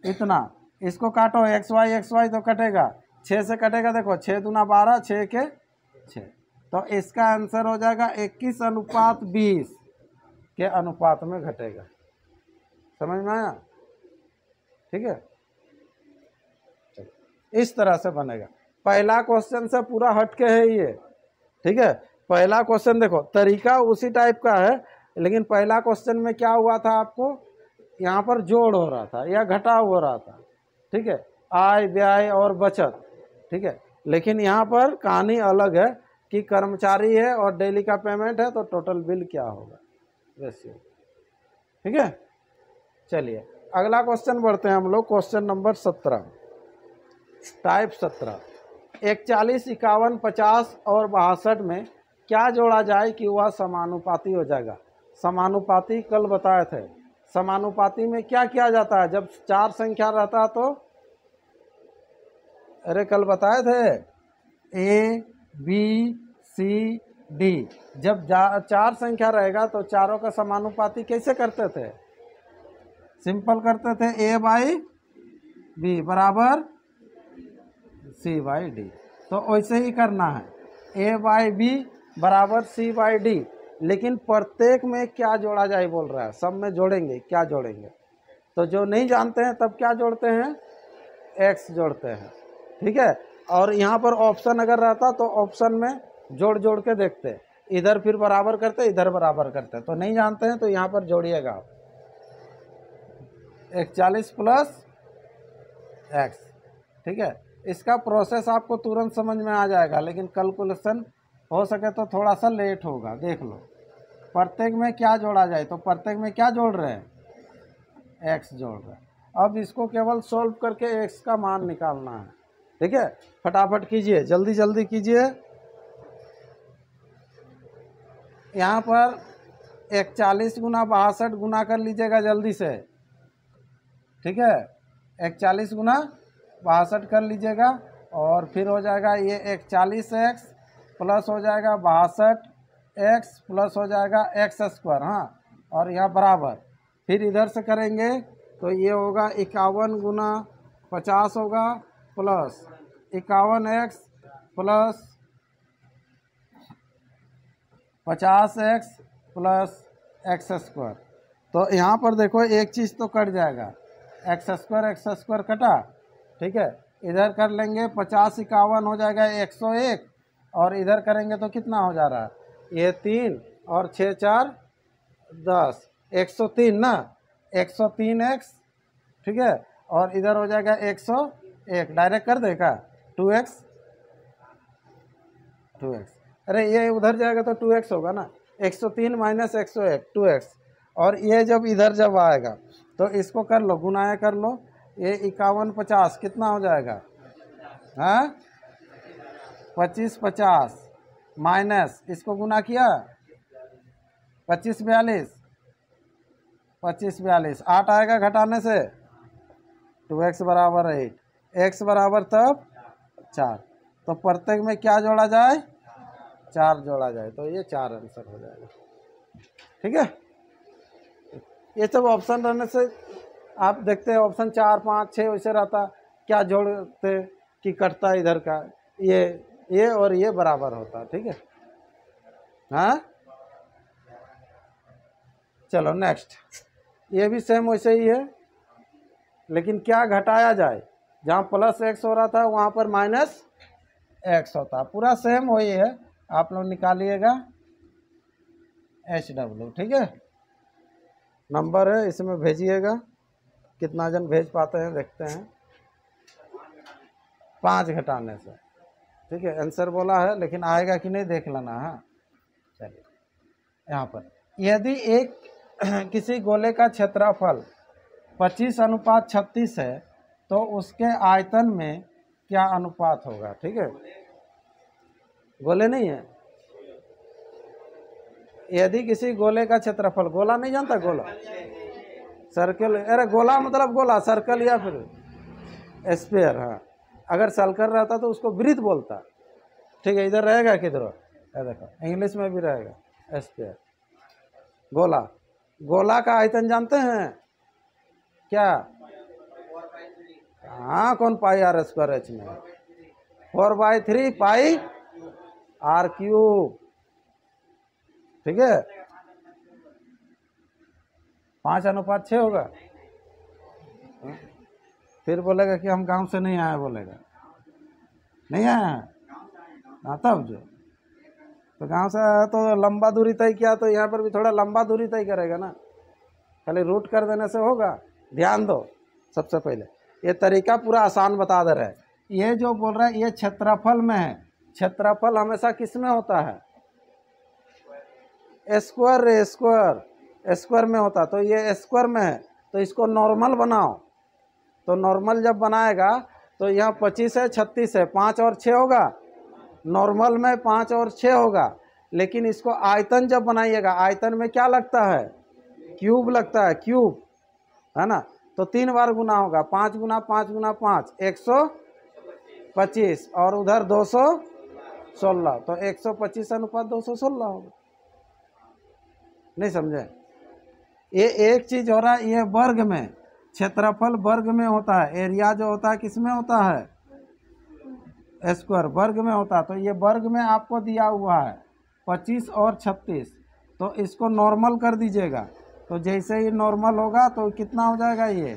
इतना। इसको काटो, XY तो कटेगा, 6 से कटेगा। देखो 6 दूना 12, 6 के 6। तो इसका आंसर हो जाएगा 21:20 के अनुपात में घटेगा। समझ में आया? ठीक है, इस तरह से बनेगा। पहला क्वेश्चन से पूरा हटके है ये। ठीक है, पहला क्वेश्चन देखो, तरीका उसी टाइप का है, लेकिन पहला क्वेश्चन में क्या हुआ था आपको? यहाँ पर जोड़ हो रहा था या घटाव हो रहा था, ठीक है, आय व्यय और बचत, ठीक है। लेकिन यहाँ पर कहानी अलग है कि कर्मचारी है और डेली का पेमेंट है, तो टोटल बिल क्या होगा, रेशियो, ठीक है। चलिए अगला क्वेश्चन बढ़ते हैं हम लोग, क्वेश्चन नंबर 17, टाइप 17। 41, 51, 50 और 62 में क्या जोड़ा जाए कि वह समानुपाती हो जाएगा। समानुपाती कल बताए थे, समानुपाती में क्या किया जाता है जब 4 संख्या रहता है तो, अरे कल बताए थे A B C D, जब 4 संख्या रहेगा तो चारों का समानुपाती कैसे करते थे, सिंपल करते थे A बाई B बराबर C बाई D। तो वैसे ही करना है, A बाई B बराबर C बाई D, लेकिन प्रत्येक में क्या जोड़ा जाए बोल रहा है, सब में जोड़ेंगे, क्या जोड़ेंगे, तो जो नहीं जानते हैं तब क्या जोड़ते हैं, x जोड़ते हैं, ठीक है। और यहाँ पर ऑप्शन अगर रहता तो ऑप्शन में जोड़ जोड़ के देखते, इधर फिर बराबर करते, इधर बराबर करते, तो नहीं जानते हैं तो यहाँ पर जोड़िएगा आप 41 प्लस x, ठीक है। इसका प्रोसेस आपको तुरंत समझ में आ जाएगा, लेकिन कैलकुलेशन हो सके तो थोड़ा सा लेट होगा। देख लो प्रत्येक में क्या जोड़ा जाए, तो प्रत्येक में क्या जोड़ रहे हैं, x जोड़ रहे हैं। अब इसको केवल सोल्व करके x का मान निकालना है, ठीक है। फटाफट कीजिए, जल्दी जल्दी कीजिए। यहाँ पर 41 गुना 62 गुना कर लीजिएगा जल्दी से, ठीक है। 41 गुना 62 कर लीजिएगा और फिर हो जाएगा ये 41x प्लस हो जाएगा 62x प्लस हो जाएगा x², हाँ, और यहाँ बराबर, फिर इधर से करेंगे तो ये होगा 51 गुना 50 होगा plus 51x plus 50x plus x²। तो यहाँ पर देखो एक चीज़ तो कट जाएगा, x² कटा, ठीक है। इधर कर लेंगे 50 51 हो जाएगा 101, और इधर करेंगे तो कितना हो जा रहा है, ये 3 और 6 4 10, 103 ना, 103x, ठीक है। और इधर हो जाएगा 101, डायरेक्ट कर देगा 2x, अरे ये उधर जाएगा तो 2x होगा ना, 103 माइनस 101 2x, और ये जब इधर जब आएगा तो इसको कर लो, गुनाया कर लो, ये 51 50 कितना हो जाएगा, हाँ 25 50 माइनस इसको गुना किया 25 42, 25 42 8 आएगा घटाने से, 2x बराबर 8, x बराबर तब 4, तो प्रत्येक में क्या जोड़ा जाए, 4 जोड़ा जाए, तो ये 4 आंसर हो जाएगा, ठीक है। ये सब ऑप्शन रहने से आप देखते हैं ऑप्शन 4 5 6 वैसे रहता, क्या जोड़ते कि कटता इधर का, ये और ये बराबर होता, ठीक है। हाँ चलो नेक्स्ट, ये भी सेम वैसे ही है, लेकिन क्या घटाया जाए, जहाँ प्लस x हो रहा था वहाँ पर माइनस x होता, पूरा सेम वही है, आप लोग निकालिएगा HW, ठीक है। नंबर है इसमें भेजिएगा, कितना जन भेज पाते हैं देखते हैं, 5 घटाने से, ठीक है। आंसर बोला है लेकिन आएगा कि नहीं देख लेना, हाँ। चलिए यहाँ पर यदि एक किसी गोले का क्षेत्रफल 25:36 है तो उसके आयतन में क्या अनुपात होगा, ठीक है। गोले नहीं है, यदि किसी गोले का क्षेत्रफल, गोला नहीं जानता, गोला सर्कल, अरे गोला मतलब गोला, सर्कल या फिर स्फीयर, हाँ। अगर सर्कल रहता तो उसको वृत्त बोलता, ठीक है। इधर रहेगा किधर, देखो इंग्लिश में भी रहेगा स्फीयर, गोला। गोला का आयतन जानते हैं क्या, हाँ, कौन पाई r² में 4/3 पाई r³, ठीक है। 5:6 होगा, फिर बोलेगा कि हम गांव से नहीं आए, बोलेगा नहीं आया है, हाँ तब जो, तो गांव से आया तो लंबा दूरी तय किया, तो यहाँ पर भी थोड़ा लंबा दूरी तय करेगा ना, खाली रूट कर देने से होगा? ध्यान दो, सबसे पहले ये तरीका पूरा आसान बता दे रहा है। ये जो बोल रहा है ये क्षेत्रफल में है। क्षेत्रफल हमेशा किस में होता है? स्क्वायर, स्क्वायर में होता। तो ये स्क्वायर में है, तो इसको नॉर्मल बनाओ। तो नॉर्मल जब बनाएगा तो यहाँ 25 है, 36 है, 5 और 6 होगा। नॉर्मल में 5 और 6 होगा, लेकिन इसको आयतन जब बनाइएगा, आयतन में क्या लगता है? क्यूब लगता है, क्यूब, है ना। तो 3 बार गुना होगा, 5 गुना 5 गुना 5 125, और उधर 216, तो 125 अनुपात 216 होगा। नहीं समझे? ये एक चीज हो रहा है, ये वर्ग में, क्षेत्रफल वर्ग में होता है। एरिया जो होता है किस में होता है? स्क्वायर, वर्ग में होता है। तो ये वर्ग में आपको दिया हुआ है 25 और 36, तो इसको नॉर्मल कर दीजिएगा। तो जैसे ही नॉर्मल होगा तो कितना हो जाएगा? ये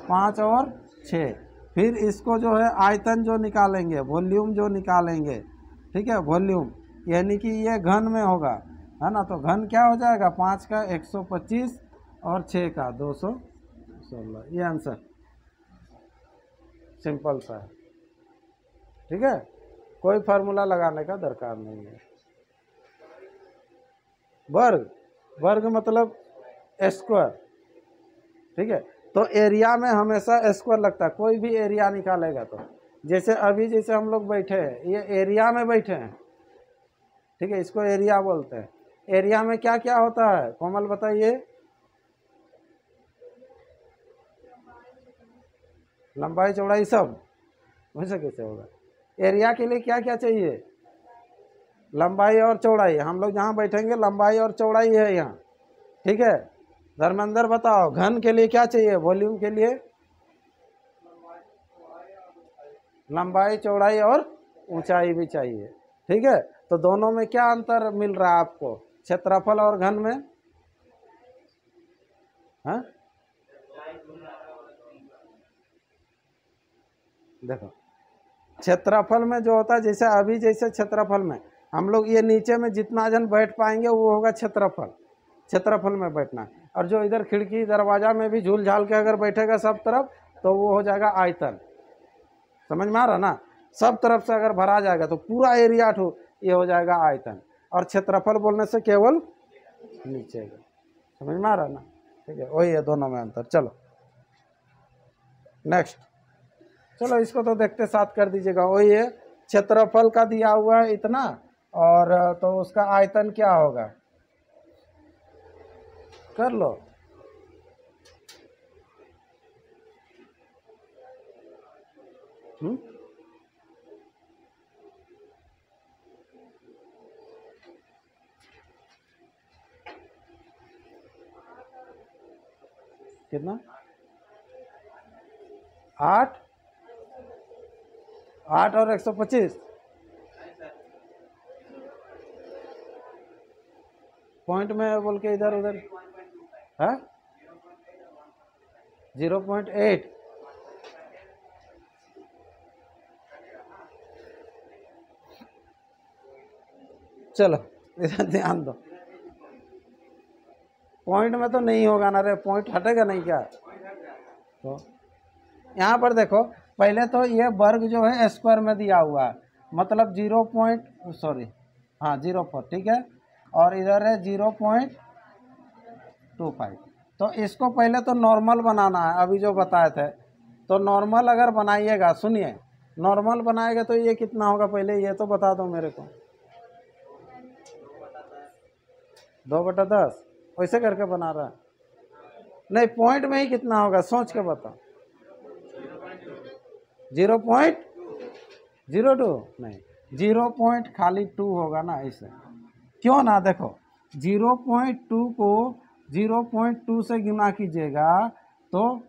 5 और 6। फिर इसको जो है आयतन जो निकालेंगे, वॉल्यूम जो निकालेंगे, ठीक है, वॉल्यूम, यानी कि ये घन में होगा, है ना। तो घन क्या हो जाएगा? 5 का 125 और 6 का 216। ये आंसर सिंपल सा है, ठीक है, कोई फार्मूला लगाने का दरकार नहीं है। वर्ग, वर्ग मतलब स्क्वायर, ठीक है। तो एरिया में हमेशा स्क्वायर लगता है, कोई भी एरिया निकालेगा तो। जैसे अभी जैसे हम लोग बैठे हैं, ये एरिया में बैठे हैं, ठीक है, इसको एरिया बोलते हैं। एरिया में क्या क्या होता है कोमल बताइए? लंबाई चौड़ाई सब, वैसे कैसे होगा? एरिया के लिए क्या क्या चाहिए? लंबाई और चौड़ाई। हम लोग जहाँ बैठेंगे लंबाई और चौड़ाई है यहाँ, ठीक है। धर्मेंद्र बताओ, घन के लिए क्या चाहिए? वॉल्यूम के लिए लंबाई चौड़ाई और ऊंचाई भी चाहिए, ठीक है। तो दोनों में क्या अंतर मिल रहा है आपको, क्षेत्रफल और घन में? हाँ, देखो क्षेत्रफल में जो होता है, जैसे अभी जैसे क्षेत्रफल में हम लोग ये नीचे में जितना जन बैठ पाएंगे वो होगा क्षेत्रफल, क्षेत्रफल में बैठना। और जो इधर खिड़की दरवाजा में भी झूल झाल के अगर बैठेगा सब तरफ, तो वो हो जाएगा आयतन। समझ में आ रहा ना? सब तरफ से अगर भरा जाएगा तो पूरा एरिया ये हो जाएगा आयतन। और क्षेत्रफल बोलने से केवल नीचे का। समझ में आ रहा ना? ठीक है, वही है दोनों में अंतर। चलो नेक्स्ट, चलो इसको तो देखते साथ कर दीजिएगा। वही है, क्षेत्रफल का दिया हुआ है इतना, और तो उसका आयतन क्या होगा, कर लो। कितना? 8 और 125 पॉइंट में बोल के इधर उधर है 0.8। चलो इधर ध्यान दो, पॉइंट में तो नहीं होगा ना रे, पॉइंट हटेगा नहीं क्या? तो यहाँ पर देखो, पहले तो ये वर्ग जो है स्क्वायर में दिया हुआ है, मतलब 0.4, ठीक है, और इधर है 0.25। तो इसको पहले तो नॉर्मल बनाना है, अभी जो बताए थे। तो नॉर्मल अगर बनाइएगा, सुनिए, नॉर्मल बनाएगा तो ये कितना होगा, पहले ये तो बता दो मेरे को। 2/10 वैसे करके बना रहा है? नहीं, पॉइंट में ही कितना होगा सोच के बताओ। 0.02 नहीं, 0.2 होगा ना, ऐसे क्यों ना? देखो 0.2 को 0.2 से गुना कीजिएगा तो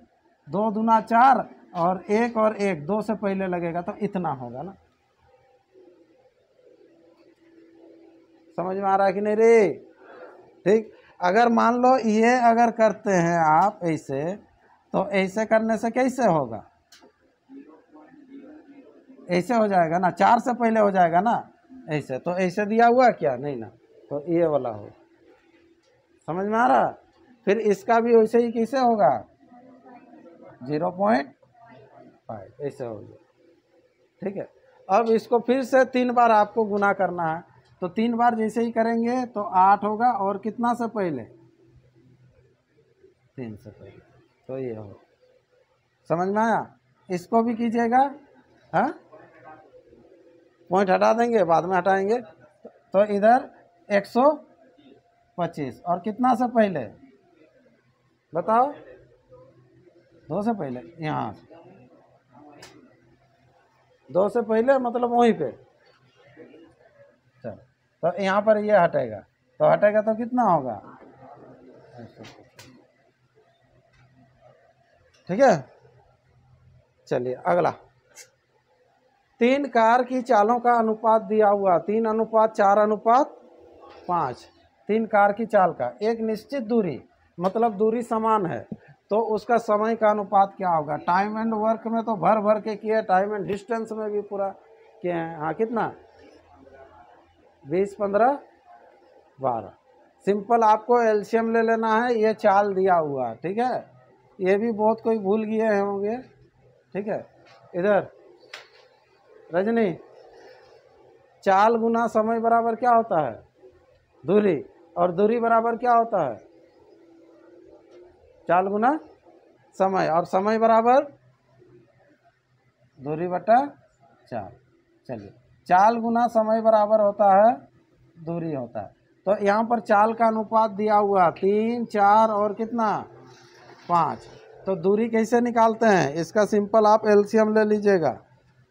2 दूना 4, और 1 2 से पहले लगेगा तो इतना होगा ना। समझ में आ रहा है कि नहीं रे? ठीक, अगर मान लो ये अगर करते हैं आप ऐसे, तो ऐसे करने से कैसे होगा? ऐसे हो जाएगा ना, 4 से पहले हो जाएगा ना, ऐसे। तो ऐसे दिया हुआ क्या? नहीं ना, तो ये वाला हो। समझ में आ रहा? फिर इसका भी वैसे ही कैसे होगा 0.5 ऐसे हो गया। ठीक है, अब इसको फिर से 3 बार आपको गुना करना है, तो 3 बार जैसे ही करेंगे तो 8 होगा, और कितना से पहले 3 से पहले, तो ये हो। समझ में आया? इसको भी कीजिएगा। हाँ, पॉइंट हटा देंगे, बाद में हटाएंगे। तो इधर 125 और कितना से पहले बताओ, 2 से पहले, यहाँ 2 से पहले मतलब वहीं पे। चलो, तो यहाँ पर ये हटेगा, तो हटेगा तो कितना होगा, ठीक है। चलिए अगला, 3 कार की चालों का अनुपात दिया हुआ 3:4:5। 3 कार की चाल का एक निश्चित दूरी, मतलब दूरी समान है, तो उसका समय का अनुपात क्या होगा। टाइम एंड वर्क में तो भर भर के किए, टाइम एंड डिस्टेंस में भी पूरा किए हैं। हाँ, कितना 20, 15, 12। सिंपल आपको एलसीएम ले लेना है, ये चाल दिया हुआ, ठीक है। ये भी बहुत कोई भूल गए होंगे, ठीक है। इधर रजनी, चाल गुना समय बराबर क्या होता है, दूरी, और दूरी बराबर क्या होता है, चाल गुना समय, और समय बराबर दूरी बटा चाल। चलिए, चाल गुना समय बराबर होता है दूरी होता है। तो यहाँ पर चाल का अनुपात दिया हुआ 3, 4 और कितना 5। तो दूरी कैसे निकालते हैं, इसका सिंपल आप एलसीएम ले लीजिएगा,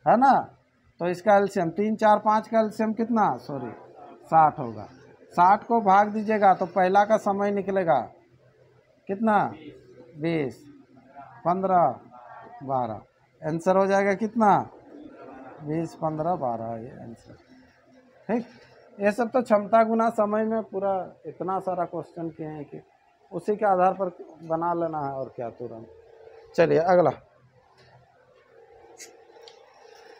है ना। तो इसका एलसीएम 3, 4, 5 का एलसीएम कितना 60 होगा। 60 को भाग दीजिएगा तो पहला का समय निकलेगा कितना 20, 15, 12। आंसर हो जाएगा कितना 20, 15, 12, ये आंसर। ठीक, ये सब तो क्षमता गुना समय में पूरा इतना सारा क्वेश्चन किए हैं कि उसी के आधार पर बना लेना है, और क्या तुरंत। चलिए अगला,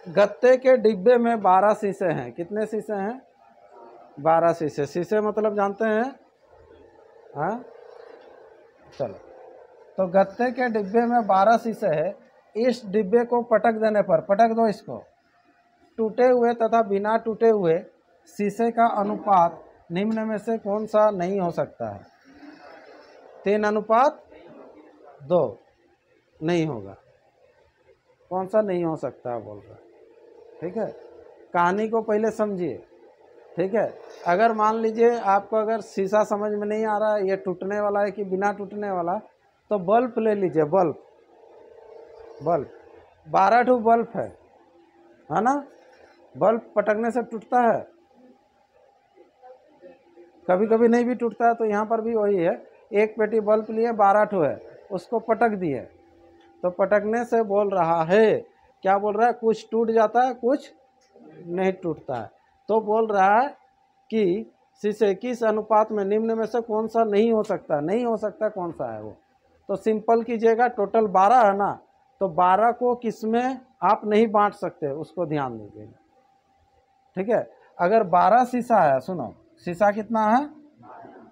गत्ते के डिब्बे में 12 शीशे हैं। कितने शीशे हैं, 12 शीशे। शीशे मतलब जानते हैं, हाँ। चलो, तो गत्ते के डिब्बे में 12 शीशे है। इस डिब्बे को पटक देने पर, पटक दो इसको, टूटे हुए तथा बिना टूटे हुए शीशे का अनुपात निम्न में से कौन सा नहीं हो सकता है। 3:2 नहीं होगा, कौन सा नहीं हो सकता बोल रहा है, ठीक है। कहानी को पहले समझिए, ठीक है। अगर मान लीजिए आपको अगर शीशा समझ में नहीं आ रहा है, ये टूटने वाला है कि बिना टूटने वाला, तो बल्ब ले लीजिए। बल्ब 12 ठो बल्ब है ना। बल्ब पटकने से टूटता है, कभी कभी नहीं भी टूटता है। तो यहाँ पर भी वही है, एक पेटी बल्ब लिए 12 ठो है, उसको पटक दिए, तो पटकने से बोल रहा है, क्या बोल रहा है, कुछ टूट जाता है कुछ नहीं टूटता है। तो बोल रहा है कि शीशे किस अनुपात में निम्न में से कौन सा नहीं हो सकता, नहीं हो सकता कौन सा है वो। तो सिंपल कीजिएगा, टोटल 12 है ना, तो 12 को किस में आप नहीं बांट सकते, उसको ध्यान दीजिएगा, ठीक है। अगर 12 शीशा है, सुनो, शीशा कितना है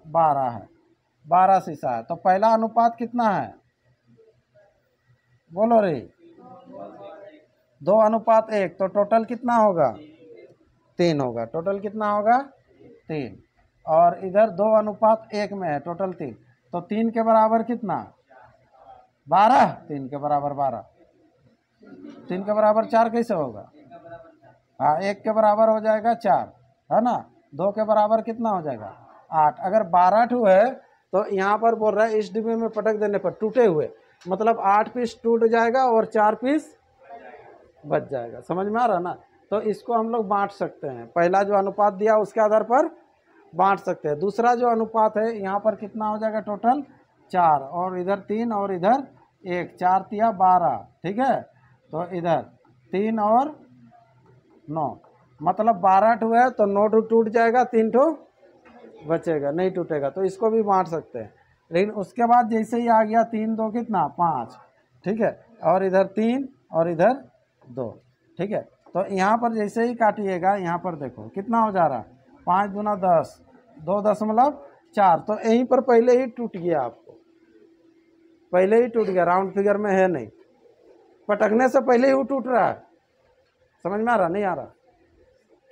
12 है, 12 शीशा है, तो पहला अनुपात कितना है, बोलो रे, 2:1। तो टोटल कितना होगा 3 होगा। टोटल कितना होगा 3, और इधर 2:1 में है, टोटल 3। तो 3 के बराबर कितना 12, 3 के बराबर 12, 3 के बराबर 4 कैसे होगा, हाँ, 1 के बराबर हो जाएगा 4, है ना। 2 के बराबर कितना हो जाएगा 8। अगर 12 ठो है तो यहाँ पर बोल रहा है इस डिब्बे में पटक देने पर टूटे हुए, मतलब 8 पीस टूट जाएगा और 4 पीस बच जाएगा। समझ में आ रहा ना। तो इसको हम लोग बांट सकते हैं, पहला जो अनुपात दिया उसके आधार पर बांट सकते हैं। दूसरा जो अनुपात है यहाँ पर कितना हो जाएगा, टोटल 4, और इधर 3 और इधर 1, 4 तिया 12, ठीक है। तो इधर 3 और 9, मतलब 12 ठो है तो 9 ठो टूट जाएगा, 3 ठो बचेगा, नहीं टूटेगा। तो इसको भी बांट सकते हैं। लेकिन उसके बाद जैसे ही आ गया 3 2 कितना 5, ठीक है, और इधर 3 और इधर 2, ठीक है। तो यहाँ पर जैसे ही काटिएगा, यहाँ पर देखो कितना हो जा रहा है, 5 दूना 10, 2.4, तो यहीं पर पहले ही टूट गया आपको, पहले ही टूट गया, राउंड फिगर में है नहीं, पटकने से पहले ही वो टूट रहा है। समझ में आ रहा? नहीं आ रहा?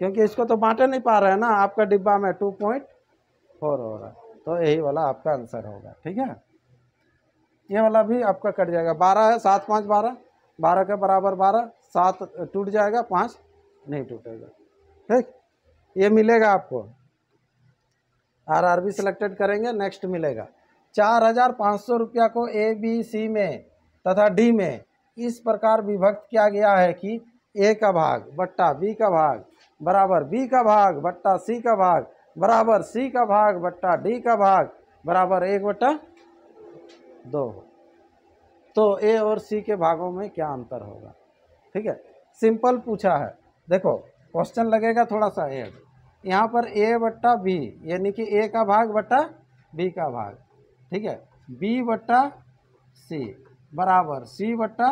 क्योंकि इसको तो बांटे नहीं पा रहे हैं ना, आपका डिब्बा में 2.4 हो रहा है, तो यही वाला आपका आंसर होगा। ठीक है, ये वाला भी आपका कट जाएगा। 12 है, 7 5 12, 12 के बराबर 12, 7 टूट जाएगा, 5 नहीं टूटेगा। ठीक, ये मिलेगा आपको। RRB सेलेक्टेड करेंगे, नेक्स्ट मिलेगा। 4500 रुपया को A B C में तथा D में इस प्रकार विभक्त किया गया है कि A का भाग बट्टा B का भाग बराबर B का भाग बट्टा C का भाग बराबर C का भाग बट्टा D का भाग बराबर 1/2 हो। तो A और C के भागों में क्या अंतर होगा? ठीक है, सिंपल पूछा है। देखो क्वेश्चन लगेगा थोड़ा सा ऐड, यहाँ पर A बट्टा B यानी कि A का भाग बट्टा B का भाग, ठीक है, B बट्टा C बराबर C बट्टा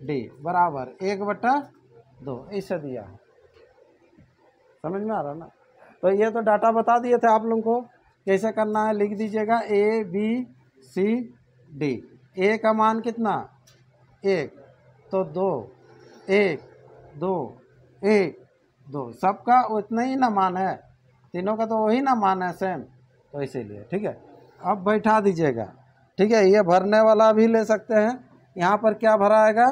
D बराबर 1/2 ऐसे दिया है। समझ में आ रहा ना? तो ये तो डाटा बता दिए थे आप लोगों को, कैसे करना है लिख दीजिएगा A B C D। A का मान कितना? 1, तो 2 1 2 1 2, सबका उतना ही ना मान है, तीनों का तो वही ना मान है सेम, तो इसीलिए। ठीक है, अब बैठा दीजिएगा। ठीक है, ये भरने वाला भी ले सकते हैं। यहाँ पर क्या भराएगा?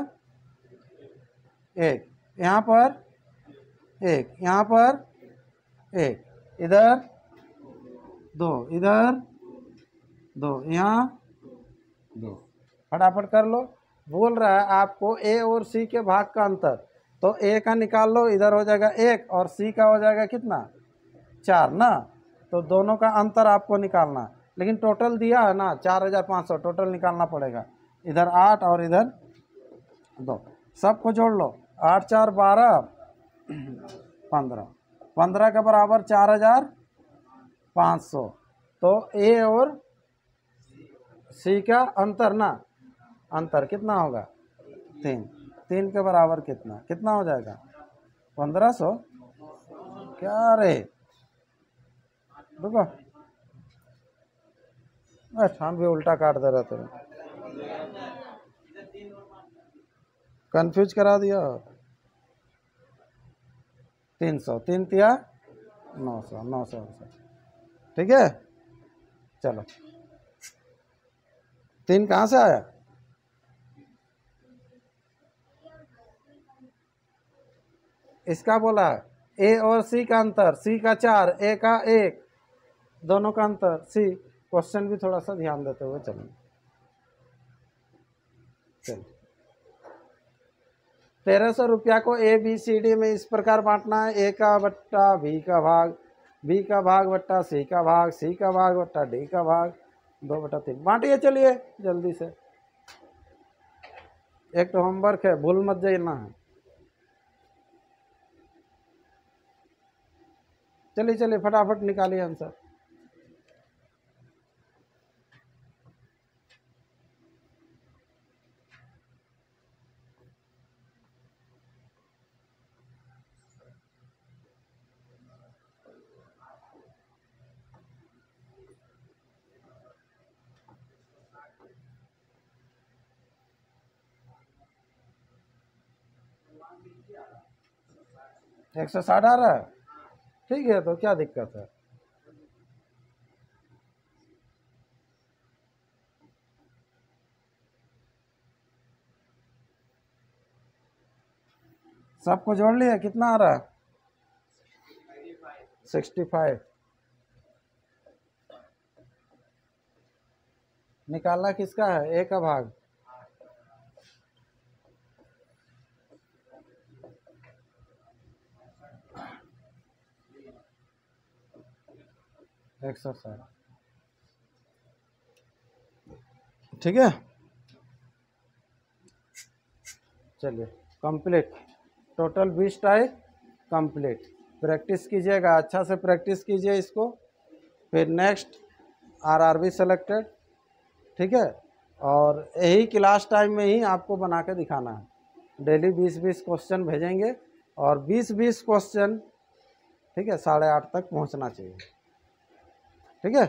1, यहाँ पर 1, यहाँ पर 1, इधर 2, इधर 2, यहाँ 2। फटाफट कर लो। बोल रहा है आपको A और C के भाग का अंतर, तो A का निकाल लो, इधर हो जाएगा 1 और C का हो जाएगा कितना? 4 ना। तो दोनों का अंतर आपको निकालना, लेकिन टोटल दिया है ना 4500, टोटल निकालना पड़ेगा। इधर 8 और इधर 2, सबको जोड़ लो। 8 4 12 15, 15 के बराबर 4500। तो A और C का अंतर ना, अंतर कितना होगा? 3, 3 के बराबर कितना कितना हो जाएगा? 1500। क्या रे, रुको, हम भी उल्टा काट दे रहे थे, कंफ्यूज करा दिया। 300, 3 तिया 900, 900। ठीक है, चलो 3 कहाँ से आया? इसका बोला A और C का अंतर, C का 4, A का 1, दोनों का अंतर C। क्वेश्चन भी थोड़ा सा ध्यान देते हुए चलें। चलो 1300 रुपया को A B C D में इस प्रकार बांटना है। A का बट्टा B का भाग, B का भाग बट्टा C का भाग, C का भाग बट्टा D का भाग 2/3। बांटिए चलिए जल्दी से, एक तो होमवर्क है, भूल मत जाना है। चलिए चलिए फटाफट निकालिए आंसर। एक 160 आ रहा है, ठीक है, तो क्या दिक्कत है? सबको जोड़ लिया, कितना आ रहा है? 65। निकालना किसका है? A का भाग। एक्सरसाइज, ठीक है, चलिए complete. Total 20 type complete. Practice कीजिएगा, अच्छा से प्रैक्टिस कीजिए इसको। फिर नेक्स्ट RRB सेलेक्टेड, ठीक है, और यही क्लास टाइम में ही आपको बना के दिखाना है। डेली 20-20 क्वेश्चन भेजेंगे और 20-20 क्वेश्चन, ठीक है, 8:30 तक पहुंचना चाहिए। ठीक है।